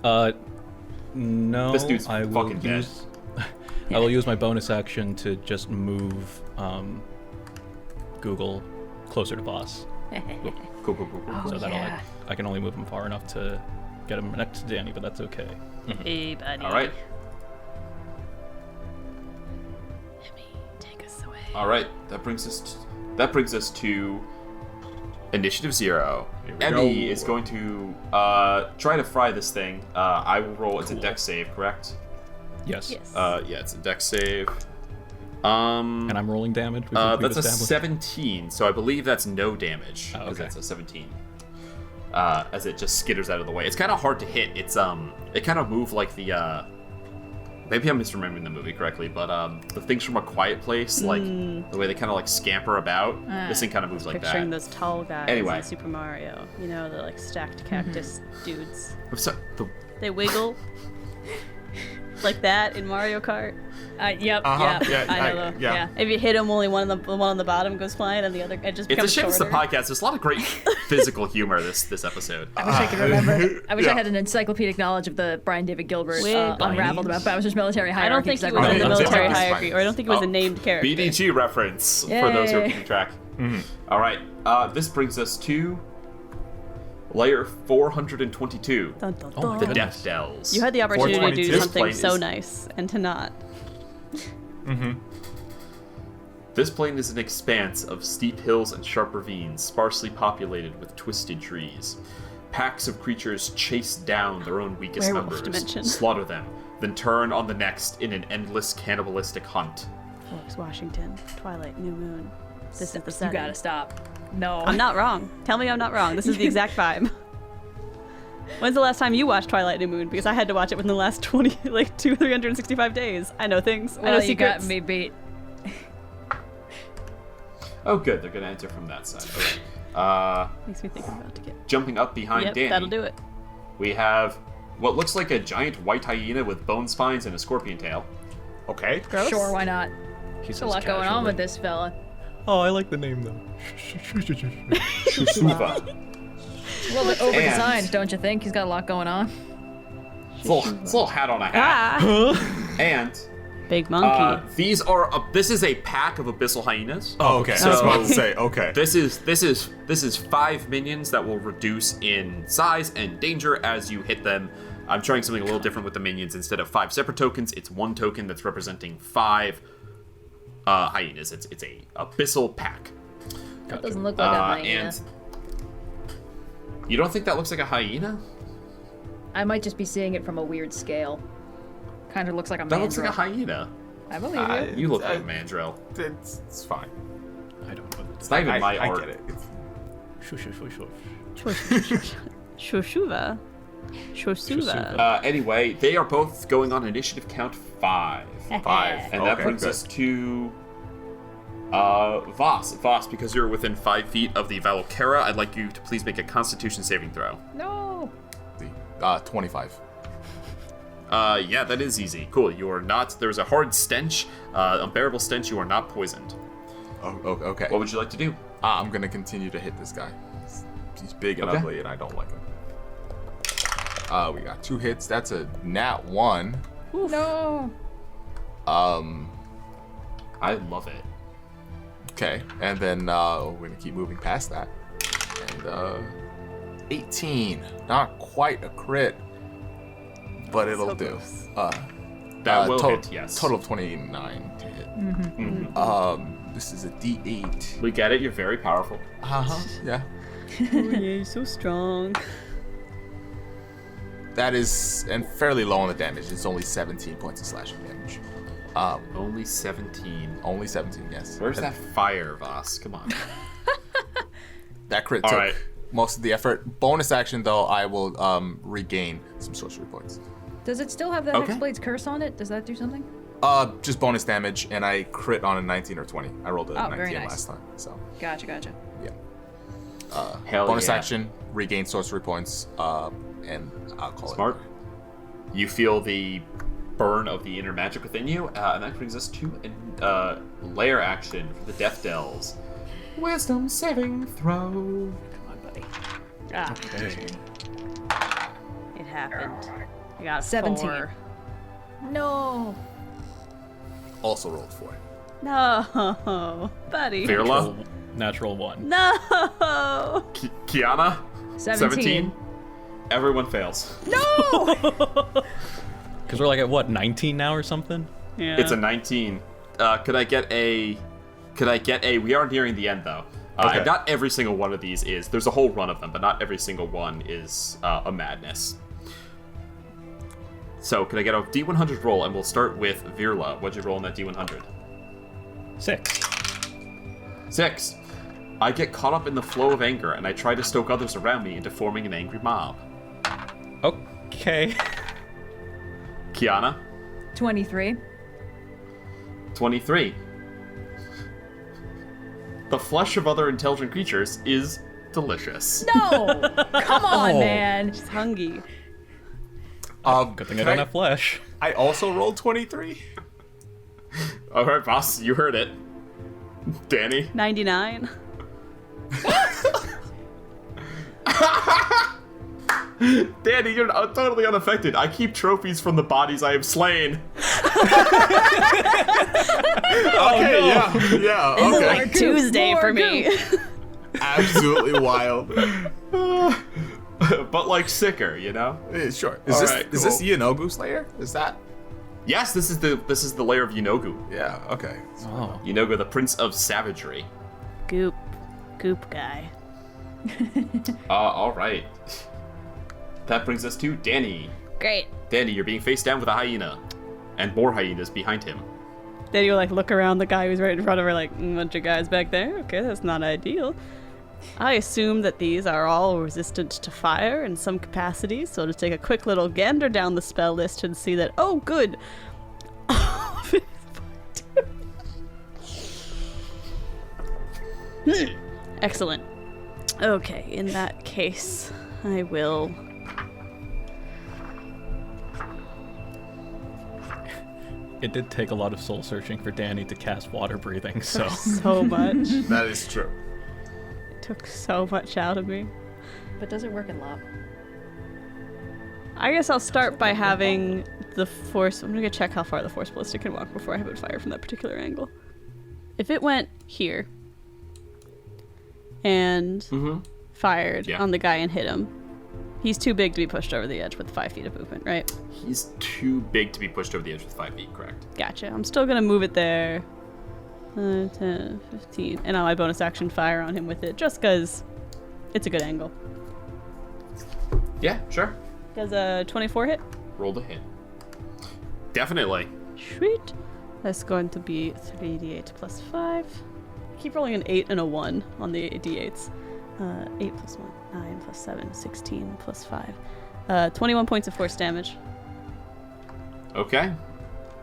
No. This dude's I will fucking dead. use. I will use my bonus action to just move Google closer to Vhas. Cool. So that'll yeah. I can only move him far enough to get him next to Dani, but that's okay. Hey, buddy. All right. Take us away. All right. That brings us to initiative 0. Emmy is going to try to fry this thing. I will roll. It's a dex save, correct? Yes. Yeah, it's a dex save. And I'm rolling damage. That's a 17, so I believe that's no damage. Oh, okay. That's a 17. As it just skitters out of the way. It's kind of hard to hit. It's it kind of moved like the maybe I'm misremembering the movie correctly, but the things from A Quiet Place, like the way they kind of like scamper about. This thing kind of moves like Picturing that. those tall guys Anyway. in Super Mario. You know, the like stacked cactus dudes. I'm sorry, They wiggle like that in Mario Kart. Yep. Yeah, I know. yeah. If you hit them, only one on the bottom goes flying, and the other it just it's a becomes shame it's the shorter. podcast. There's a lot of great physical humor this episode. I wish I could remember. I wish I had an encyclopedic knowledge of the Brian David Gilbert unraveled about Bowser's military I hierarchy. don't think he 'cause was I've in the read it. military It's fine. hierarchy, or I don't think he was a named character. BDG reference for those who are Yay. keeping track. All right, this brings us to layer 422, Dun, dun, Oh my dun. the goodness. Death Dells. You had the opportunity to 422. do This something plane so is- nice and to not. This plane is an expanse of steep hills and sharp ravines, sparsely populated with twisted trees. Packs of creatures chase down their own weakest Werewolf members, dimension. slaughter them, then turn on the next in an endless cannibalistic hunt. Forks, Washington, Twilight, New Moon. This is the You setting. gotta stop. No. I'm not wrong. Tell me I'm not wrong. This is the exact vibe. When's the last time you watched Twilight New Moon? Because I had to watch it within the last 365 days. I know things. I know Well, you got secrets. me beat. Oh, good. They're going to enter from that side. Okay. Makes me think I'm about to get. Jumping up behind Yep, Dani, that'll do it. we have what looks like a giant white hyena with bone spines and a scorpion tail. Okay. Gross. Sure, why not? He There's a says lot going on with casually. this fella. Oh, I like the name though. Shusuva. A little bit over-designed, don't you think? He's got a lot going on. It's a little hat on a hat. And Big monkey. these are this is a pack of abyssal hyenas. Oh, okay. So I was about to say, okay. This is 5 minions that will reduce in size and danger as you hit them. I'm trying something a little different with the minions. Instead of 5 separate tokens, it's 1 token that's representing 5 hyenas. It's a abyssal pack. That doesn't look like a hyena. And you don't think that looks like a hyena? I might just be seeing it from a weird scale. Kind of looks like a That mandrill. looks like a hyena. I believe you. You look like a mandrill. It's fine. I don't know. It's not even my I art. get it. Shush, shush, shush. Shoshuva. Shosuva. Anyway, they are both going on initiative count 5. 5. And that Okay, brings good. us to Vhas. Vhas, because you're within 5 feet of the Valkyra, I'd like you to please make a Constitution saving throw. No. 25. Yeah, that is easy. Cool. You are not. There's a hard stench, unbearable stench. You are not poisoned. Oh, okay. What would you like to do? I'm gonna continue to hit this guy. He's big and Okay. ugly, and I don't like him. We got 2 hits. That's a nat 1. No. I love it. Okay, and then we're gonna keep moving past that. And 18, not quite a crit, but it'll do. That will hit, yes. Total of 29 to hit. This is a D8. We get it. You're very powerful. Yeah. Oh, yeah, so strong. That is, and fairly low on the damage. It's only 17 points of slashing damage. Only 17. Only 17, yes. Where's that fire, Vhas? Come on. That crit All took right. most of the effort. Bonus action, though, I will regain some sorcery points. Does it still have the Okay. Hexblade's curse on it? Does that do something? Just bonus damage, and I crit on a 19 or 20. I rolled a Oh, very 19 nice. last time, so Gotcha. yeah. Hell Bonus yeah. action, regain sorcery points, and I'll call Smart. it. You feel the burn of the inner magic within you, and that brings us to layer action for the Death Dells. Wisdom saving throw. Come on, buddy. Ah, Okay. it happened. I got a 17. 4. No. Also rolled 4. No, buddy. Virla. Natural 1. No. Kyana. 17. Everyone fails. No. Because we're like at what, 19 now or something? Yeah. It's a 19. Could I get a? We are nearing the end though. Okay. And not every single one of these is. There's a whole run of them, but not every single one is a madness. So could I get a D100 roll, and we'll start with Virla. What'd you roll in that D100? 6. 6. I get caught up in the flow of anger, and I try to stoke others around me into forming an angry mob. Okay. Kyana, 23. 23. The flesh of other intelligent creatures is delicious. No. Come on, Oh. man. She's hungry. Good thing I don't have flesh. I also rolled 23. All right, boss, you heard it. Dani. 99. Dani, you're totally unaffected. I keep trophies from the bodies I have slain. Okay, yeah, okay. Like Tuesday More for me. Absolutely wild. But like sicker, you know? Sure. All Is this right, is this cool. Yanogu Slayer? Is that? Yes, this is the lair of Yanogu. Yeah. Okay. Oh. Yanogu, the prince of savagery. Goop guy. All right. That brings us to Dani. Great. Dani, you're being faced down with a hyena, and more hyenas behind him. Then you like look around the guy who's right in front of her, like bunch of guys back there. Okay, that's not ideal. I assume that these are all resistant to fire in some capacity, so to take a quick little gander down the spell list and see that, oh, good. Excellent. Okay, in that case, I will. It did take a lot of soul searching for Dani to cast water breathing, so. So much. That is true. Took so much out of me. But does it work in lava? I guess I'll start by having the force. I'm gonna check how far the force ballista can walk before I have it fire from that particular angle. If it went here and fired on the guy and hit him, he's too big to be pushed over the edge with 5 feet of movement, right? He's too big to be pushed over the edge with 5 feet, correct? Gotcha. I'm still gonna move it there. 10, 15. And I'll my bonus action fire on him with it, just because it's a good angle. Yeah, sure. Does a 24 hit? Roll to hit. Definitely. Sweet. That's going to be 3d8 plus 5. I keep rolling an 8 and a 1 on the d8s. 8 plus 1, 9 plus 7, 16 plus 5. 21 points of force damage. Okay.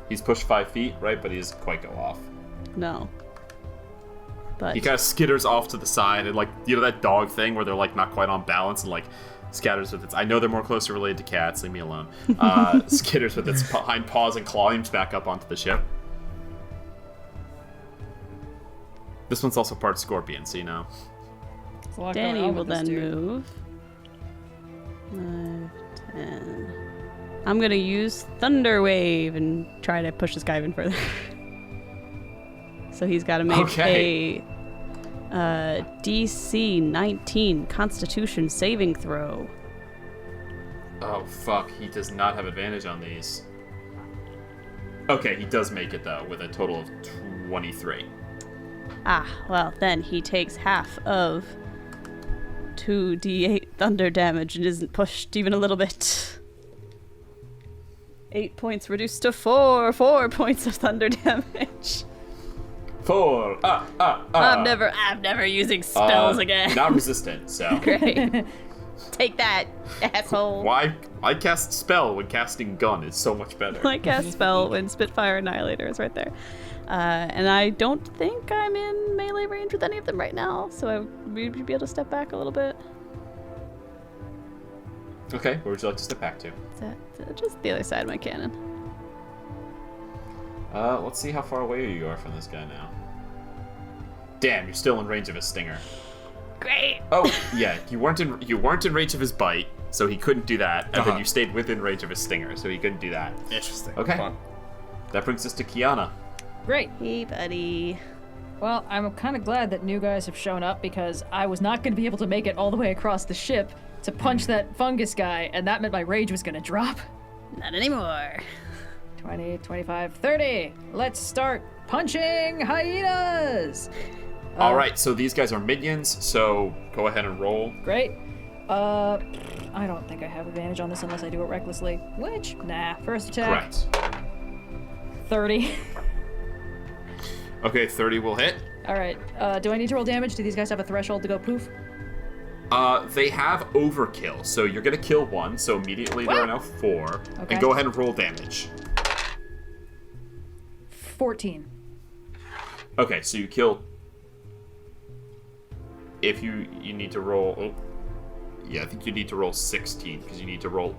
He's pushed 5 feet, right? But he doesn't quite go off. No. But he kind of skitters off to the side and, like, you know that dog thing where they're, like, not quite on balance and, like, scatters with its... I know they're more closely related to cats. Leave me alone. Skitters with its hind paws and climbs back up onto the ship. This one's also part scorpion, so you know. Dani will then move. 10. I'm going to use Thunder Wave and try to push this guy even further. So he's got to make a DC 19 Constitution saving throw. Oh, fuck. He does not have advantage on these. Okay, he does make it, though, with a total of 23. Ah, well, then he takes half of 2d8 thunder damage and isn't pushed even a little bit. 8 points reduced to 4 points of thunder damage. 4. I'm never using spells again. Not resistant, so. Great. Take that, asshole. Why cast spell when casting gun is so much better? I cast spell when Spitfire Annihilator is right there. And I don't think I'm in melee range with any of them right now, so we'd be able to step back a little bit. Okay, where would you like to step back to? Is that just the other side of my cannon? Let's see how far away you are from this guy now. Damn, you're still in range of his stinger. Great. Oh, yeah, you weren't in range of his bite, so he couldn't do that, and then you stayed within range of his stinger, so he couldn't do that. Interesting. Okay. Fun. That brings us to Kyana. Great. Hey, buddy. Well, I'm kind of glad that new guys have shown up because I was not going to be able to make it all the way across the ship to punch that fungus guy, and that meant my rage was going to drop. Not anymore. 20, 25, 30. Let's start punching hyenas. All right, so these guys are minions, so go ahead and roll. Great. I don't think I have advantage on this unless I do it recklessly. Which, nah. First attack. Correct. 30. Okay, 30 will hit. All right. Do I need to roll damage? Do these guys have a threshold to go poof? They have overkill, so you're gonna kill one, so immediately there are now 4. Okay. And go ahead and roll damage. 14. Okay, so you kill... If you need to roll... Oh, yeah, I think you need to roll 16, because you need to roll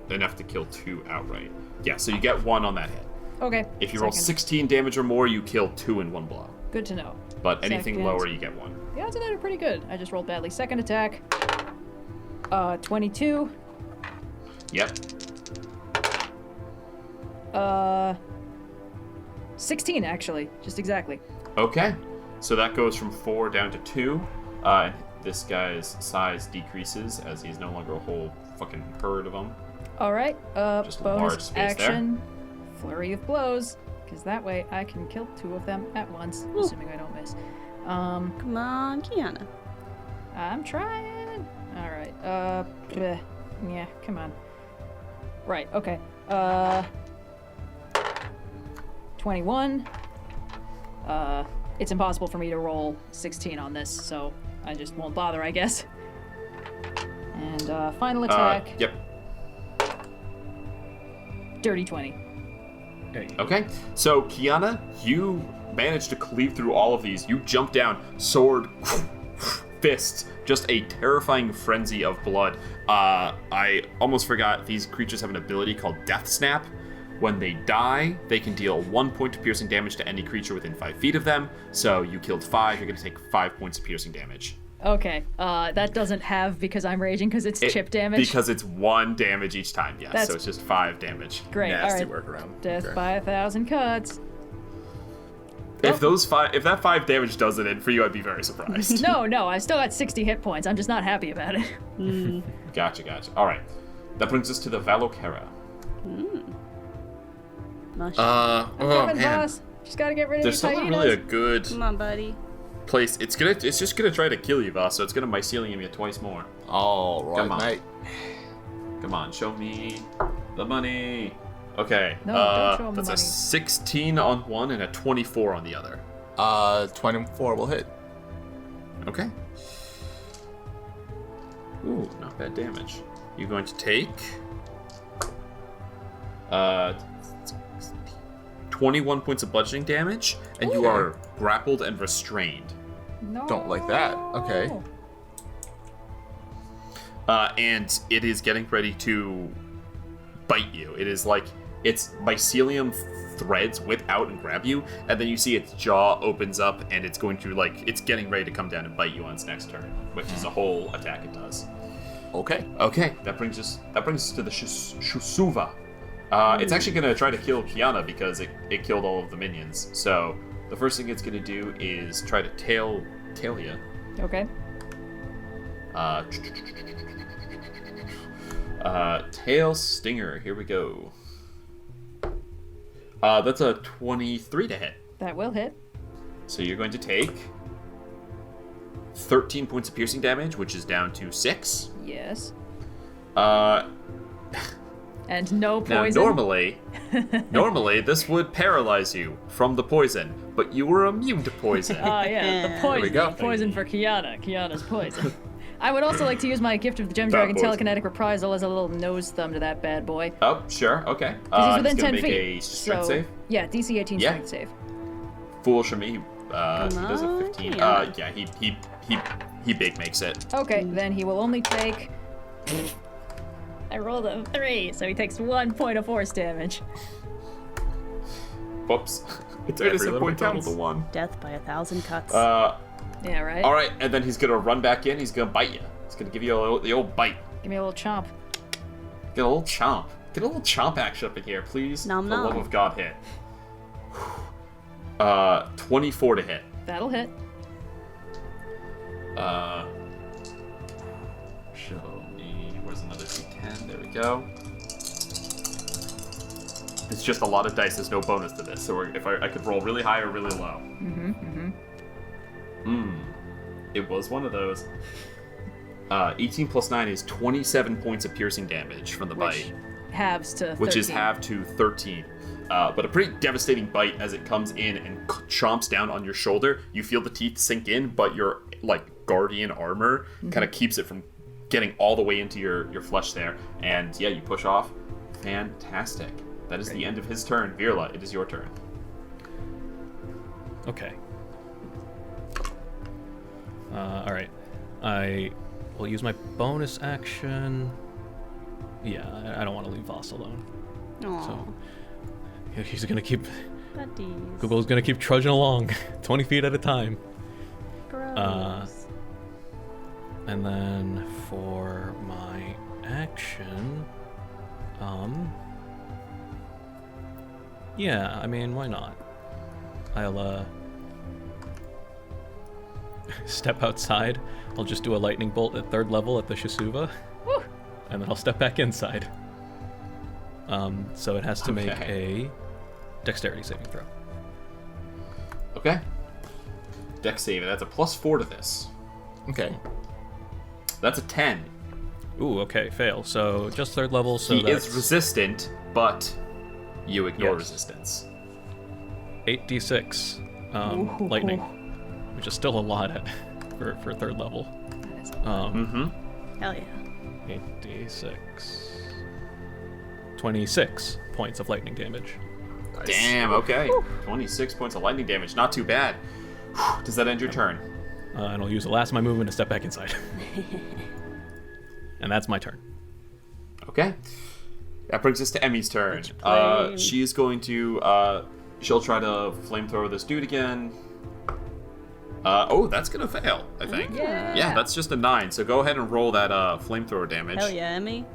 enough to kill 2 outright. Yeah, so you get 1 on that hit. Okay. If you roll 16 damage or more, you kill 2 in one blow. Good to know. But anything Second. lower, you get 1. The odds of that are pretty good. I just rolled badly. Second attack. 22. Yep. 16, actually. Just exactly. Okay. So that goes from 4 down to 2. And this guy's size decreases as he's no longer a whole fucking herd of them. All right. Just a large Bonus space action. Flurry of blows. Because that way I can kill 2 of them at once, assuming I don't miss. Come on, Kyana. I'm trying. All right. Yeah, come on. Right, okay. 21. It's impossible for me to roll 16 on this, so I just won't bother, I guess. And final attack. Yep. Dirty 20. Okay, so Kyana, you managed to cleave through all of these. You jump down, sword, fists, just a terrifying frenzy of blood. I almost forgot these creatures have an ability called Death Snap. When they die, they can deal 1 point of piercing damage to any creature within 5 feet of them. So you killed 5, you're going to take 5 points of piercing damage. Okay, that doesn't have because I'm raging because it's chip damage. Because it's 1 damage each time, yes. That's so it's just 5 damage. great. Nasty All right. workaround. Death Okay. by 1,000 cuts. If that 5 damage does it in for you, I'd be very surprised. No, I still got 60 hit points. I'm just not happy about it. Gotcha. All right. That brings us to the Valokera. Mush. Oh Coming, man. boss. Just gotta get rid of There's these still not hyenas. really a good Come on, buddy. place. It's just gonna try to kill you, Vhas, so it's gonna mycelium you twice more. All right, Come on. mate. Come on, show me the money. Okay. No, don't show 'em the that's money. a 16 on one and a 24 on the other. 24 will hit. Okay. Ooh, not bad damage. You're going to take 21 points of bludgeoning damage, and you are grappled and restrained. No. Don't like that. Okay. And it is getting ready to bite you. It is like its mycelium threads whip out and grab you, and then you see its jaw opens up, and it's going to it's getting ready to come down and bite you on its next turn, which is a whole attack it does. Okay. Okay, that brings us to the Shusuva. It's actually going to try to kill Kyana because it killed all of the minions. So the first thing it's going to do is try to tail you. Okay. Tail Stinger. Here we go. That's a 23 to hit. That will hit. So you're going to take 13 points of piercing damage, which is down to 6. Yes. And no now poison. normally this would paralyze you from the poison, but you were immune to poison. Oh yeah, the There poison. we go. The poison for Kyana. Kyana's poison. I would also like to use my gift of the Gem Dragon poison. telekinetic reprisal as a little nose thumb to that bad boy. Oh, sure, okay. Because he's within gonna 10 make feet. a strength so, save. Yeah, DC 18 Yeah. strength save. Foolish for me. He does a 15. yeah. He big makes it. Okay, then he will only take. I rolled a 3, so he takes 1 point of force damage. Whoops. It's already Every a little point bit total counts. to 1. Death by 1,000 cuts. Yeah, right? All right, and then he's gonna run back in. He's gonna bite you. He's gonna give you the old bite. Give me a little chomp. Get a little chomp. Get a little chomp action up in here, please. Nom For the nom. love of God, hit. 24 to hit. That'll hit. Show me. Where's another D10? There we go. It's just a lot of dice. There's no bonus to this. So if I could roll really high or really low. It was one of those. 18 plus 9 is 27 points of piercing damage from the bite. Halves to 13. Which is halved to 13. But a pretty devastating bite as it comes in and chomps down on your shoulder. You feel the teeth sink in, but your guardian armor kind of keeps it from getting all the way into your flesh there. And yeah, you push off. Fantastic. That is the end of his turn. Virla, it is your turn. Okay. All right. I will use my bonus action. Yeah, I don't want to leave Vhas alone. Aw, So he's gonna keep. buddies. Google's gonna keep trudging along, 20 feet at a time. Bros. And then for my action, yeah, I mean, why not? I'll step outside. I'll just do a lightning bolt at 3rd level at the Shisuva, and then I'll step back inside. So it has to make Okay. a dexterity saving throw. Okay. Dex save. That's a +4 to this. Okay. That's a 10. Ooh, okay, fail. So just 3rd level. So He that's is resistant, but you ignore Yes. resistance. 8d6 lightning, which is still a lot for 3rd level. Hell yeah. 8d6. 26 points of lightning damage. Damn, okay. 26 points of lightning damage. Not too bad. Does that end your turn? And I'll use the last of my movement to step back inside. And that's my turn. Okay. That brings us to Emmy's turn. plane. She's going to, she'll try to flamethrower this dude again. That's gonna fail, I think. Yeah. That's just a 9. So go ahead and roll that flamethrower damage. Hell yeah, Emmy.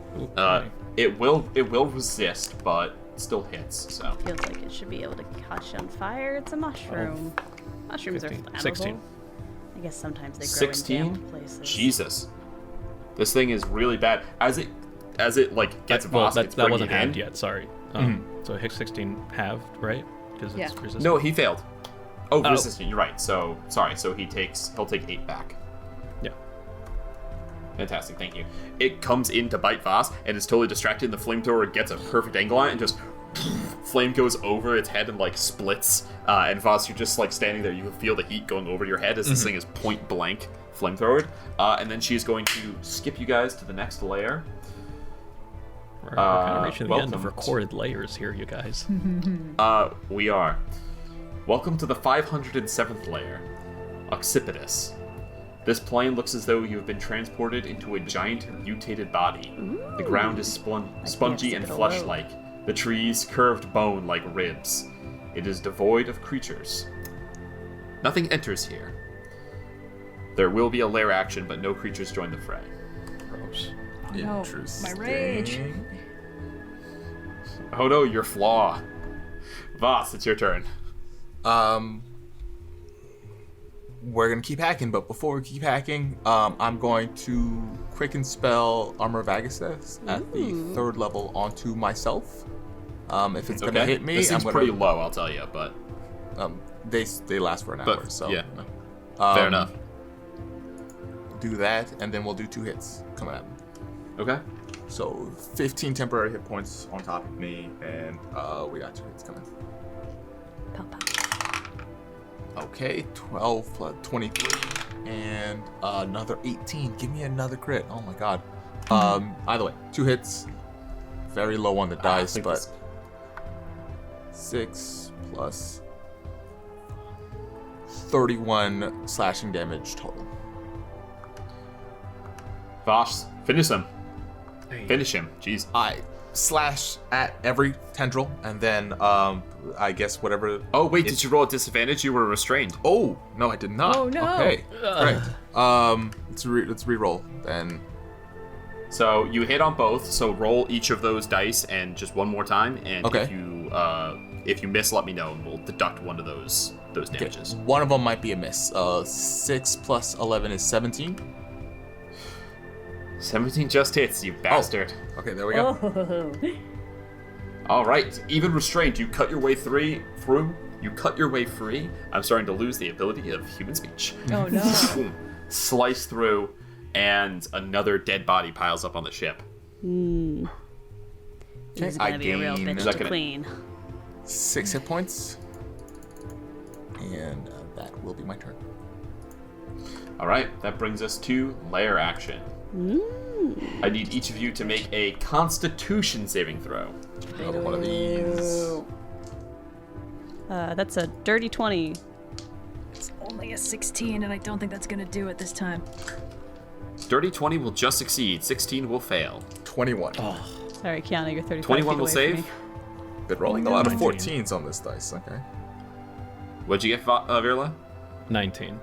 It will resist, but still hits. So Feels like it should be able to catch on fire. It's a mushroom. Mushrooms 15. are flammable. 16. I guess sometimes they grow 16. in damp places. Jesus, this thing is really bad. As it like gets Well, Vhas, it's that wasn't bringing it in. halved yet. Sorry. So hit 16 halved, right? Because it's resistant. No, he failed. Oh, resistant. You're right. So sorry. So he'll take 8 back. Yeah. Fantastic. Thank you. It comes in to bite Vhas and is totally distracted. And the flamethrower gets a perfect angle on it and just flame goes over its head and like splits. And Vhas, you're just like standing there. You can feel the heat going over your head as this thing is point blank flamethrowered. And then she's going to skip you guys to the next layer. We're kind of reaching the end of welcome. recorded layers here, you guys. We are. Welcome to the 507th layer, Occipitous. This plane looks as though you have been transported into a giant mutated body. The ground is spongy and flesh-like. The trees curved bone like ribs. It is devoid of creatures. Nothing enters here. There will be a lair action, but no creatures join the fray. Gross. No, my rage. Oh no, your flaw. Vhas, it's your turn. We're gonna keep hacking, but before we keep hacking, I'm going to quicken spell Armor of Agassiz at the 3rd level onto myself. If it's gonna hit me, this I'm thing's gonna. pretty low, I'll tell you, but They last for an hour, so yeah, fair enough. Do that, and then we'll do 2 hits coming at me. Okay. So 15 temporary hit points on top of me, and we got 2 hits coming. Okay, 12 plus 23, and another 18. Give me another crit. Oh my god. Either way, 2 hits. Very low on the dice, but 6 plus 31 slashing damage total. Vhas, finish him. Finish him. Jeez. I slash at every tendril, and then I guess whatever. Oh wait, did you roll at disadvantage? You were restrained. Oh no, I did not. Oh, no. Okay, great. Let's re-roll then. So you hit on both. So roll each of those dice and just one more time. And Okay. if you miss, let me know, and we'll deduct one of those damages. Okay. One of them might be a miss. 6 plus 11 is 17. 17 just hits, you bastard. Okay, there we go. Oh. All right, even restrained, you cut your way through. You cut your way free. I'm starting to lose the ability of human speech. Oh no. Slice through, and another dead body piles up on the ship. He's I gonna be a real gain- bitch Is that to gonna- clean. 6 hit points, and that will be my turn. All right, that brings us to lair action. I need each of you to make a Constitution saving throw. Another one of these. That's a dirty 20. It's only a 16, and I don't think that's gonna do it this time. Dirty 20 will just succeed. 16 will fail. 21. Sorry, Kyana, you're 35 21 feet will away save. from me. Been rolling a lot of 19. 14s on this dice. Okay. What'd you get, Virla? 19.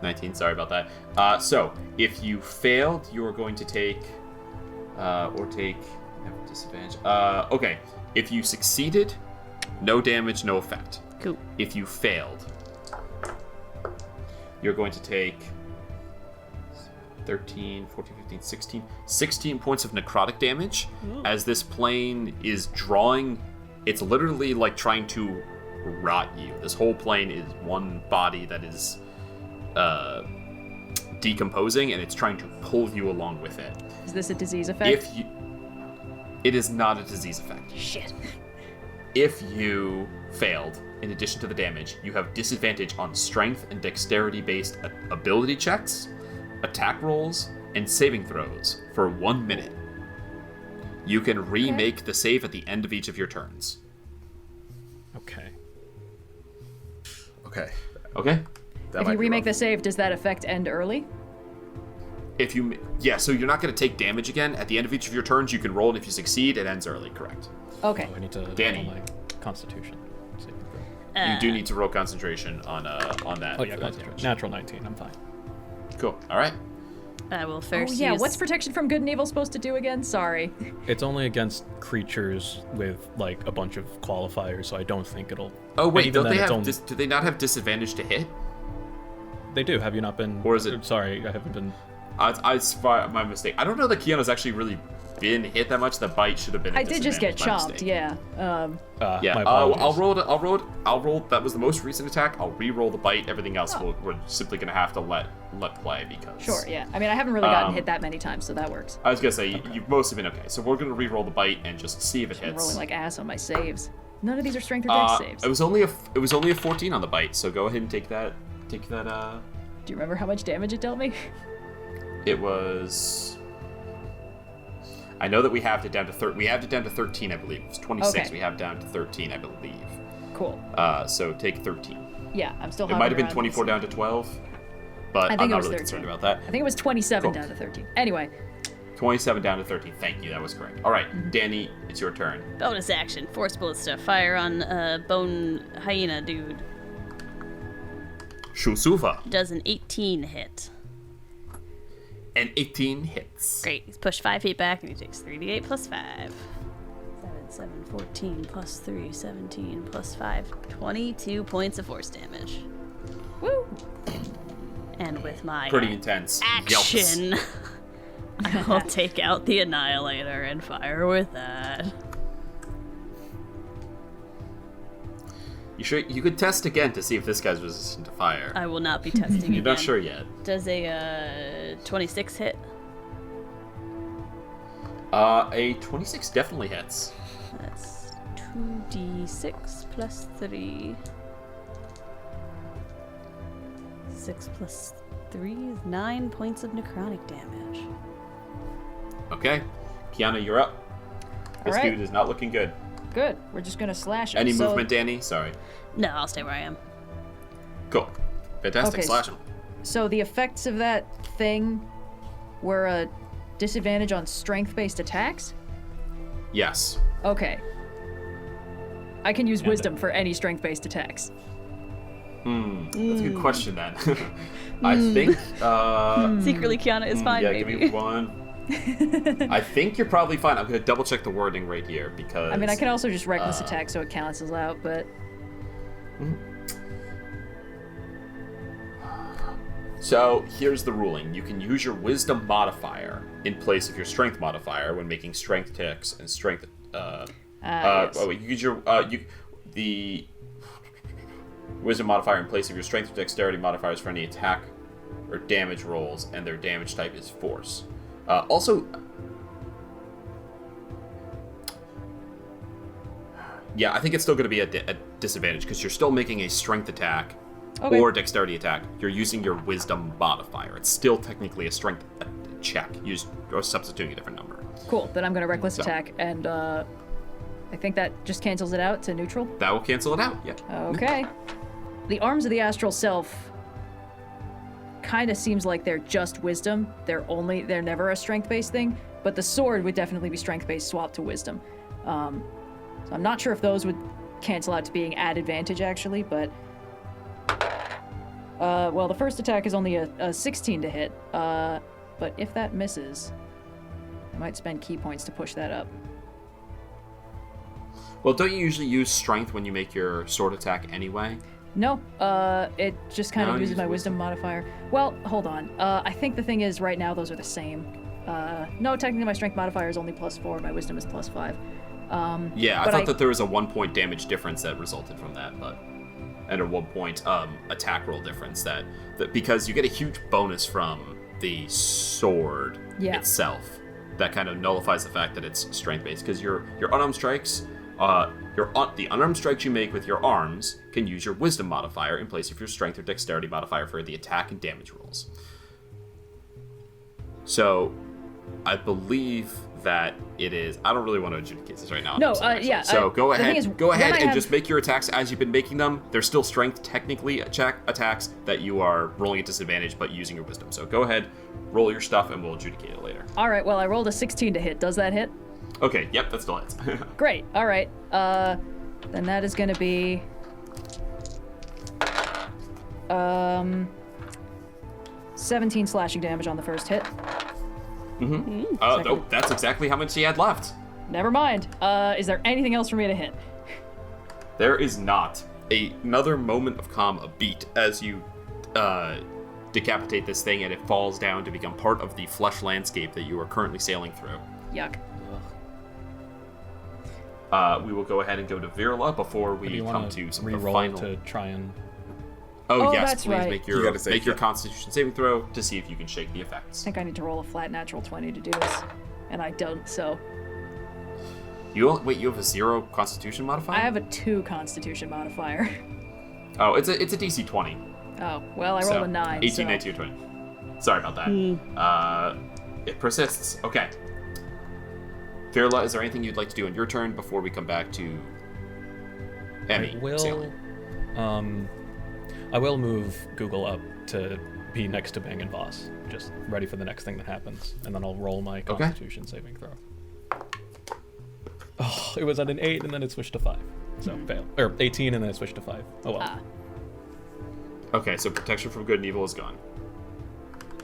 19, sorry about that. So, if you failed, you are going to take, have disadvantage. Okay, if you succeeded, no damage, no effect. Cool. If you failed, you're going to take 13, 14, 15, 16 points of necrotic damage as this plane is drawing. It's literally like trying to rot you. This whole plane is one body that is decomposing, and it's trying to pull you along with it. Is this a disease effect? It is not a disease effect. Shit. If you failed, in addition to the damage, you have disadvantage on strength and dexterity-based ability checks, attack rolls, and saving throws for 1 minute. You can remake the save at the end of each of your turns. Okay. Okay. Okay? That If might you be remake the rough. save, does that effect end early? So you're not going to take damage again. At the end of each of your turns, you can roll, and if you succeed, it ends early, correct? Okay. Oh, I need to Dani. roll my Constitution saving throw. You do need to roll concentration on that. Oh yeah, concentration. Natural 19. I'm fine. Cool. All right. I will first use... what's protection from good and evil supposed to do again? Sorry. It's only against creatures with, like, a bunch of qualifiers, so I don't think it'll... Oh, wait, don't they have... do they not have disadvantage to hit? They do. Have you not been... Or is it... Sorry, I haven't been... my mistake. I don't know that Kyana's actually really been hit that much. The bite should have been. I did just get chomped. Yeah. Yeah. I'll roll. That was the most recent attack. I'll re-roll the bite. Everything else we're simply gonna have to let play because. Sure. Yeah. I mean, I haven't really gotten hit that many times, so that works. I was gonna say you've mostly been okay. So we're gonna re-roll the bite and just see if it hits. I'm rolling like ass on my saves. None of these are strength or dex saves. It was only a 14 on the bite. So go ahead and take that. Do you remember how much damage it dealt me? It was. I know that we have it down to We have it down to 13, I believe. It was 26. Okay. We have it down to 13, I believe. Cool. So take 13. Yeah, I'm still. It might have been 24 down to 12, but I'm not really concerned about that. I think it was 27 down to 13. Anyway. 27 down to 13. Thank you. That was correct. All right, Dani, it's your turn. Bonus action: force bullets to fire on bone hyena dude. Shusufa. Does an 18 hit. And 18 hits. Great. He's pushed 5 feet back and he takes 3d8 plus 5. 7, 14 plus 3, 17 plus 5. 22 points of force damage. Woo! And with my pretty intense action, I'll take out the Annihilator and fire with that. You sure you could test again to see if this guy's resistant to fire? I will not be testing again. You're not sure yet. Does a 26 hit? A 26 definitely hits. That's 2d6 plus 3. 6 plus 3 is 9 points of necrotic damage. Okay. Kyana, you're up. This dude is not looking good. Good. We're just gonna slash him. Any movement, Dani? Sorry. No, I'll stay where I am. Cool. Fantastic. Okay, slash him. So the effects of that thing were a disadvantage on strength-based attacks? Yes. Okay. I can use wisdom for any strength-based attacks. That's a good question then. I think secretly Kyana is fine. Yeah, maybe. give me one. I think you're probably fine. I'm gonna double check the wording right here because I mean I can also just reckless attack so it cancels out, but So here's the ruling. You can use your wisdom modifier in place of your strength modifier when making strength checks and strength yes. you use your the wisdom modifier in place of your strength or dexterity modifiers for any attack or damage rolls, and their damage type is force. Also, yeah, I think it's still going to be a disadvantage because you're still making a strength attack or dexterity attack. You're using your wisdom modifier. It's still technically a strength check. You're substituting a different number. Cool. Then I'm going to reckless attack, and I think that just cancels it out to neutral. That will cancel it out. Yeah. Okay. The arms of the astral self kind of seems like they're just wisdom. They're never a strength-based thing, but the sword would definitely be strength-based swapped to wisdom. So I'm not sure if those would cancel out to being at advantage actually, but well, the first attack is only a 16 to hit, but if that misses, I might spend key points to push that up. Well, don't you usually use strength when you make your sword attack anyway? No, it just kind of uses my wisdom modifier. Well, hold on. I think the thing is, right now, those are the same. No, technically my strength modifier is only +4, my wisdom is +5. Yeah, I thought that there was a 1 point damage difference that resulted from that, and a 1 point attack roll difference that because you get a huge bonus from the sword itself. That kind of nullifies the fact that it's strength-based, because your unarmed strikes... the unarmed strikes you make with your arms can use your wisdom modifier in place of your strength or dexterity modifier for the attack and damage rolls. So, I believe that it is. I don't really want to adjudicate this right now. No, yeah. So go ahead and just make your attacks as you've been making them. They're still strength technically attacks that you are rolling at disadvantage, but using your wisdom. So go ahead, roll your stuff, and we'll adjudicate it later. All right. Well, I rolled a 16 to hit. Does that hit? Okay, yep, that still hits. Great. All right. Then that is going to be 17 slashing damage on the first hit. Oh, that's exactly how much he had left. Never mind. Is there anything else for me to hit? There is not. Another moment of calm, a beat, as you decapitate this thing and it falls down to become part of the flesh landscape that you are currently sailing through. Yuck. We will go ahead and go to Virla before we come to some of the final. To try and. Oh yes, that's please right. make your Constitution saving throw to see if you can shake the effects. I think I need to roll a flat natural 20 to do this, and I don't. So. You have a 0 Constitution modifier? I have a 2 Constitution modifier. Oh, it's a DC 20. Oh, well, I rolled a 9. 18, 19, 20. Sorry about that. It persists. Okay. Virla, is there anything you'd like to do in your turn before we come back to Emmy sailing? I will move Google up to be next to Bang and Vhas, just ready for the next thing that happens, and then I'll roll my Constitution saving throw. Oh, it was at an 8 and then it switched to 5. So fail. Or 18 and then it switched to 5. Oh well. Okay, so protection from good and evil is gone.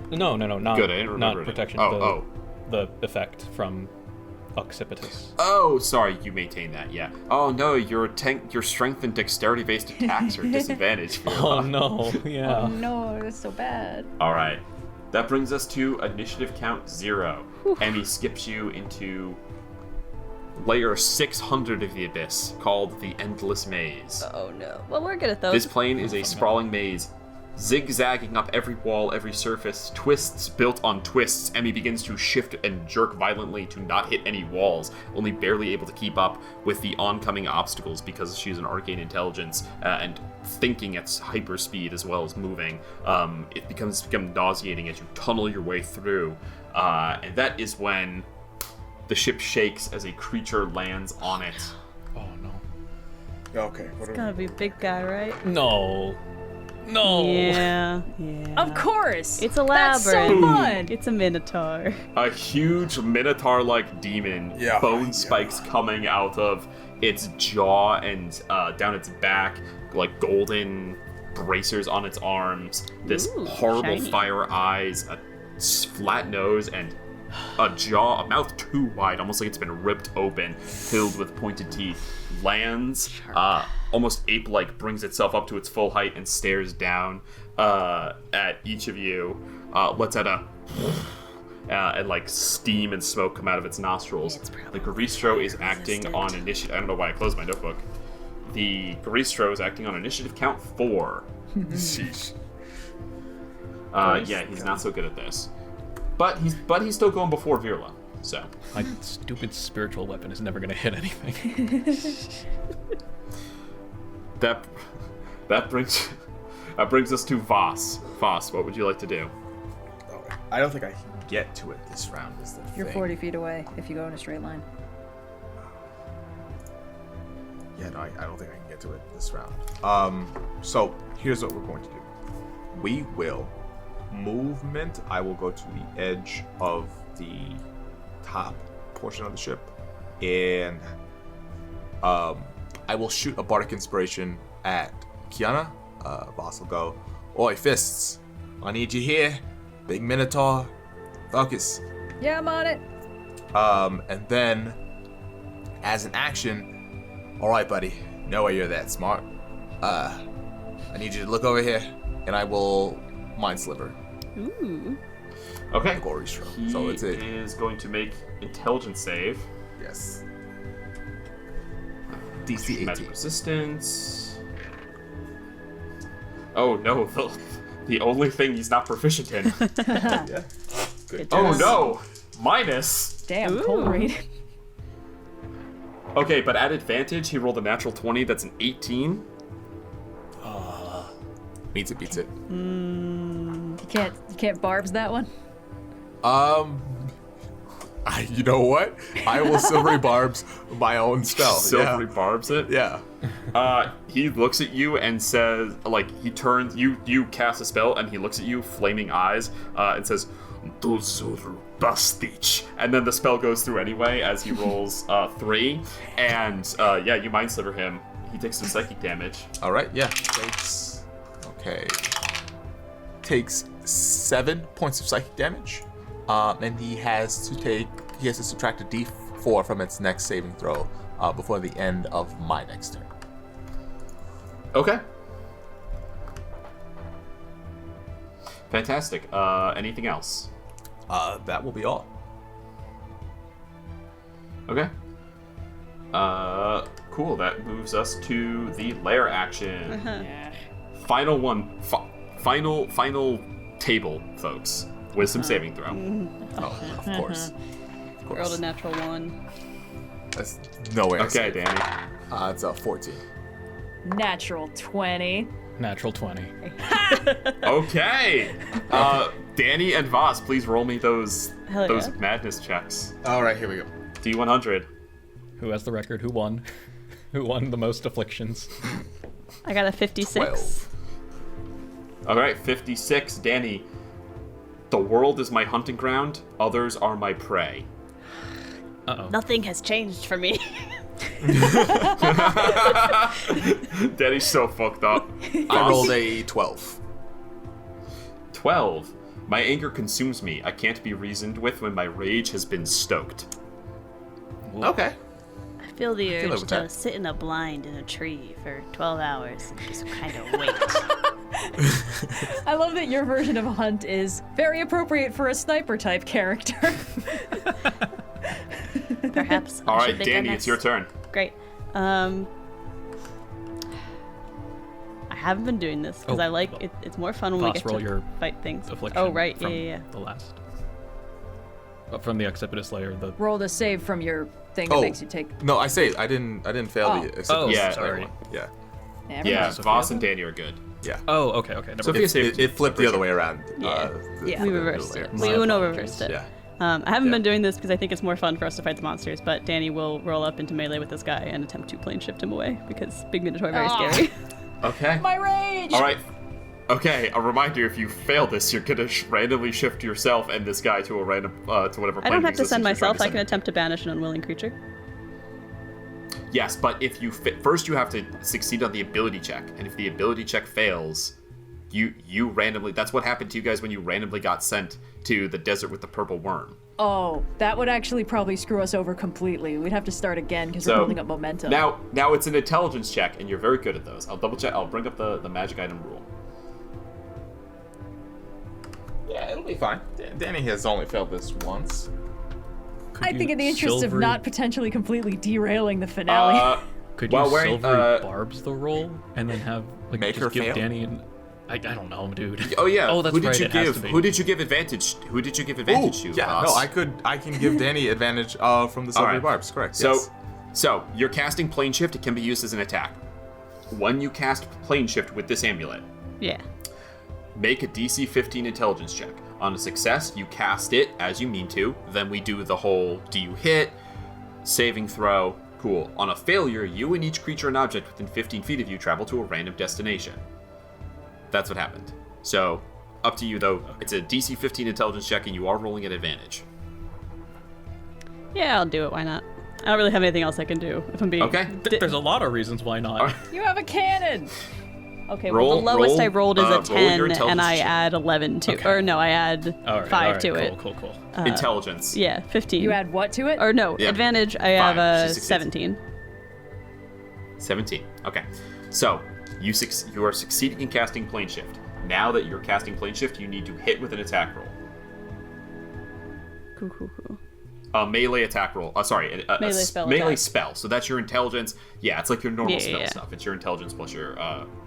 No, not good. I didn't remember not protection. The effect from Occipitus. Oh, sorry, you maintain that. Yeah. Oh no, your strength and dexterity-based attacks are disadvantaged. Oh no, yeah. Oh no, that's so bad. All right, that brings us to initiative count 0. Emmy skips you into layer 600 of the abyss, called the Endless Maze. Oh no. Well, we're good at those. This plane is a sprawling maze, zigzagging up every wall, every surface, twists built on twists. Emmy begins to shift and jerk violently to not hit any walls, only barely able to keep up with the oncoming obstacles because she's an arcane intelligence and thinking at hyper speed as well as moving. It becomes nauseating as you tunnel your way through, and that is when the ship shakes as a creature lands on it. Oh no. Okay. It's gotta be a big guy, right? No. Yeah. Of course. It's a labyrinth. That's so fun. It's a minotaur. A huge minotaur-like demon, bone spikes coming out of its jaw and down its back, like golden bracers on its arms. This horrible shiny. fire eyes, a flat nose, and a mouth too wide, almost like it's been ripped open, filled with pointed teeth, lands, almost ape-like, brings itself up to its full height and stares down at each of you, lets out and like steam and smoke come out of its nostrils. The Garistro is acting on initiative. I don't know why I closed my notebook. The Garistro is acting on initiative count 4. Sheesh. Yeah, he's not so good at this. But he's still going before Virla, so. My stupid spiritual weapon is never gonna hit anything. That brings us to Vhas. Vhas, what would you like to do? I don't think I can get to it this round. Is the You're thing. 40 feet away if you go in a straight line. Yeah, no, I don't think I can get to it this round. So here's what we're going to do. We will movement. I will go to the edge of the top portion of the ship, and I will shoot a bardic inspiration at Kyana. Vhas will go, "Oi, fists! I need you here, big minotaur. Focus." Yeah, I'm on it. And then, as an action, all right, buddy. Know why you're that smart. I need you to look over here, and I will mind sliver. Ooh. Okay. He so it's it. Is going to make intelligence save. Yes. DC 18. Magic resistance. Oh no, the only thing he's not proficient in. Yeah. Good. Oh no, minus. Damn, cold read. Okay, but at advantage, he rolled a natural 20. That's an 18. Beats it. You can't barbs that one. You know what? I will silvery barbs my own spell. Silvery barbs it? Yeah. He looks at you and says, like, he turns, you cast a spell, and he looks at you, flaming eyes, and says, "Dozor bastich." And then the spell goes through anyway as he rolls 3. And, yeah, you mind sliver him. He takes some psychic damage. All right, yeah. Takes. Okay. Takes 7 points of psychic damage, and he has to subtract a D4 from its next saving throw before the end of my next turn. Okay. Fantastic. Anything else? That will be all. Okay. Cool. That moves us to the lair action. Final one. Final table, folks. Wisdom saving throw. Oh, of course. Rolled a natural 1. That's nowhere. Okay, Dani. It's a 14. Natural 20. Natural 20. Okay. Dani and Vhas, please roll me those Hell yeah. madness checks. All right, here we go. D100. Who has the record? Who won? Who won the most afflictions? I got a 56. 12. All right, 56. Dani. The world is my hunting ground. Others are my prey. Uh-oh. Nothing has changed for me. Dani's so fucked up. I rolled a 12. 12. My anger consumes me. I can't be reasoned with when my rage has been stoked. Okay. I feel the live urge with to that. sit in a blind in a tree for 12 hours and just kind of wait. I love that your version of a hunt is very appropriate for a sniper type character. Perhaps. All I right, should think Dani, on it's your turn. Great. I haven't been doing this because I like it. It's more fun when we Vhas, get roll to your fight things. Affliction Oh right, from yeah. the last. From the Accipitous Layer, the... Roll the save from your thing that makes you take. No, I saved. I didn't fail Oh. the. Oh, Yeah. sorry. Yeah. Yeah, Sophia Vhas and Dani are good. Yeah. Oh, okay. Never Sophia mind. saved It flipped the other way around. Yeah. Yeah. We the reversed layer. it. My We Uno apologies. reversed it. Yeah. I haven't Yeah. been doing this because I think it's more fun for us to fight the monsters, but Dani will roll up into melee with this guy and attempt to plane shift him away because Big Minotaur very Ah. scary. Okay. My rage! All right. Okay, a reminder: if you fail this, you're gonna randomly shift yourself and this guy to a random to whatever. I plane don't of have to existence send you're trying myself. to I send can him. attempt to banish an unwilling creature. Yes, but if you first, you have to succeed on the ability check, and if the ability check fails, you randomly. That's what happened to you guys when you randomly got sent to the desert with the purple worm. Oh, that would actually probably screw us over completely. We'd have to start again because we're building up momentum. Now it's an intelligence check, and you're very good at those. I'll double check. I'll bring up the magic item rule. Yeah, it'll be fine. Dani has only failed this once. I think in the interest of silvery- not potentially completely derailing the finale. Could you while wearing, silvery barbs the roll and then have like Make just her give fail? Dani an... I don't know, dude. Oh yeah. Oh, that's who did right. you it has give? to be. Who did you give advantage? Who did you give advantage to? Yeah, Vhas? no, I can give Dani advantage from the silvery Alright. barbs. Correct. So, yes. so you're casting plane shift. It can be used as an attack. When you cast plane shift with this amulet, Yeah. make a DC 15 intelligence check. On a success, you cast it as you mean to. Then we do the whole do you hit, saving throw. Cool. On a failure, you and each creature and object within 15 feet of you travel to a random destination. That's what happened. So, up to you though. It's a DC 15 intelligence check and you are rolling at advantage. Yeah, I'll do it. Why not? I don't really have anything else I can do if I'm being. Okay. There's a lot of reasons why not. Alright. You have a cannon! Okay, Roll- well, the lowest I roll, rolled is a roll your 10, intelligence and I check. add 11 to Okay. Or no, I add All right, 5 all right, to cool, it. Cool. Intelligence. Yeah, 15. You add what to it? Or no, Yeah. advantage, I have 5. She succeeds. 17. 17. Okay. So, you are succeeding in casting plane shift. Now that you're casting plane shift, you need to hit with an attack roll. Cool. A melee attack roll. Sorry, a Melee spell melee attack. spell. So that's your intelligence. Yeah, it's like your normal Yeah, spell yeah. stuff. It's your intelligence plus your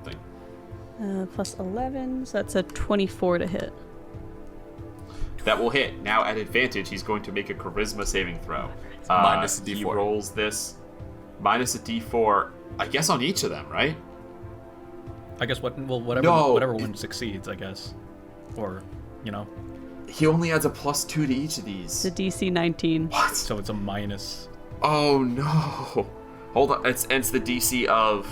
thing. Plus 11, so that's a 24 to hit. That will hit. Now at advantage, he's going to make a charisma saving throw. Minus a D4. He rolls this minus a D4. I guess on each of them, right? I guess whatever No. whatever one succeeds, I guess, or He only adds a +2 to each of these. The DC 19. What? so it's a minus. Oh no! Hold on. It's the DC of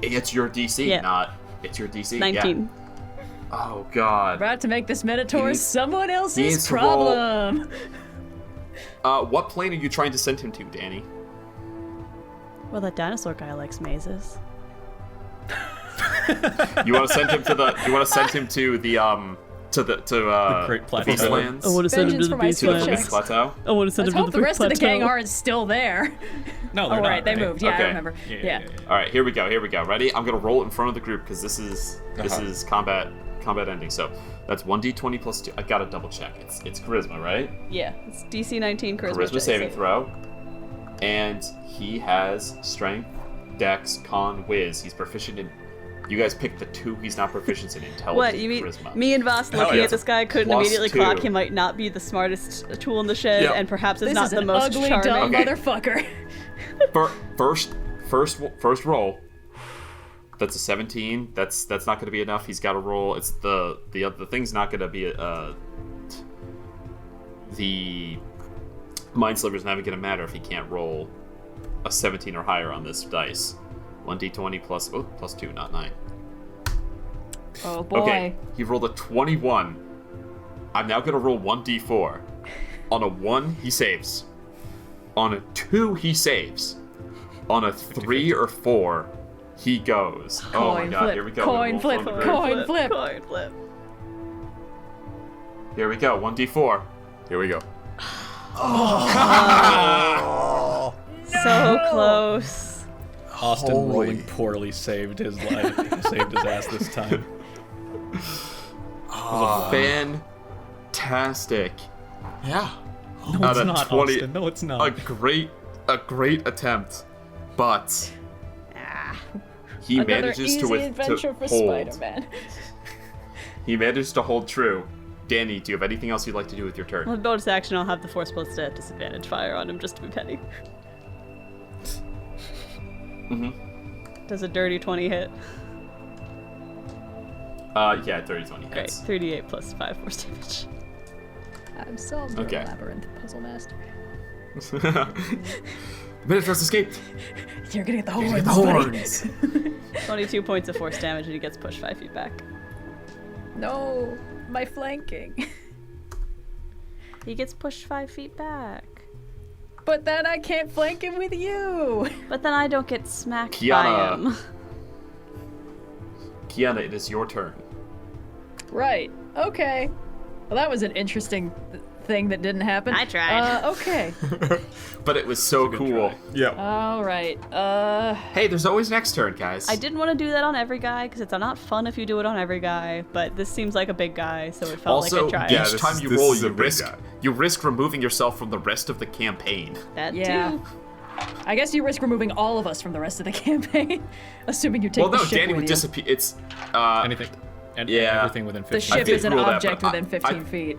It's your DC, Yeah. not it's your DC. 19. Yeah. Oh god. About to make this Minotaur needs- someone he else's needs to roll. problem. What plane are you trying to send him to, Dani? Well, that dinosaur guy likes mazes. You want to send him to the? You want to send him to the Great Plateau. Beastlands? I want to send him to the Vengeance for my To the Beastlands. checks. Plateau? I want to send Let's him to hope the the rest of the plateau. gang aren't still there. No, Oh, they're not, right, they moved. Yeah, I Okay. remember. Yeah. All right, here we go. Ready? I'm gonna roll it in front of the group because this is combat ending. So that's 1d20 plus 2. I gotta double check. It's charisma, right? Yeah, it's DC 19 charisma. Charisma check, saving so- throw, and he has strength, dex, con, whiz. He's proficient in. You guys picked the 2 he's not proficient in: intelligence, What, you mean charisma. me and Vhas looking yeah. at this guy couldn't Plus immediately 2. clock he might not be the smartest tool in the shed Yep. and perhaps is This not is the an most ugly, charming. dumb Okay. motherfucker. First roll. That's a 17. That's not going to be enough. He's got to roll. It's the thing's not going to be the mind sliver's not even going to matter if he can't roll a 17 or higher on this dice. 1d20 plus 2, not 9. Oh boy. Okay, he rolled a 21. I'm now going to roll 1d4. On a 1, he saves. On a 2, he saves. On a 3 or 4, he goes. Oh my Coin god, flip, here we go. coin We'll roll flip, from the coin flip. Coin flip. Here we go, 1d4. Here we go. So close. Austin Holy. rolling poorly saved his life, saved his ass this time. Fantastic. Yeah. No, Out it's of not, 20 Austin. No, it's A not. great attempt, but he Another manages easy to adventure for hold. Spider-Man. He managed to hold true. Danny, do you have anything else you'd like to do with your turn? Well, bonus action, I'll have the Force Blitz to disadvantage fire on him just to be petty. Does a dirty 20 hit? Yeah, 30-20 Great. hits. 38 plus 5 force damage. I'm so Okay. labyrinth puzzle master. Minotaur's escaped. You're gonna get the Get horns. the buddy. horns. 22 points of force damage and he gets pushed 5 feet back. No, my flanking. He gets pushed 5 feet back. But then I can't flank him with you. But then I don't get smacked by Kyana. him. Kyana, it is your turn. Right. Okay. Well, that was an interesting thing that didn't happen. I tried. Okay. But it was so cool. try. Yeah. All right. Hey, there's always next turn, guys. I didn't want to do that on every guy because it's not fun if you do it on every guy, but this seems like a big guy, so it felt Also, like I tried. each Yeah, this time is- you this roll, is a you big guy. risk removing yourself from the rest of the campaign. That Yeah. too. I guess you risk removing all of us from the rest of the campaign, assuming you take Well, the no, ship Danny with would you. disappear. It's Anything. And Yeah. everything within 15 The ship did is an rule that, object but within 15 I- feet.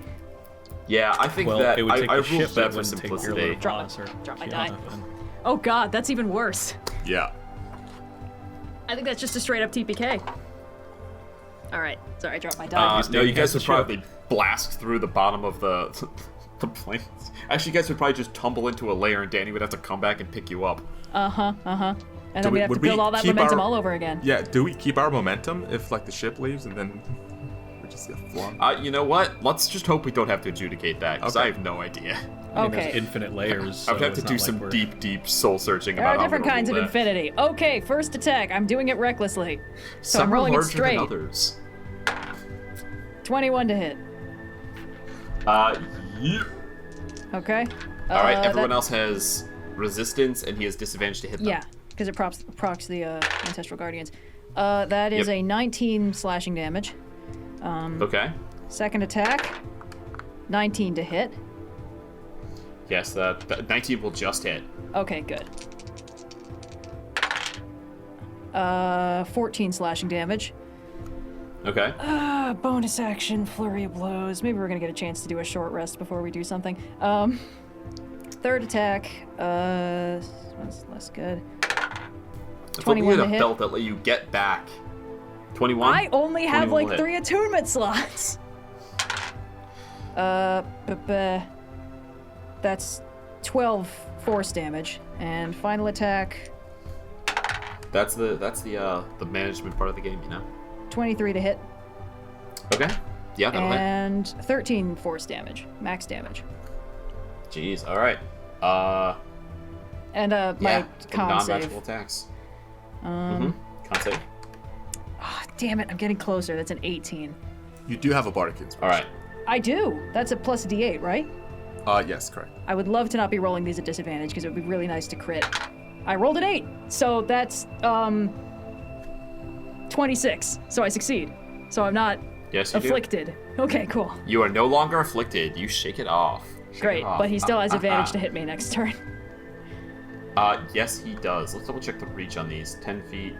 yeah. I think Well, that it would take I the ship, ruled but that it for wouldn't take your simplicity. little boss or Drop my Kyana die. then. Oh god, that's even worse. Yeah. I think that's just a straight up TPK. All right. Sorry, I dropped my die. No, you guys the would ship. probably blast through the bottom of the the plane. Actually, you guys would probably just tumble into a layer, and Danny would have to come back and pick you up. And then we- we have to would we build all that keep momentum our- all over again. Yeah. Do we keep our momentum if like the ship leaves and then we just get flung? You know what? Let's just hope we don't have to adjudicate that, because Okay. I have no idea. I mean, there's Okay. infinite layers. I would so have to it's do not like some we're- deep soul searching There about are how I'm different gonna kinds of rule that. infinity. Okay, first attack. I'm doing it recklessly. So Some I'm are rolling it larger straight. than others. 21 to hit. Yeah. Okay. All right, that- everyone else has resistance, and he has disadvantage to hit them. Yeah, because it procs the Ancestral Guardians. That is Yep. a 19 slashing damage. Okay. Second attack, 19 to hit. Yes, that 19 will just hit. Okay, good. 14 slashing damage. Okay. Bonus action, flurry of blows. Maybe we're gonna get a chance to do a short rest before we do something. Third attack, that's less good. I thought we 21 had to a hit. belt that let you get back. 21? I only have 21 will like hit. 3 attunement slots. That's 12 force damage, and final attack, That's the management part of the game, you know. 23 to hit, Okay. Yeah, that'll hit. and 13 force damage, max damage. Jeez. All right. And my Yeah. con Non-magical save. attacks. Con save. damn it, I'm getting closer. That's an 18. You do have a bardic inspiration. All right. I do. That's a plus D8, right? Yes, correct. I would love to not be rolling these at disadvantage because it would be really nice to crit. I rolled an 8, so that's 26. So I succeed. So I'm not Yes, you afflicted. Okay, cool. do. You are no longer afflicted. You shake it off. Shake Great, it off. but he still has advantage to hit me next turn. Yes, he does. Let's double check the reach on these. 10 feet,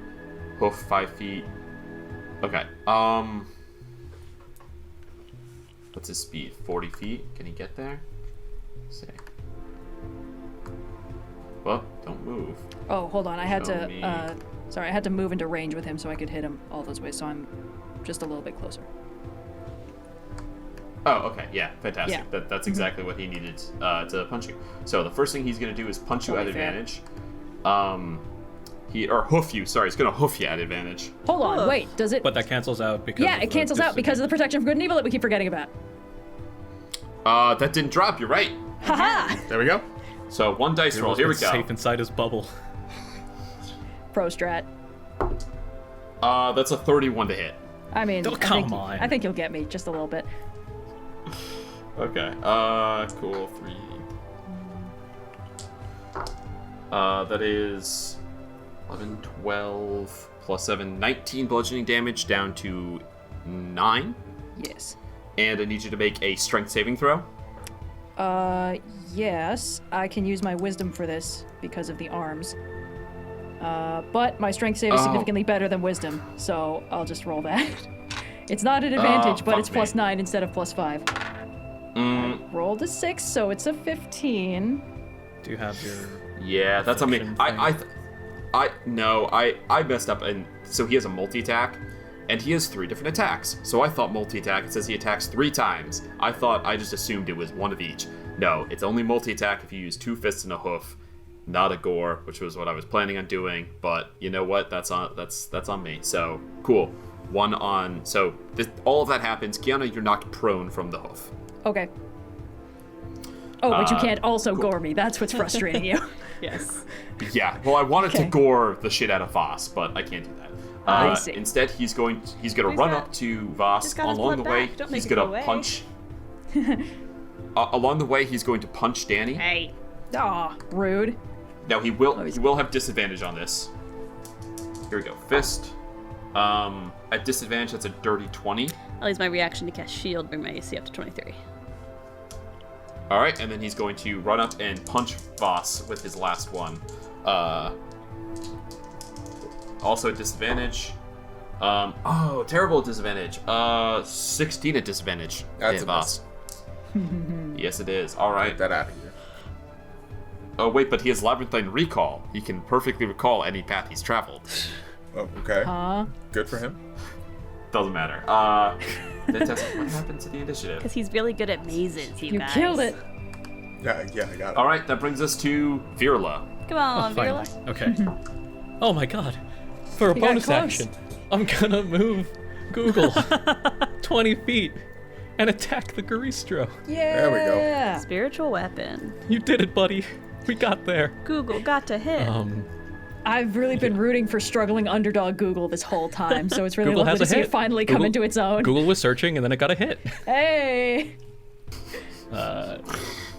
hoof 5 feet. Okay. What's his speed? 40 feet? Can he get there? Let's see. Well, don't move. Oh, hold on. I had Show me. to. Sorry, I had to move into range with him so I could hit him all those ways. So I'm just a little bit closer. Oh, okay. Yeah, fantastic. Yeah. That's exactly what he needed to punch you. So the first thing he's going to do is punch you at Totally fair. advantage. Hoof you. Sorry, he's going to hoof you at advantage. Hold on. Wait. Does it? But that cancels out because Yeah, of it the cancels out because of the protection of good and evil that we keep forgetting about. That didn't drop. You're right. Haha. There we go. So one dice roll. Here we go. Safe inside his bubble. Pro strat. That's a 31 to hit. I mean, Oh, come on. I think you'll get me just a little bit. Okay. Cool. 3. That is 11, 12 plus 7, 19 bludgeoning damage down to 9. Yes. And I need you to make a strength saving throw. Yes. I can use my wisdom for this because of the arms. But my strength save is Oh. significantly better than wisdom, so I'll just roll that. It's not an advantage, but fuck it's me. plus 9 instead of plus 5. Rolled a 6, so it's a 15. Do you have your? Yeah, that's on me. Affliction I messed up, and so he has a multi-attack, and he has 3 different attacks. So I thought multi-attack, it says he attacks 3 times. I just assumed it was one of each. No, it's only multi-attack if you use 2 fists and a hoof, not a gore, which was what I was planning on doing. But you know what? That's on me. So cool. All of that happens. Kyana, you're knocked prone from the hoof. Okay. Oh, but you can't also gore me. That's what's frustrating you. Yes. Yeah, well, I wanted to Okay. gore the shit out of Vhas, but I can't do that. I see. Instead, he's gonna He's run got- up to Vhas. he's got his Along the blood way, back. Don't he's make it gonna go away. punch. Along the way, he's going to punch Dani. Hey. Aw, rude. Now he will have disadvantage on this. Here we go, fist. At disadvantage, that's a dirty 20. I'll use my reaction to cast shield, bring my AC up to 23. All right, and then he's going to run up and punch Vhas with his last one. Also at disadvantage. Terrible at disadvantage. 16 at disadvantage. That's a Vhas. Yes, it is. All right. Get that out of here. Oh wait, but he has labyrinthine recall. He can perfectly recall any path he's traveled. Oh, okay. Huh? Good for him. Doesn't matter. Fantastic. What happened to the initiative? Because he's really good at mazes, you guys. killed it. Yeah, I got it. All right, that brings us to Virla. Come on, Finally. Virla. Okay. Oh my god. For a You got bonus close. action, I'm gonna move Google 20 feet and attack the Garistro. Yeah. There we go. Spiritual weapon. You did it, buddy. We got there. Google got to hit. I've really been rooting for struggling underdog Google this whole time, so it's really Google lovely has to a see hit. it finally come Google- into its own. Google was searching and then it got a hit. Hey!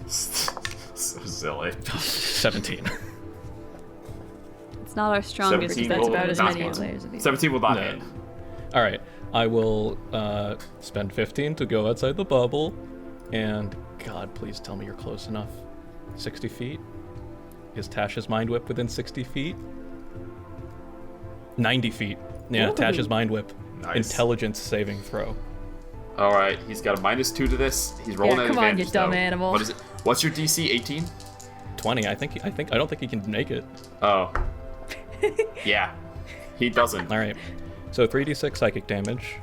So silly. 17. It's not our strongest. 17 That's will about as not many hit. layers of these. 17 will not No. hit. All right. I will spend 15 to go outside the bubble. And God, please tell me you're close enough. 60 feet? Is Tasha's Mind Whip within 60 feet? 90 feet. Yeah, Ooh. Tasha's Mind Whip. Nice. Intelligence saving throw. All right, he's got a -2 to this. He's rolling at come on, advantage. you dumb though. animal. What is it? What's your DC? 18? 20. I don't think he can make it. Oh. Yeah. He doesn't. All right. So 3d6 psychic damage.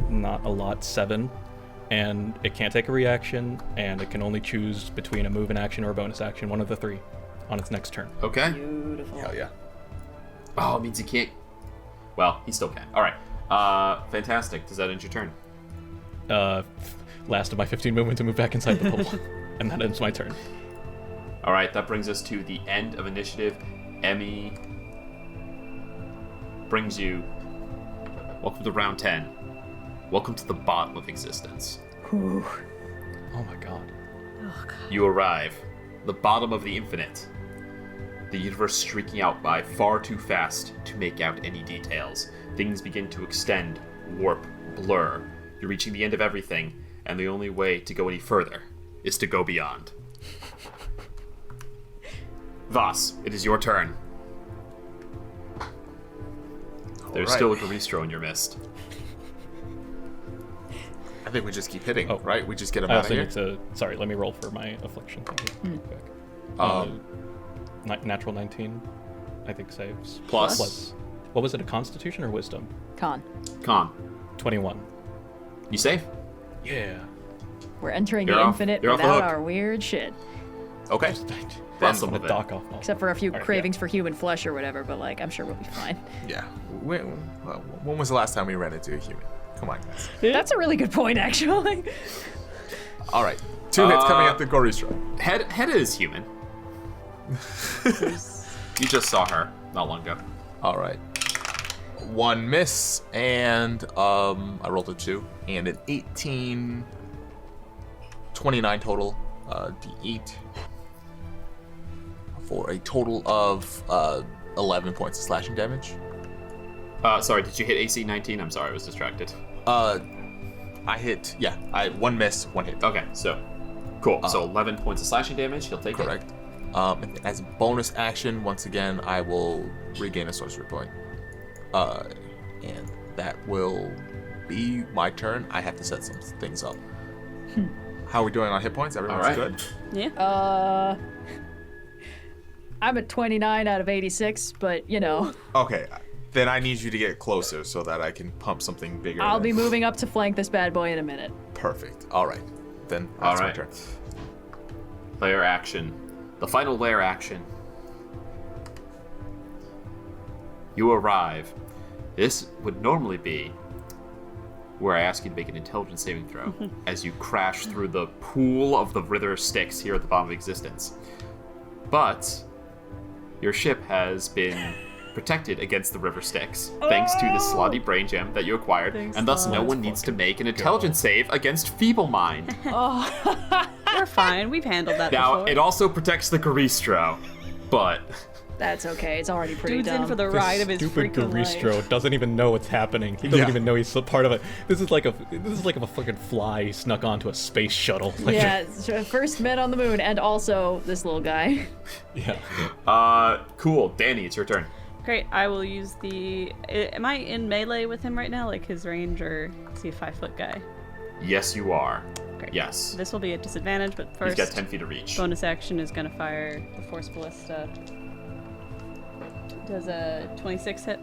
Not a lot, 7. And it can't take a reaction, and it can only choose between a move and action or a bonus action, one of the 3, on its next turn. Okay. Beautiful. Hell yeah. Oh, it means he can't. Well, he still can. All right. Fantastic. Does that end your turn? Last of my 15 movement to move back inside the bubble. And that ends my turn. All right, that brings us to the end of initiative. Emmy. brings you... Welcome to round 10. Welcome to the bottom of existence. Ooh. Oh my god. You arrive. The bottom of the infinite. The universe streaking out by far too fast to make out any details. Things begin to extend, warp, blur. You're reaching the end of everything, and the only way to go any further is to go beyond. Vhas, it is your turn. There's still a Garistro in your midst. I think we just keep hitting, Oh. right? We just get him I out of also here. need to... Sorry, let me roll for my affliction thing real quick. Natural 19, I think, saves. Plus? What was it, a Constitution or Wisdom? Con. 21. You save? Yeah. We're entering You're the off- infinite you're off the without hook. our weird shit. Okay. Plus some I'm of gonna it. dock off. all- Except for a few All right, cravings for human flesh or whatever, but like, I'm sure we'll be fine. Yeah. When was the last time we ran into a human? Come on, guys. That's a really good point, actually. All right. 2 hits coming up the Goristro. Hedda is human. You just saw her not long ago. All right. 1 miss, and I rolled a 2, and an 18, 29 total, D8, for a total of 11 points of slashing damage. Sorry, did you hit AC 19? I'm sorry, I was distracted. I hit, 1 miss, 1 hit. Okay, so cool. So 11 points of slashing damage. He'll take Correct. And as a bonus action, once again, I will regain a sorcery point. And that will be my turn. I have to set some things up. How are we doing on hit points? Everyone's All right. good? Yeah. I'm at 29 out of 86, but you know, Okay, then I need you to get closer so that I can pump something bigger. I'll be than- moving up to flank this bad boy in a minute. Perfect. All right. Then All that's my right. turn. Layer action. The final layer action. You arrive. This would normally be where I ask you to make an intelligence saving throw as you crash through the pool of the river Styx here at the bottom of existence. But your ship has been protected against the river Styx thanks to the slotty brain gem that you acquired, and thus no one needs to make an intelligence save against feeble mind. We're fine. We've handled that Now, before. it also protects the Garistro, but That's okay. It's already pretty Dude's dumb. in for the ride of his Stupid freaking Garistro life. doesn't even know what's happening. He doesn't Yeah. even know he's a part of it. This is like a fucking fly snuck onto a space shuttle. Like, Yeah, it's first men on the moon, and also this little guy. yeah. cool. Dani, it's your turn. Great. I will use the. Am I in melee with him right now? Like his range, or is he a 5-foot guy? Yes, you are. Great. Yes. This will be a disadvantage, but first, He's got 10 feet of reach. bonus action is going to fire the Force Ballista. Does a 26 hit?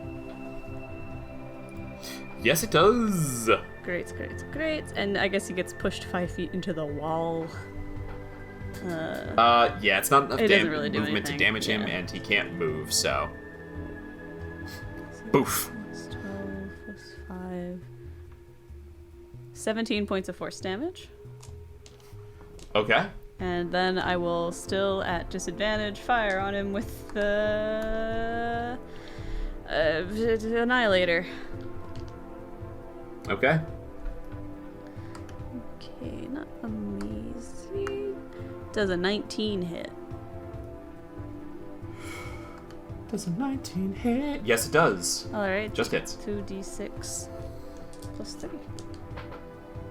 Yes, it does. Great. And I guess he gets pushed 5 feet into the wall. Yeah, it's not enough It doesn't really do movement to anything, damage him, yeah. and he can't move, so. Boof. Plus 12 plus 5. 17 points of force damage. Okay. And then I will still, at disadvantage, fire on him with the Annihilator. Okay. Okay, not amazing. Does a 19 hit? Does a 19 hit? Yes, it does. All right. Just hits. 2d6 plus 3.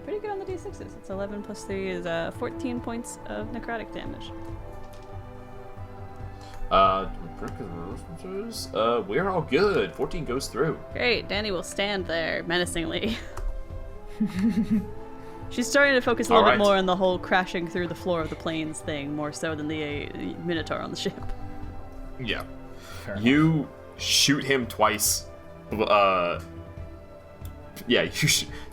Pretty good on the d6s. It's 11 plus 3 is 14 points of necrotic damage. We're all good. 14 goes through. Great. Dani will stand there menacingly. She's starting to focus a little All bit right. more on the whole crashing through the floor of the planes thing, more so than the Minotaur on the ship. Yeah. Fair enough. You shoot him twice. Yeah,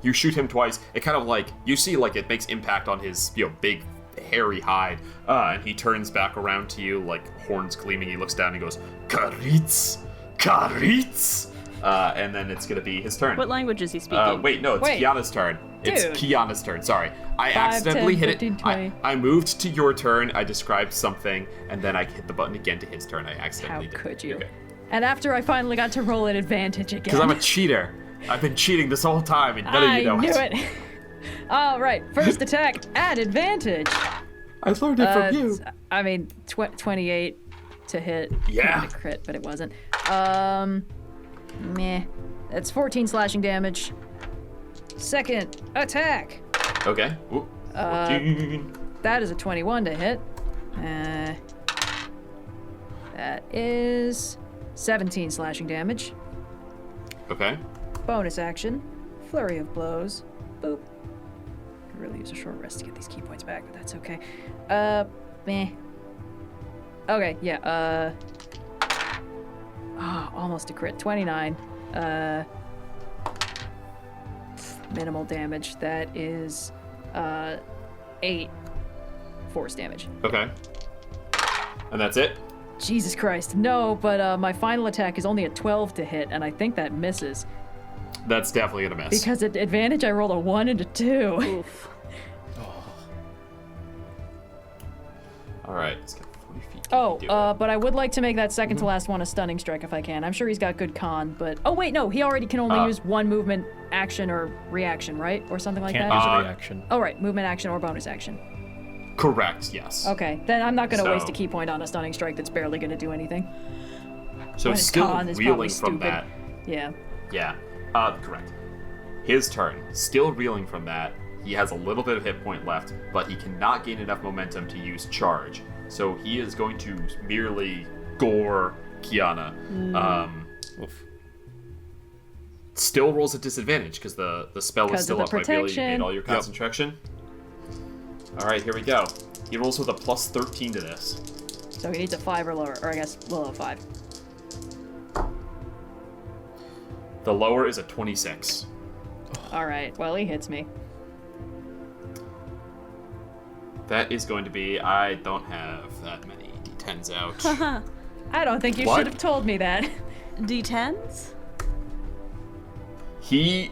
you shoot him twice. It kind of like, you see like it makes impact on his, big hairy hide. And he turns back around to you, like horns gleaming. He looks down and he goes, Karitz! Karitz! And then it's gonna be his turn. What language is he speaking? Wait, no, it's Wait. Kiana's turn. It's Dude. Kiana's turn, sorry. I 5, accidentally 10, hit 15, it. 20. I moved to your turn, I described something, and then I hit the button again to his turn. I accidentally How did. could you? Okay. And after I finally got to roll at advantage again. Because I'm a cheater. I've been cheating this whole time, and none of you know I knew it. All right, first attack at advantage. I learned it from you. I mean, 28 to hit. Yeah. Could've been a crit, but it wasn't. Meh. That's 14 slashing damage. Second attack. Okay. Ooh, 14. That is a 21 to hit. That is 17 slashing damage. Okay. Bonus action. Flurry of blows. Boop. Could really use a short rest to get these key points back, but that's okay. Meh. Okay, yeah, almost a crit. 29. Minimal damage. That is, 8 force damage. Okay. And that's it? Jesus Christ. No, but, my final attack is only a 12 to hit, and I think that misses. That's definitely gonna miss. Because at advantage, I rolled a 1 and a 2. Oof. Alright, let's get 40 feet. But I would like to make that second to last one a stunning strike if I can. I'm sure he's got good con, but... Oh, wait, no, he already can only use one movement, action, or reaction, right? Or something like Can't that? use a reaction. Oh, right, movement, action, or bonus action. Correct, yes. Okay, then I'm not going to waste a So- key point on a stunning strike that's barely going to do anything. So When his still con is reeling probably from stupid. that. Yeah. Yeah, correct. His turn. Still reeling from that. He has a little bit of hit point left, but he cannot gain enough momentum to use charge. So he is going to merely gore Kyana. Still rolls at disadvantage because the spell is still up. I feel you made all your concentration. Alright, here we go. He rolls with a plus 13 to this. So he needs a 5 or lower, or I guess below 5. The lower is a 26. Alright, well, he hits me. That is going to be... I don't have that many d10s out. I don't think you What? should have told me that. D10s? You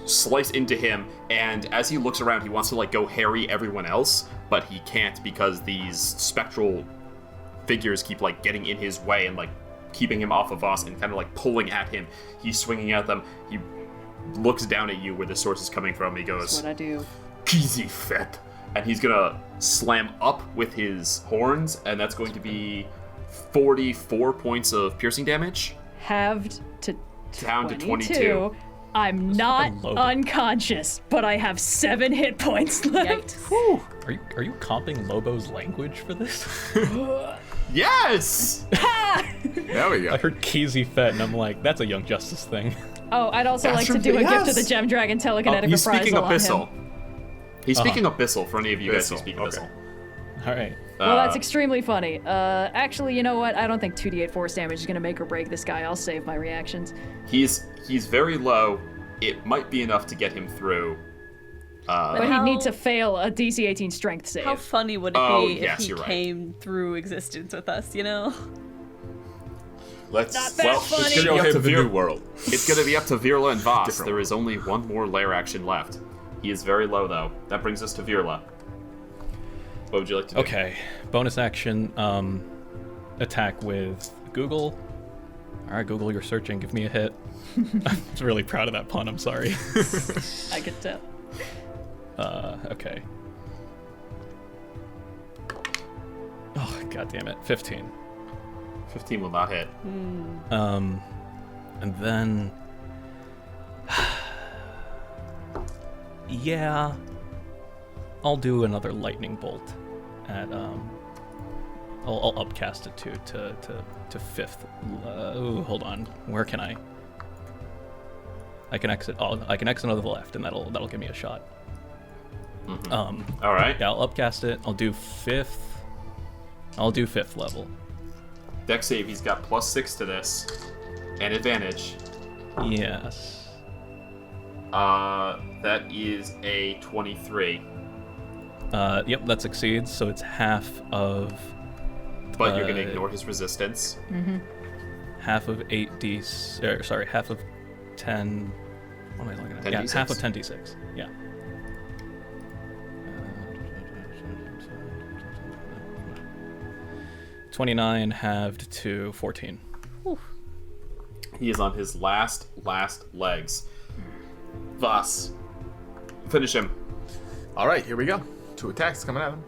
slice into him, and as he looks around, he wants to like go harry everyone else, but he can't because these spectral figures keep like getting in his way and like keeping him off of Vhas and kind of like pulling at him. He's swinging at them. He looks down at you where the source is coming from. He goes, That's what I do. "Easy, fat," and he's gonna slam up with his horns, and that's going to be 44 points of piercing damage. Halved to Down to 22. 22. I'm not fucking low. unconscious, but I have 7 hit points left. Yikes. Are you comping Lobo's language for this? Yes! There we I go. heard Keezy Fet, and I'm like, that's a Young Justice thing. Oh, I'd also That's like to from- do a gift of yes! the Gem Dragon telekinetic He's speaking reprisal on Abyssal. him. He's speaking Abyssal for any of you guys who Abyssal, speak okay. Abyssal. All right. Well, that's extremely funny. Actually, you know what? I don't think 2d8 force damage is going to make or break this guy. I'll save my reactions. He's very low. It might be enough to get him through. But he'd need to fail a DC 18 strength save. How funny would it Oh, be yes, if he you're right. came through existence with us, you know? Let's Not that funny. It's show gonna be up him to the new world. It's gonna be up to Virla and Vhas. Different There is only one more lair action left. He is very low though. That brings us to Virla. What would you like to do? Okay. Bonus action. Attack with Google. All right, Google, you're searching. Give me a hit. I'm really proud of that pun. I'm sorry. I could tell. Okay. Oh, god damn it. 15. 15 will not hit. And then yeah, I'll do another lightning bolt at I'll upcast it to 5th. Hold on. Where can I? I can exit. I can exit to the left, and that'll give me a shot. All right. Yeah, I'll upcast it. I'll do 5th. I'll do 5th level. Dex save. He's got +6 to this, and advantage. Yes. That is a 23. Yep, that succeeds. So it's half of. But you're gonna ignore his resistance. Half of 8d. Sorry, half of 10. What am I looking at? Yeah, 10d6. half of 10d6. Yeah. 29 halved to 14. He is on his last legs. Vhas, finish him. All right, here we go. 2 attacks coming at him.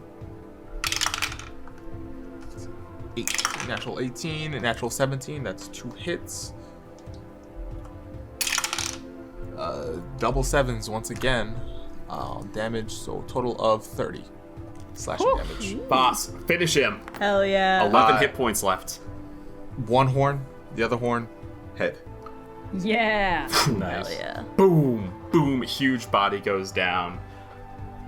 8, natural 18, and natural 17. That's 2 hits. Double 7s once again. Damage, so total of 30 slashing damage. Vhas, finish him. Hell yeah. 11 hit points left. One horn, the other horn, head. Yeah. Nice. Hell yeah. Boom, boom, huge body goes down.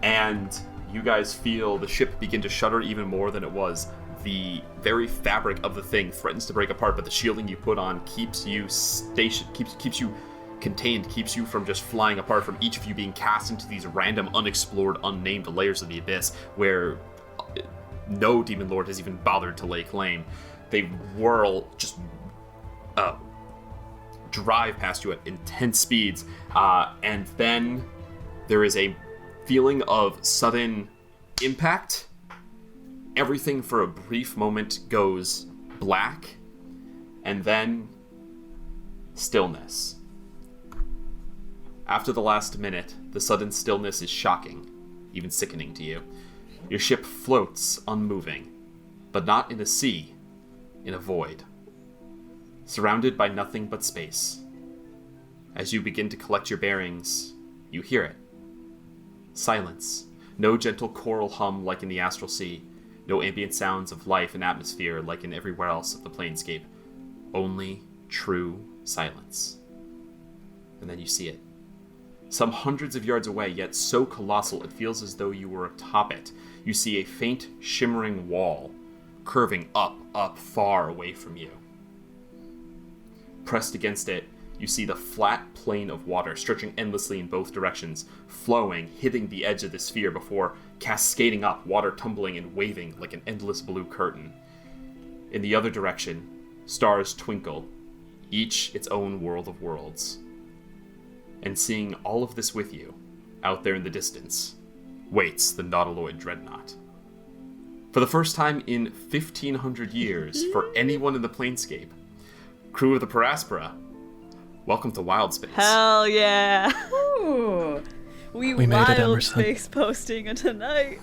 And you guys feel the ship begin to shudder even more than it was. The very fabric of the thing threatens to break apart, but the shielding you put on keeps you keeps you contained, keeps you from just flying apart, from each of you being cast into these random, unexplored, unnamed layers of the abyss where no demon lord has even bothered to lay claim. They whirl, just drive past you at intense speeds, and then there is a feeling of sudden impact. Everything for a brief moment goes black, and then stillness. After the last minute, the sudden stillness is shocking, even sickening to you. Your ship floats unmoving, but not in a sea, in a void. Surrounded by nothing but space. As you begin to collect your bearings, you hear it. Silence. No gentle choral hum like in the astral sea. No ambient sounds of life and atmosphere like in everywhere else of the Planescape. Only true silence. And then you see it. Some hundreds of yards away, yet so colossal it feels as though you were atop it. You see a faint, shimmering wall, curving up, far away from you. Pressed against it, you see the flat plane of water stretching endlessly in both directions, flowing, hitting the edge of the sphere before cascading up, water tumbling and waving like an endless blue curtain. In the other direction, stars twinkle, each its own world of worlds. And seeing all of this with you, out there in the distance, waits the Nautiloid Dreadnaught. For the first time in 1,500 years, for anyone in the Planescape, crew of the Per Aspera, welcome to Wild Space. Hell yeah. Ooh. We made it, wild Emerson. space posting tonight.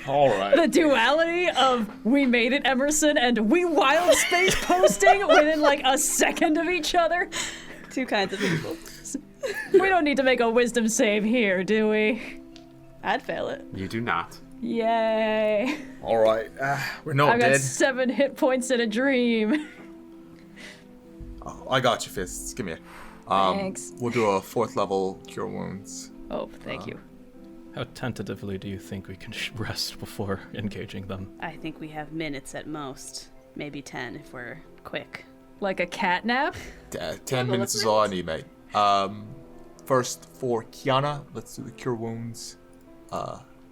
All right. The duality of we made it, Emerson, and we wild space posting within like a second of each other. Two kinds of people. We don't need to make a wisdom save here, do we? I'd fail it. You do not. Yay. All right. We're not I got dead. 7 hit points in a dream. Oh, I got you, Fists. Give me it. Thanks. We'll do a 4th level Cure Wounds. Oh, thank you. How tentatively do you think we can rest before engaging them? I think we have minutes at most. Maybe 10 if we're quick. Like a cat nap? 10 minutes is all I need, mate. First, for Kyana, let's do the Cure Wounds.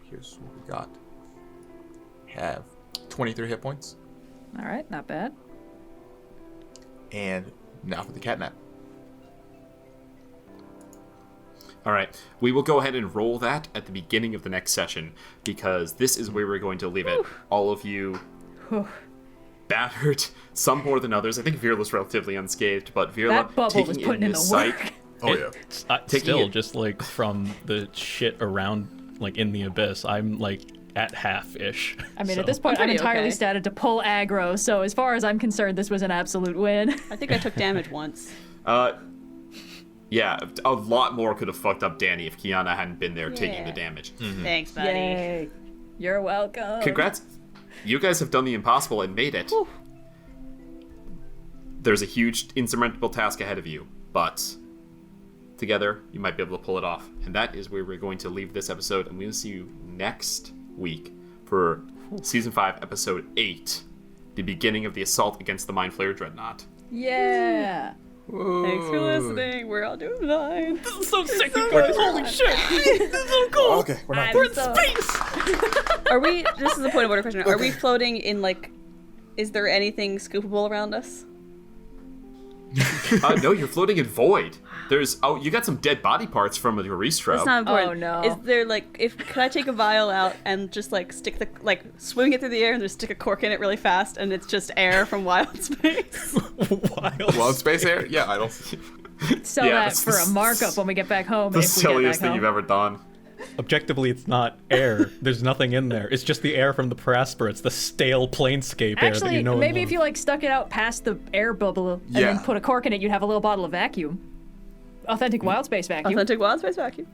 Here's what we got. Have 23 hit points. All right, not bad. And now for the catnap. All right, we will go ahead and roll that at the beginning of the next session, because this is where we're going to leave it. All of you battered, some more than others. I think Virla's relatively unscathed, but Virla That bubble was taking putting in this the sight. work. Oh, yeah. Still, it- just like from the shit around, like in the abyss, I'm like at half-ish. I mean, So- at this point, I'm pretty entirely okay. statted to pull aggro, so as far as I'm concerned, this was an absolute win. I think I took damage once. Yeah, a lot more could have fucked up Dani if Kyana hadn't been there taking the damage. Thanks, buddy. Yay. You're welcome. Congrats. You guys have done the impossible and made it. Whew. There's a huge, insurmountable task ahead of you, but together, you might be able to pull it off. And that is where we're going to leave this episode, and we'll see you next week for Season 5, Episode 8, the beginning of the assault against the Mind Flayer Dreadnought. Yeah. Thanks for listening. We're all doing fine. This is so sick, you guys. Holy shit. This is so cool. Okay, we're not We're in space. Are we, this is a point of order question, are we floating in like, is there anything scoopable around us? No, you're floating in void. you got some dead body parts from your restro. That's not important. Oh, no. Is there could I take a vial out and just stick swing it through the air and just stick a cork in it really fast and it's just air from wild space? Wild space air? Yeah, I don't. Sell that for a markup when we get back home. The if we get silliest back thing home. you've ever done. Objectively, it's not air. There's nothing in there. It's just the air from the Per Aspera. It's the stale Planescape air that Actually, you know. maybe if you stuck it out past the air bubble and then put a cork in it, you'd have a little bottle of vacuum. Authentic wild space vacuum. Authentic wild space vacuum.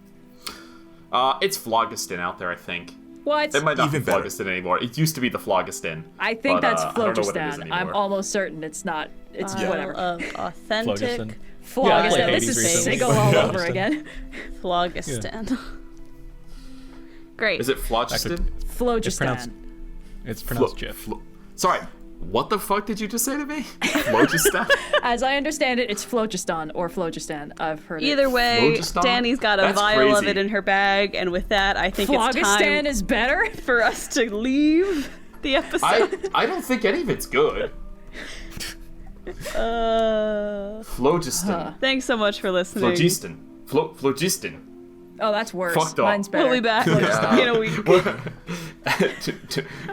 It's phlogiston out there, I think. What? It might not be Even better. phlogiston anymore. It used to be the phlogiston. I think but, that's I don't know what it is phlogiston. anymore. I'm almost certain it's not. It's whatever. Authentic Phlogiston. Phlogiston. Yeah, I played This is Hades recently. Sigil all over Phlogiston. again. phlogiston. Great. Is it phlogiston? Phlogiston. It's pronounced Jif. Sorry, what the fuck did you just say to me? Phlogiston? As I understand it, it's phlogiston or phlogiston. I've heard Either it. way, Phlogiston? Danny's got a That's vial of crazy. it in her bag, and with that, I think it's Phlogiston time is better? for us to leave the episode. I don't think any of it's good. Phlogiston. Thanks so much for listening. Phlogiston. Phlogiston. Oh, that's worse. Fucked up. Mine's better. We'll be back in a week.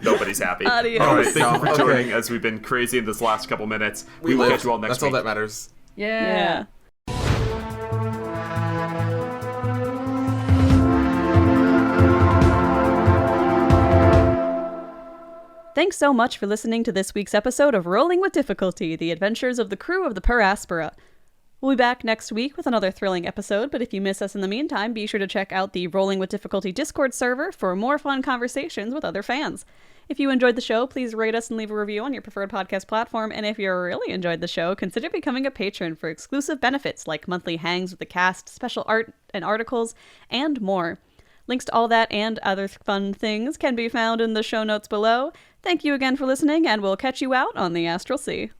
Nobody's happy. Adios. All right, thank you for joining as we've been crazy in this last couple minutes. We will catch you all next That's week. all that matters. Yeah. Thanks so much for listening to this week's episode of Rolling with Difficulty, the adventures of the crew of the Per Aspera. We'll be back next week with another thrilling episode, but if you miss us in the meantime, be sure to check out the Rolling with Difficulty Discord server for more fun conversations with other fans. If you enjoyed the show, please rate us and leave a review on your preferred podcast platform, and if you really enjoyed the show, consider becoming a patron for exclusive benefits like monthly hangs with the cast, special art and articles, and more. Links to all that and other fun things can be found in the show notes below. Thank you again for listening, and we'll catch you out on the Astral Sea.